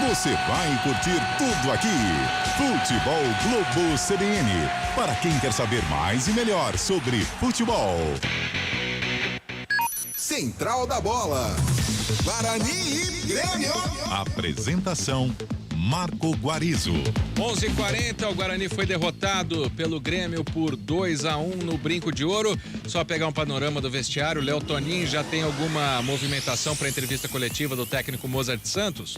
Você vai curtir tudo aqui. Futebol Globo CBN. Para quem quer saber mais e melhor sobre futebol. Central da Bola. Guarani e Grêmio. Apresentação: Marco Guarizo. 11h40, o Guarani foi derrotado pelo Grêmio por 2-1 no Brinco de Ouro. Só pegar um panorama do vestiário. Léo Tonin já tem alguma movimentação para a entrevista coletiva do técnico Mozart Santos?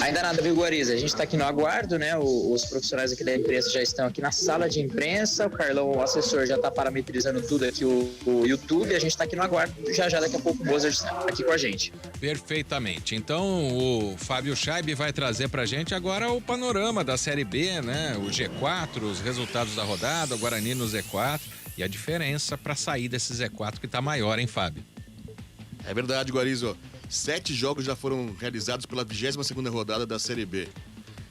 Ainda nada, viu, Guariza? A gente está aqui no aguardo, né? Os profissionais aqui da imprensa já estão aqui na sala de imprensa. O Carlão, o assessor, já está parametrizando tudo aqui, o YouTube. A gente está aqui no aguardo. Já daqui a pouco o Mozart está aqui com a gente. Perfeitamente. Então, o Fábio Scheib vai trazer pra gente agora o panorama da Série B, né? O G4, os resultados da rodada, o Guarani no Z4 e a diferença para sair desse Z4 que tá maior, hein, Fábio? É verdade, Guarizo. 7 jogos já foram realizados pela 22ª rodada da Série B.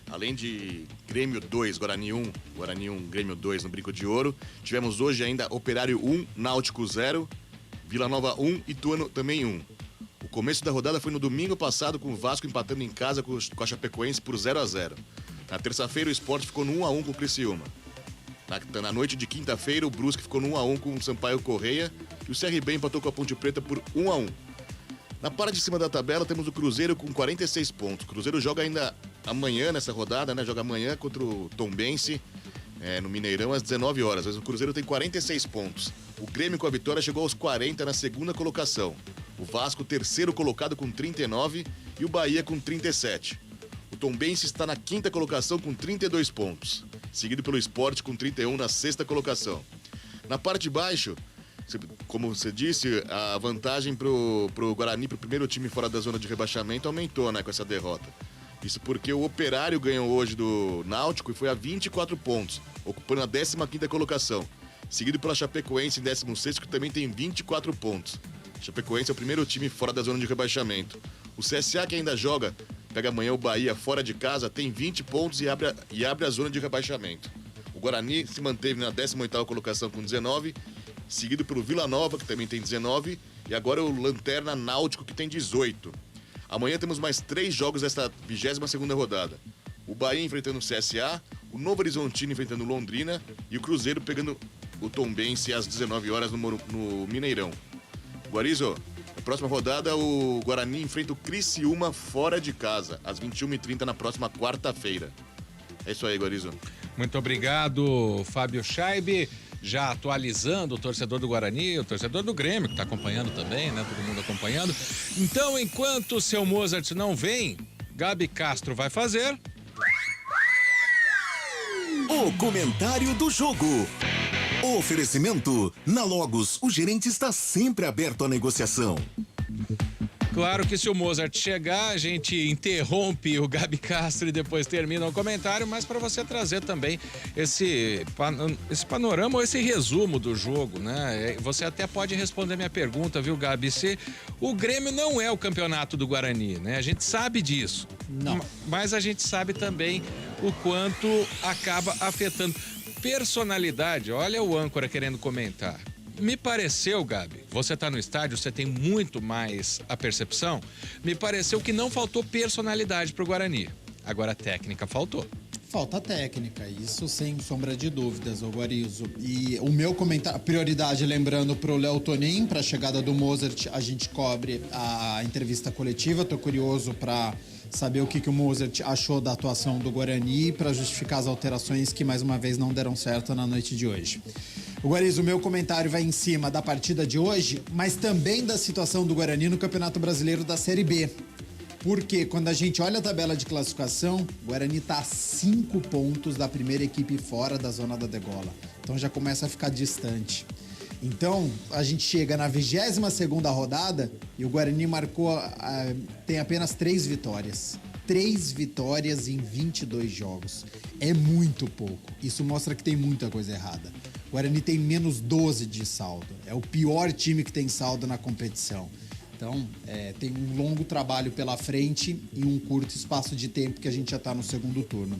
Além de Grêmio 2, Guarani 1, Grêmio 2 no Brinco de Ouro, tivemos hoje ainda Operário 1, Náutico 0, Vila Nova 1 e Ituano também 1. O começo da rodada foi no domingo passado, com o Vasco empatando em casa com a Chapecoense por 0-0. Na terça-feira, o Sport ficou no 1-1 com o Criciúma. Na noite de quinta-feira, o Brusque ficou no 1-1 com o Sampaio Correia e o CRB empatou com a Ponte Preta por 1-1. Na parte de cima da tabela, temos o Cruzeiro com 46 pontos. O Cruzeiro joga ainda amanhã nessa rodada, né? Joga amanhã contra o Tombense, no Mineirão, às 19 horas. Mas o Cruzeiro tem 46 pontos. O Grêmio, com a vitória, chegou aos 40 na segunda colocação. O Vasco, terceiro colocado, com 39 e o Bahia com 37. O Tombense está na quinta colocação com 32 pontos, seguido pelo Sport com 31 na sexta colocação. Na parte de baixo, como você disse, a vantagem pro Guarani, pro primeiro time fora da zona de rebaixamento, aumentou, né, com essa derrota. Isso porque o Operário ganhou hoje do Náutico e foi a 24 pontos, ocupando a 15ª colocação, seguido pela Chapecoense em 16º, que também tem 24 pontos. A Chapecoense é o primeiro time fora da zona de rebaixamento. O CSA, que ainda joga, pega amanhã o Bahia fora de casa, tem 20 pontos e abre a zona de rebaixamento. O Guarani se manteve na 18ª colocação com 19, seguido pelo Vila Nova, que também tem 19, e agora o Lanterna Náutico, que tem 18. Amanhã temos mais 3 jogos desta 22ª rodada. O Bahia enfrentando o CSA, o Novo Horizontino enfrentando o Londrina e o Cruzeiro pegando o Tombense às 19 horas no Mineirão. Guarizo, na próxima rodada o Guarani enfrenta o Criciúma fora de casa, às 21h30 na próxima quarta-feira. É isso aí, Guarizo. Muito obrigado, Fábio Scheib. Já atualizando o torcedor do Guarani, o torcedor do Grêmio, que está acompanhando também, né? Todo mundo acompanhando. Então, enquanto o seu Mozart não vem, Gabi Castro vai fazer... O comentário do jogo. Oferecimento. Na Logos, o gerente está sempre aberto à negociação. Claro que se o Mozart chegar, a gente interrompe o Gabi Castro e depois termina o comentário, mas para você trazer também esse panorama ou esse resumo do jogo, né? Você até pode responder minha pergunta, viu, Gabi? Se o Grêmio não é o campeonato do Guarani, né? A gente sabe disso. Não. Mas a gente sabe também o quanto acaba afetando. Personalidade, olha o âncora querendo comentar. Me pareceu, Gabi, você tá no estádio, você tem muito mais a percepção. Me pareceu que não faltou personalidade pro Guarani. Agora a técnica faltou. Falta técnica, isso sem sombra de dúvidas, ô Guarizo. E o meu comentário, prioridade, lembrando pro Léo Tonin, pra chegada do Mozart, a gente cobre a entrevista coletiva. Tô curioso pra saber o que o Mozart achou da atuação do Guarani para justificar as alterações que mais uma vez não deram certo na noite de hoje. O Guarizo, o meu comentário vai em cima da partida de hoje, mas também da situação do Guarani no Campeonato Brasileiro da Série B. Porque quando a gente olha a tabela de classificação, o Guarani está a 5 pontos da primeira equipe fora da zona da degola. Então já começa a ficar distante. Então, a gente chega na 22ª rodada e o Guarani tem apenas 3 vitórias. 3 vitórias em 22 jogos. É muito pouco. Isso mostra que tem muita coisa errada. O Guarani tem menos 12 de saldo. É o pior time que tem saldo na competição. Então, tem um longo trabalho pela frente em um curto espaço de tempo que a gente já está no segundo turno.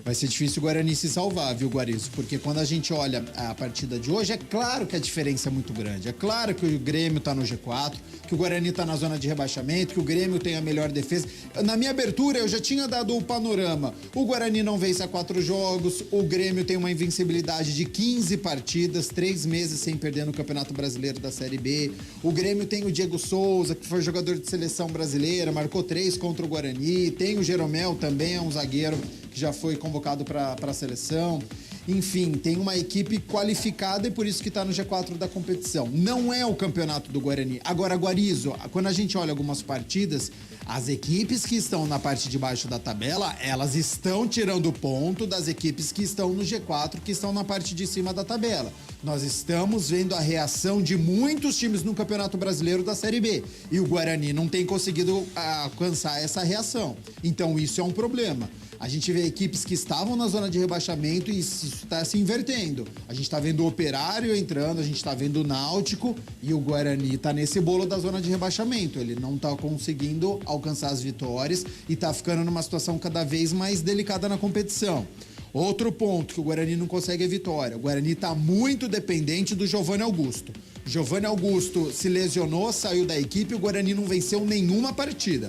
Vai ser difícil o Guarani se salvar, viu, Guarizo? Porque quando a gente olha a partida de hoje, é claro que a diferença é muito grande. É claro que o Grêmio está no G4, que o Guarani está na zona de rebaixamento, que o Grêmio tem a melhor defesa. Na minha abertura, eu já tinha dado o panorama. O Guarani não vence há 4 jogos, o Grêmio tem uma invencibilidade de 15 partidas, 3 meses sem perder no Campeonato Brasileiro da Série B. O Grêmio tem o Diego Souza, que foi jogador de seleção brasileira, marcou 3 contra o Guarani. Tem o Jeromel também, é um zagueiro que já foi convocado para a seleção. Enfim, tem uma equipe qualificada e por isso que está no G4 da competição. Não é o campeonato do Guarani. Agora, Guarizo, quando a gente olha algumas partidas, as equipes que estão na parte de baixo da tabela, elas estão tirando ponto das equipes que estão no G4, que estão na parte de cima da tabela. Nós estamos vendo a reação de muitos times no Campeonato Brasileiro da Série B. E o Guarani não tem conseguido alcançar essa reação. Então, isso é um problema. A gente vê equipes que estavam na zona de rebaixamento e isso está se invertendo. A gente está vendo o Operário entrando, a gente está vendo o Náutico e o Guarani está nesse bolo da zona de rebaixamento. Ele não está conseguindo alcançar as vitórias e está ficando numa situação cada vez mais delicada na competição. Outro ponto que o Guarani não consegue é vitória. O Guarani está muito dependente do Giovanni Augusto. Giovanni Augusto se lesionou, saiu da equipe e o Guarani não venceu nenhuma partida.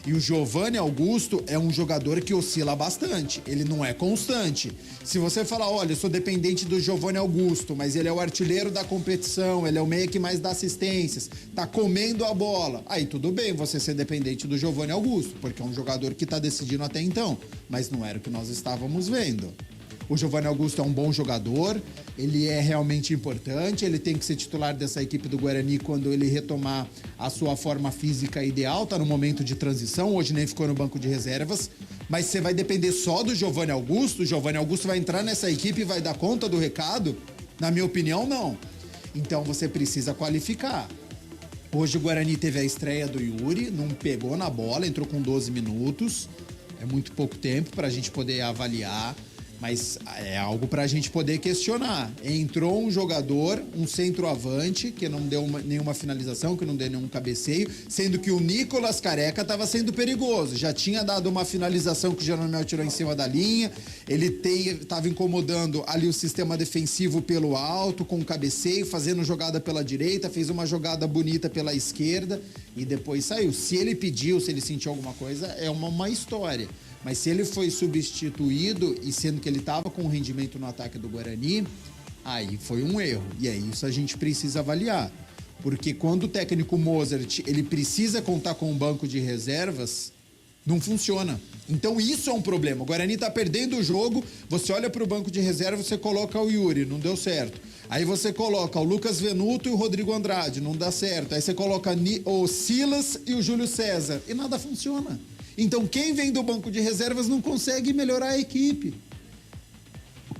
E o Giovanni Augusto é um jogador que oscila bastante, ele não é constante. Se você falar, olha, eu sou dependente do Giovanni Augusto, mas ele é o artilheiro da competição, ele é o meia que mais dá assistências, tá comendo a bola, aí tudo bem você ser dependente do Giovanni Augusto, porque é um jogador que tá decidindo até então, mas não era o que nós estávamos vendo. O Giovanni Augusto é um bom jogador, ele é realmente importante, ele tem que ser titular dessa equipe do Guarani quando ele retomar a sua forma física ideal, tá no momento de transição, hoje nem ficou no banco de reservas, mas você vai depender só do Giovanni Augusto? O Giovanni Augusto vai entrar nessa equipe e vai dar conta do recado? Na minha opinião, não. Então você precisa qualificar. Hoje o Guarani teve a estreia do Yuri, não pegou na bola, entrou com 12 minutos, é muito pouco tempo para a gente poder avaliar. Mas é algo para a gente poder questionar. Entrou um jogador, um centroavante, que não deu nenhuma finalização, que não deu nenhum cabeceio, sendo que o Nicolas Careca estava sendo perigoso. Já tinha dado uma finalização que o Jeromel tirou em cima da linha. Ele estava incomodando ali o sistema defensivo pelo alto, com o cabeceio, fazendo jogada pela direita, fez uma jogada bonita pela esquerda e depois saiu. Se ele pediu, se ele sentiu alguma coisa, é uma história. Mas se ele foi substituído e sendo que ele estava com o rendimento no ataque do Guarani, aí foi um erro. E é isso a gente precisa avaliar. Porque quando o técnico Mozart, ele precisa contar com um banco de reservas, não funciona. Então isso é um problema. O Guarani está perdendo o jogo, você olha para o banco de reserva, você coloca o Yuri, não deu certo. Aí você coloca o Lucas Venuto e o Rodrigo Andrade, não dá certo. Aí você coloca o Silas e o Júlio César e nada funciona. Então, quem vem do banco de reservas não consegue melhorar a equipe.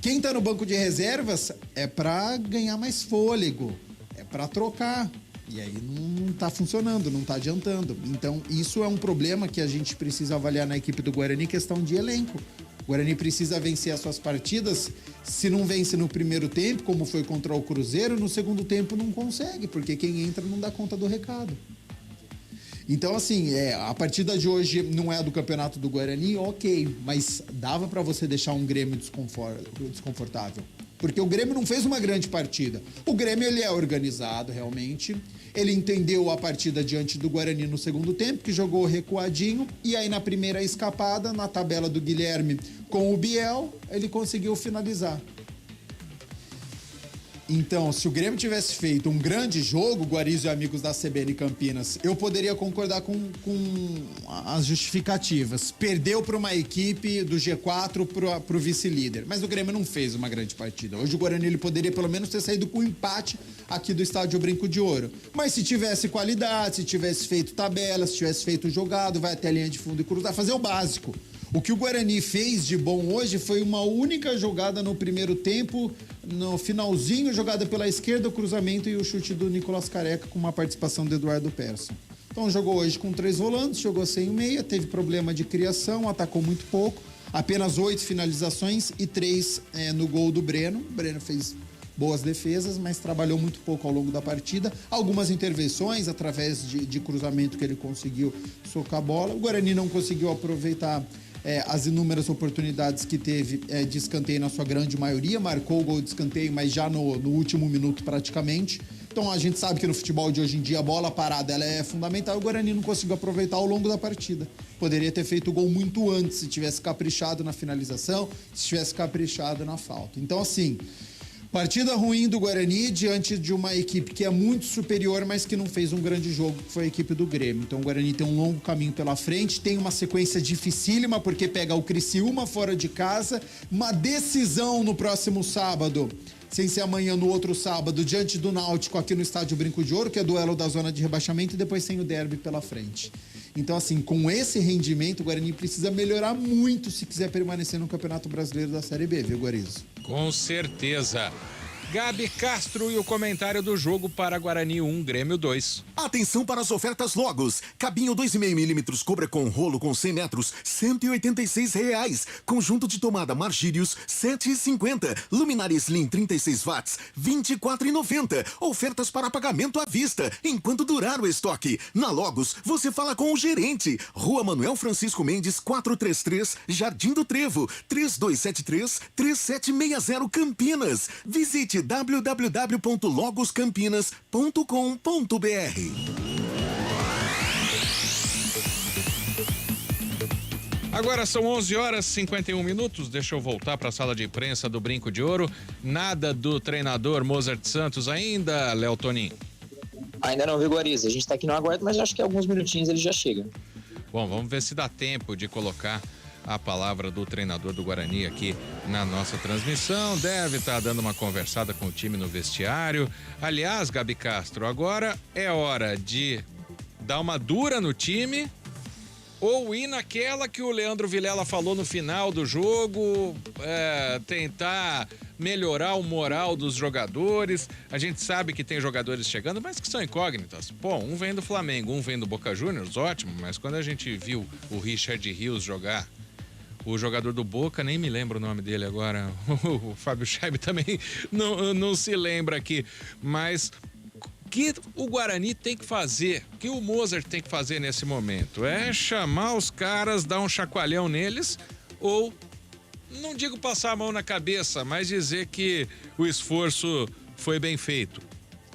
Quem está no banco de reservas é para ganhar mais fôlego, é para trocar. E aí não está funcionando, não está adiantando. Então, isso é um problema que a gente precisa avaliar na equipe do Guarani, questão de elenco. O Guarani precisa vencer as suas partidas. Se não vence no primeiro tempo, como foi contra o Cruzeiro, no segundo tempo não consegue, porque quem entra não dá conta do recado. Então, assim, a partida de hoje não é do campeonato do Guarani, ok, mas dava para você deixar um Grêmio desconfortável. porque o Grêmio não fez uma grande partida. O Grêmio, ele é organizado, realmente. Ele entendeu a partida diante do Guarani no segundo tempo, que jogou recuadinho, e aí na primeira escapada, na tabela do Guilherme com o Biel, ele conseguiu finalizar. Então, se o Grêmio tivesse feito um grande jogo, Guarizo e amigos da CBN Campinas, eu poderia concordar com as justificativas. Perdeu para uma equipe do G4 para o vice-líder. Mas o Grêmio não fez uma grande partida. Hoje o Guarani ele poderia pelo menos ter saído com um empate aqui do Estádio Brinco de Ouro. Mas se tivesse qualidade, se tivesse feito tabela, se tivesse feito jogado, vai até a linha de fundo e cruzar, fazer o básico. O que o Guarani fez de bom hoje foi uma única jogada no primeiro tempo, no finalzinho, jogada pela esquerda, o cruzamento e o chute do Nicolas Careca com uma participação do Eduardo Persson. Então jogou hoje com 3 volantes, jogou sem o meia, teve problema de criação, atacou muito pouco, apenas 8 finalizações e 3 no gol do Breno. O Breno fez boas defesas, mas trabalhou muito pouco ao longo da partida. Algumas intervenções através de cruzamento que ele conseguiu socar a bola. O Guarani não conseguiu aproveitar as inúmeras oportunidades que teve de escanteio na sua grande maioria, marcou o gol de escanteio, mas já no último minuto praticamente. Então a gente sabe que no futebol de hoje em dia a bola parada ela é fundamental, o Guarani não conseguiu aproveitar ao longo da partida. Poderia ter feito o gol muito antes, se tivesse caprichado na finalização, se tivesse caprichado na falta. Então assim, partida ruim do Guarani diante de uma equipe que é muito superior, mas que não fez um grande jogo, que foi a equipe do Grêmio. Então o Guarani tem um longo caminho pela frente, tem uma sequência dificílima, porque pega o Criciúma fora de casa, uma decisão no próximo sábado, sem ser amanhã, no outro sábado, diante do Náutico aqui no Estádio Brinco de Ouro, que é duelo da zona de rebaixamento, e depois tem o derby pela frente. Então, assim, com esse rendimento, o Guarani precisa melhorar muito se quiser permanecer no Campeonato Brasileiro da Série B, viu, Guarizo? Com certeza. Gabi Castro e o comentário do jogo para Guarani 1, Grêmio 2. Atenção para as ofertas Logos. Cabinho 2,5mm Cobra com rolo com 100 metros, R$186. Conjunto de tomada Margírios, R$7,50. Luminária Slim 36 watts, R$24,90. Ofertas para pagamento à vista, enquanto durar o estoque. Na Logos, você fala com o gerente. Rua Manuel Francisco Mendes, 433, Jardim do Trevo, 3273-3760 Campinas. Visite www.logoscampinas.com.br. Agora são 11h51. Deixa eu voltar para a sala de imprensa do Brinco de Ouro. Nada do treinador Mozart Santos ainda, Léo Toninho? Ainda não, viu, Guarizo? A gente está aqui no aguardo, mas acho que alguns minutinhos ele já chega. Bom, vamos ver se dá tempo de colocar a palavra do treinador do Guarani aqui na nossa transmissão. Deve estar dando uma conversada com o time no vestiário. Aliás, Gabi Castro, agora é hora de dar uma dura no time ou ir naquela que o Leandro Vilela falou no final do jogo, tentar melhorar o moral dos jogadores. A gente sabe que tem jogadores chegando, mas que são incógnitas. Pô, um vem do Flamengo, um vem do Boca Juniors, ótimo, mas quando a gente viu o Richard Rios jogar, o jogador do Boca, nem me lembro o nome dele agora, o Fábio Scheib também não se lembra aqui, mas o que o Guarani tem que fazer, o que o Mozart tem que fazer nesse momento? É chamar os caras, dar um chacoalhão neles, ou, não digo passar a mão na cabeça, mas dizer que o esforço foi bem feito?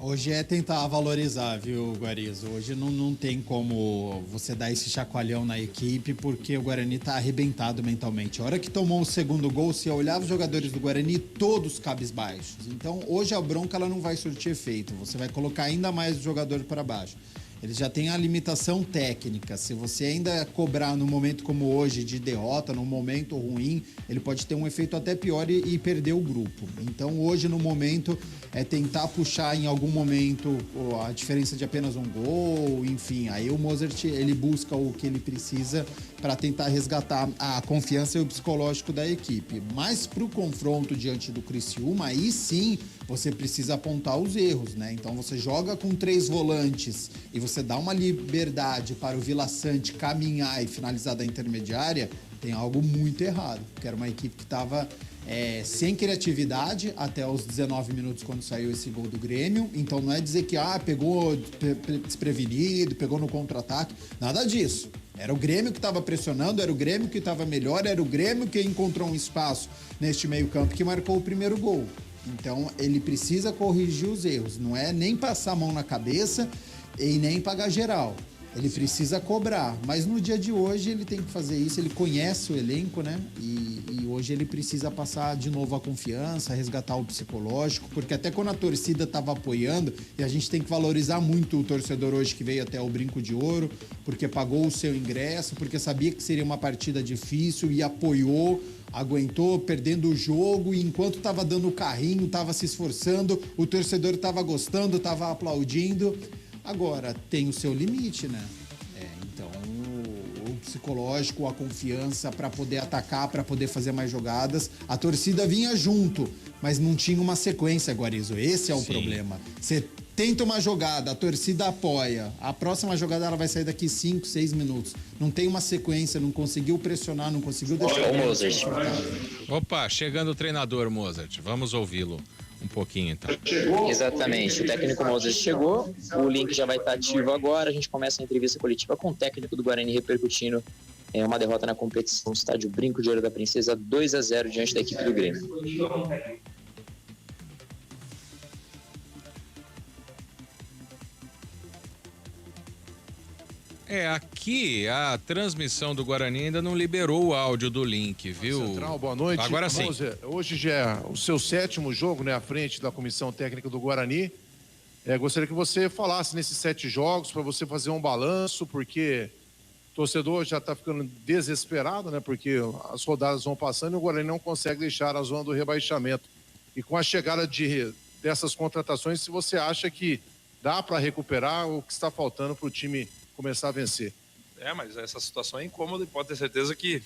Hoje é tentar valorizar, viu, Guarizo? Hoje não tem como você dar esse chacoalhão na equipe, porque o Guarani tá arrebentado mentalmente. A hora que tomou o segundo gol, se olhar os jogadores do Guarani, todos cabisbaixos. Então, hoje a bronca ela não vai surtir efeito. Você vai colocar ainda mais o jogador para baixo. Ele já tem a limitação técnica. Se você ainda cobrar num momento como hoje de derrota, num momento ruim, ele pode ter um efeito até pior e perder o grupo. Então hoje no momento é tentar puxar em algum momento a diferença de apenas um gol, enfim. Aí o Mozart ele busca o que ele precisa para tentar resgatar a confiança e o psicológico da equipe. Mas para o confronto diante do Criciúma, aí sim você precisa apontar os erros, né? Então você joga com 3 volantes e você dá uma liberdade para o Vila Sante caminhar e finalizar da intermediária, tem algo muito errado. Porque era uma equipe que estava sem criatividade até os 19 minutos quando saiu esse gol do Grêmio. Então não é dizer que pegou desprevenido, pegou no contra-ataque, nada disso. Era o Grêmio que estava pressionando, era o Grêmio que estava melhor, era o Grêmio que encontrou um espaço neste meio-campo que marcou o primeiro gol. Então, ele precisa corrigir os erros. Não é nem passar a mão na cabeça e nem pagar geral. Ele precisa cobrar. Mas no dia de hoje, ele tem que fazer isso. Ele conhece o elenco, né? E hoje ele precisa passar de novo a confiança, resgatar o psicológico. Porque até quando a torcida estava apoiando, e a gente tem que valorizar muito o torcedor hoje que veio até o Brinco de Ouro, porque pagou o seu ingresso, porque sabia que seria uma partida difícil e apoiou, aguentou perdendo o jogo, e enquanto estava dando o carrinho, estava se esforçando, o torcedor estava gostando, estava aplaudindo. Agora, tem o seu limite, né? Então, o psicológico, a confiança para poder atacar, para poder fazer mais jogadas. A torcida vinha junto, mas não tinha uma sequência, Guarizo. Esse é o problema. Você tenta uma jogada, a torcida apoia. A próxima jogada ela vai sair daqui 5, 6 minutos. Não tem uma sequência, não conseguiu pressionar, não conseguiu deixar... Opa, chegando o treinador, Mozart. Vamos ouvi-lo um pouquinho, então. Exatamente, o técnico Mozart chegou, o link já vai estar ativo agora, a gente começa a entrevista coletiva com o técnico do Guarani repercutindo uma derrota na competição, no estádio Brinco de Ouro da Princesa, 2-0 diante da equipe do Grêmio. Aqui a transmissão do Guarani ainda não liberou o áudio do link, viu? Central, boa noite. Agora sim. Hoje já é o seu 7º jogo, né, à frente da comissão técnica do Guarani. Gostaria que você falasse nesses 7 jogos, para você fazer um balanço, porque o torcedor já está ficando desesperado, né, porque as rodadas vão passando e o Guarani não consegue deixar a zona do rebaixamento. E com a chegada dessas contratações, se você acha que dá para recuperar o que está faltando para o time começar a vencer. Mas essa situação é incômoda e pode ter certeza que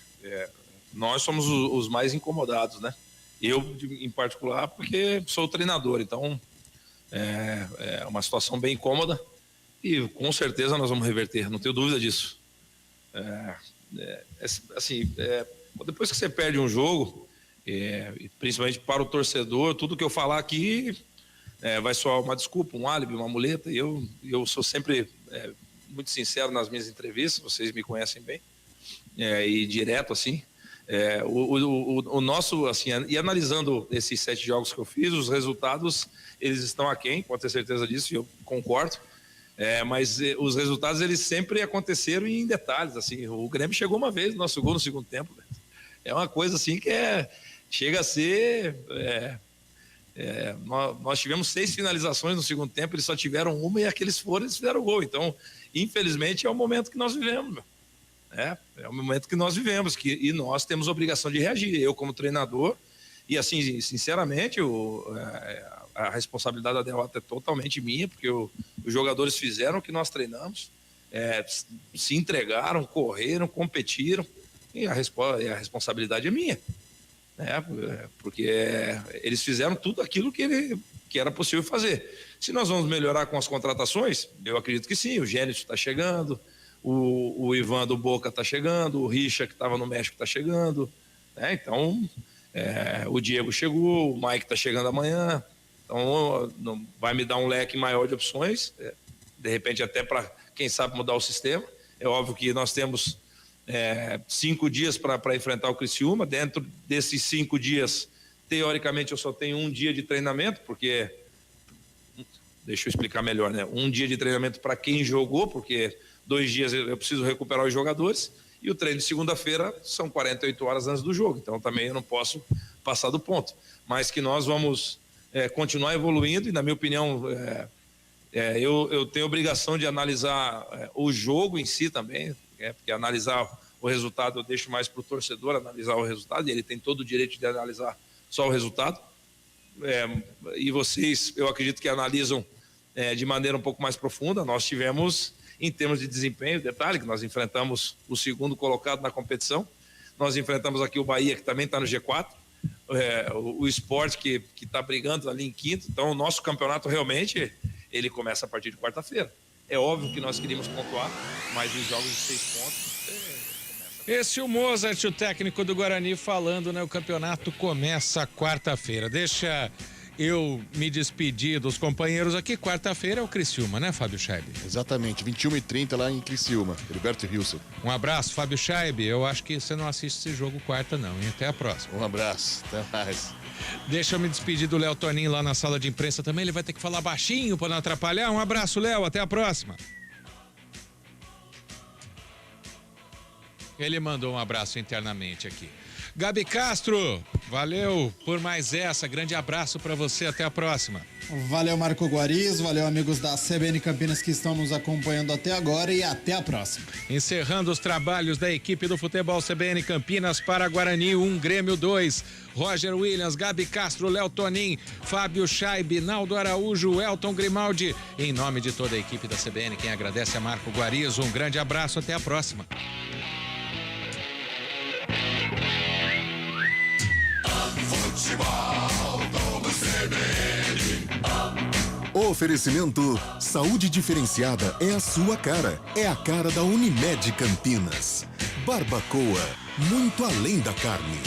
nós somos os mais incomodados, né? Eu, em particular, porque sou o treinador, então é uma situação bem incômoda e com certeza nós vamos reverter, não tenho dúvida disso. Depois que você perde um jogo, principalmente para o torcedor, tudo que eu falar aqui vai soar uma desculpa, um álibi, uma muleta, e eu sou sempre... muito sincero nas minhas entrevistas, vocês me conhecem bem, e direto assim, o nosso, assim, e analisando esses 7 jogos que eu fiz, os resultados, eles estão aquém, pode ter certeza disso, e eu concordo, mas os resultados, eles sempre aconteceram em detalhes, assim, o Grêmio chegou uma vez no nosso gol no segundo tempo, né? É uma coisa assim que chega a ser... nós tivemos 6 finalizações no segundo tempo, eles só tiveram uma e aqueles eles fizeram o gol. Então, infelizmente, é o momento que nós vivemos, meu. É o momento que nós vivemos, e nós temos a obrigação de reagir. Eu, como treinador, e assim, sinceramente, a responsabilidade da derrota é totalmente minha, porque os jogadores fizeram o que nós treinamos, se entregaram, correram, competiram, e a responsabilidade é minha. Porque eles fizeram tudo aquilo que era possível fazer. Se nós vamos melhorar com as contratações, eu acredito que sim. O Gênesis está chegando, o Ivan do Boca está chegando, o Richa, que estava no México, está chegando. Então, o Diego chegou, o Mike está chegando amanhã. Então, vai me dar um leque maior de opções, de repente até para, quem sabe, mudar o sistema. É óbvio que nós temos 5 dias para enfrentar o Criciúma. Dentro desses 5 dias, teoricamente, eu só tenho 1 dia de treinamento, porque, deixa eu explicar melhor, né? 1 dia de treinamento para quem jogou, porque 2 dias eu preciso recuperar os jogadores, e o treino de segunda-feira são 48 horas antes do jogo, então também eu não posso passar do ponto. Mas que nós vamos continuar evoluindo, e na minha opinião, eu tenho a obrigação de analisar o jogo em si também, porque analisar o resultado eu deixo mais para o torcedor analisar o resultado, e ele tem todo o direito de analisar só o resultado. E vocês, eu acredito que analisam de maneira um pouco mais profunda. Nós tivemos, em termos de desempenho, detalhe que nós enfrentamos o 2º colocado na competição, nós enfrentamos aqui o Bahia, que também está no G4, o Sport, que está brigando ali em 5º. Então o nosso campeonato realmente ele começa a partir de quarta-feira. É óbvio que nós queríamos pontuar, mas os jogos de 6 pontos... Esse é o Mozart, o técnico do Guarani, falando, né? O campeonato começa quarta-feira. Deixa eu me despedi dos companheiros aqui. Quarta-feira é o Criciúma, né, Fábio Scheib? Exatamente, 21h30 lá em Criciúma, Heriberto Wilson. Um abraço, Fábio Scheib. Eu acho que você não assiste esse jogo quarta, não. E até a próxima. Um abraço, até mais. Deixa eu me despedir do Léo Toninho lá na sala de imprensa também. Ele vai ter que falar baixinho para não atrapalhar. Um abraço, Léo. Até a próxima. Ele mandou um abraço internamente aqui. Gabi Castro, valeu por mais essa. Grande abraço para você. Até a próxima. Valeu, Marco Guarizo. Valeu, amigos da CBN Campinas que estão nos acompanhando até agora e até a próxima. Encerrando os trabalhos da equipe do futebol CBN Campinas para Guarani 1, Grêmio 2. Roger Williams, Gabi Castro, Léo Tonin, Fábio Scheib, Naldo Araújo, Elton Grimaldi. Em nome de toda a equipe da CBN, quem agradece é Marco Guarizo. Um grande abraço. Até a próxima. Oferecimento Saúde Diferenciada é a sua cara. É a cara da Unimed Campinas. Barbacoa, muito além da carne.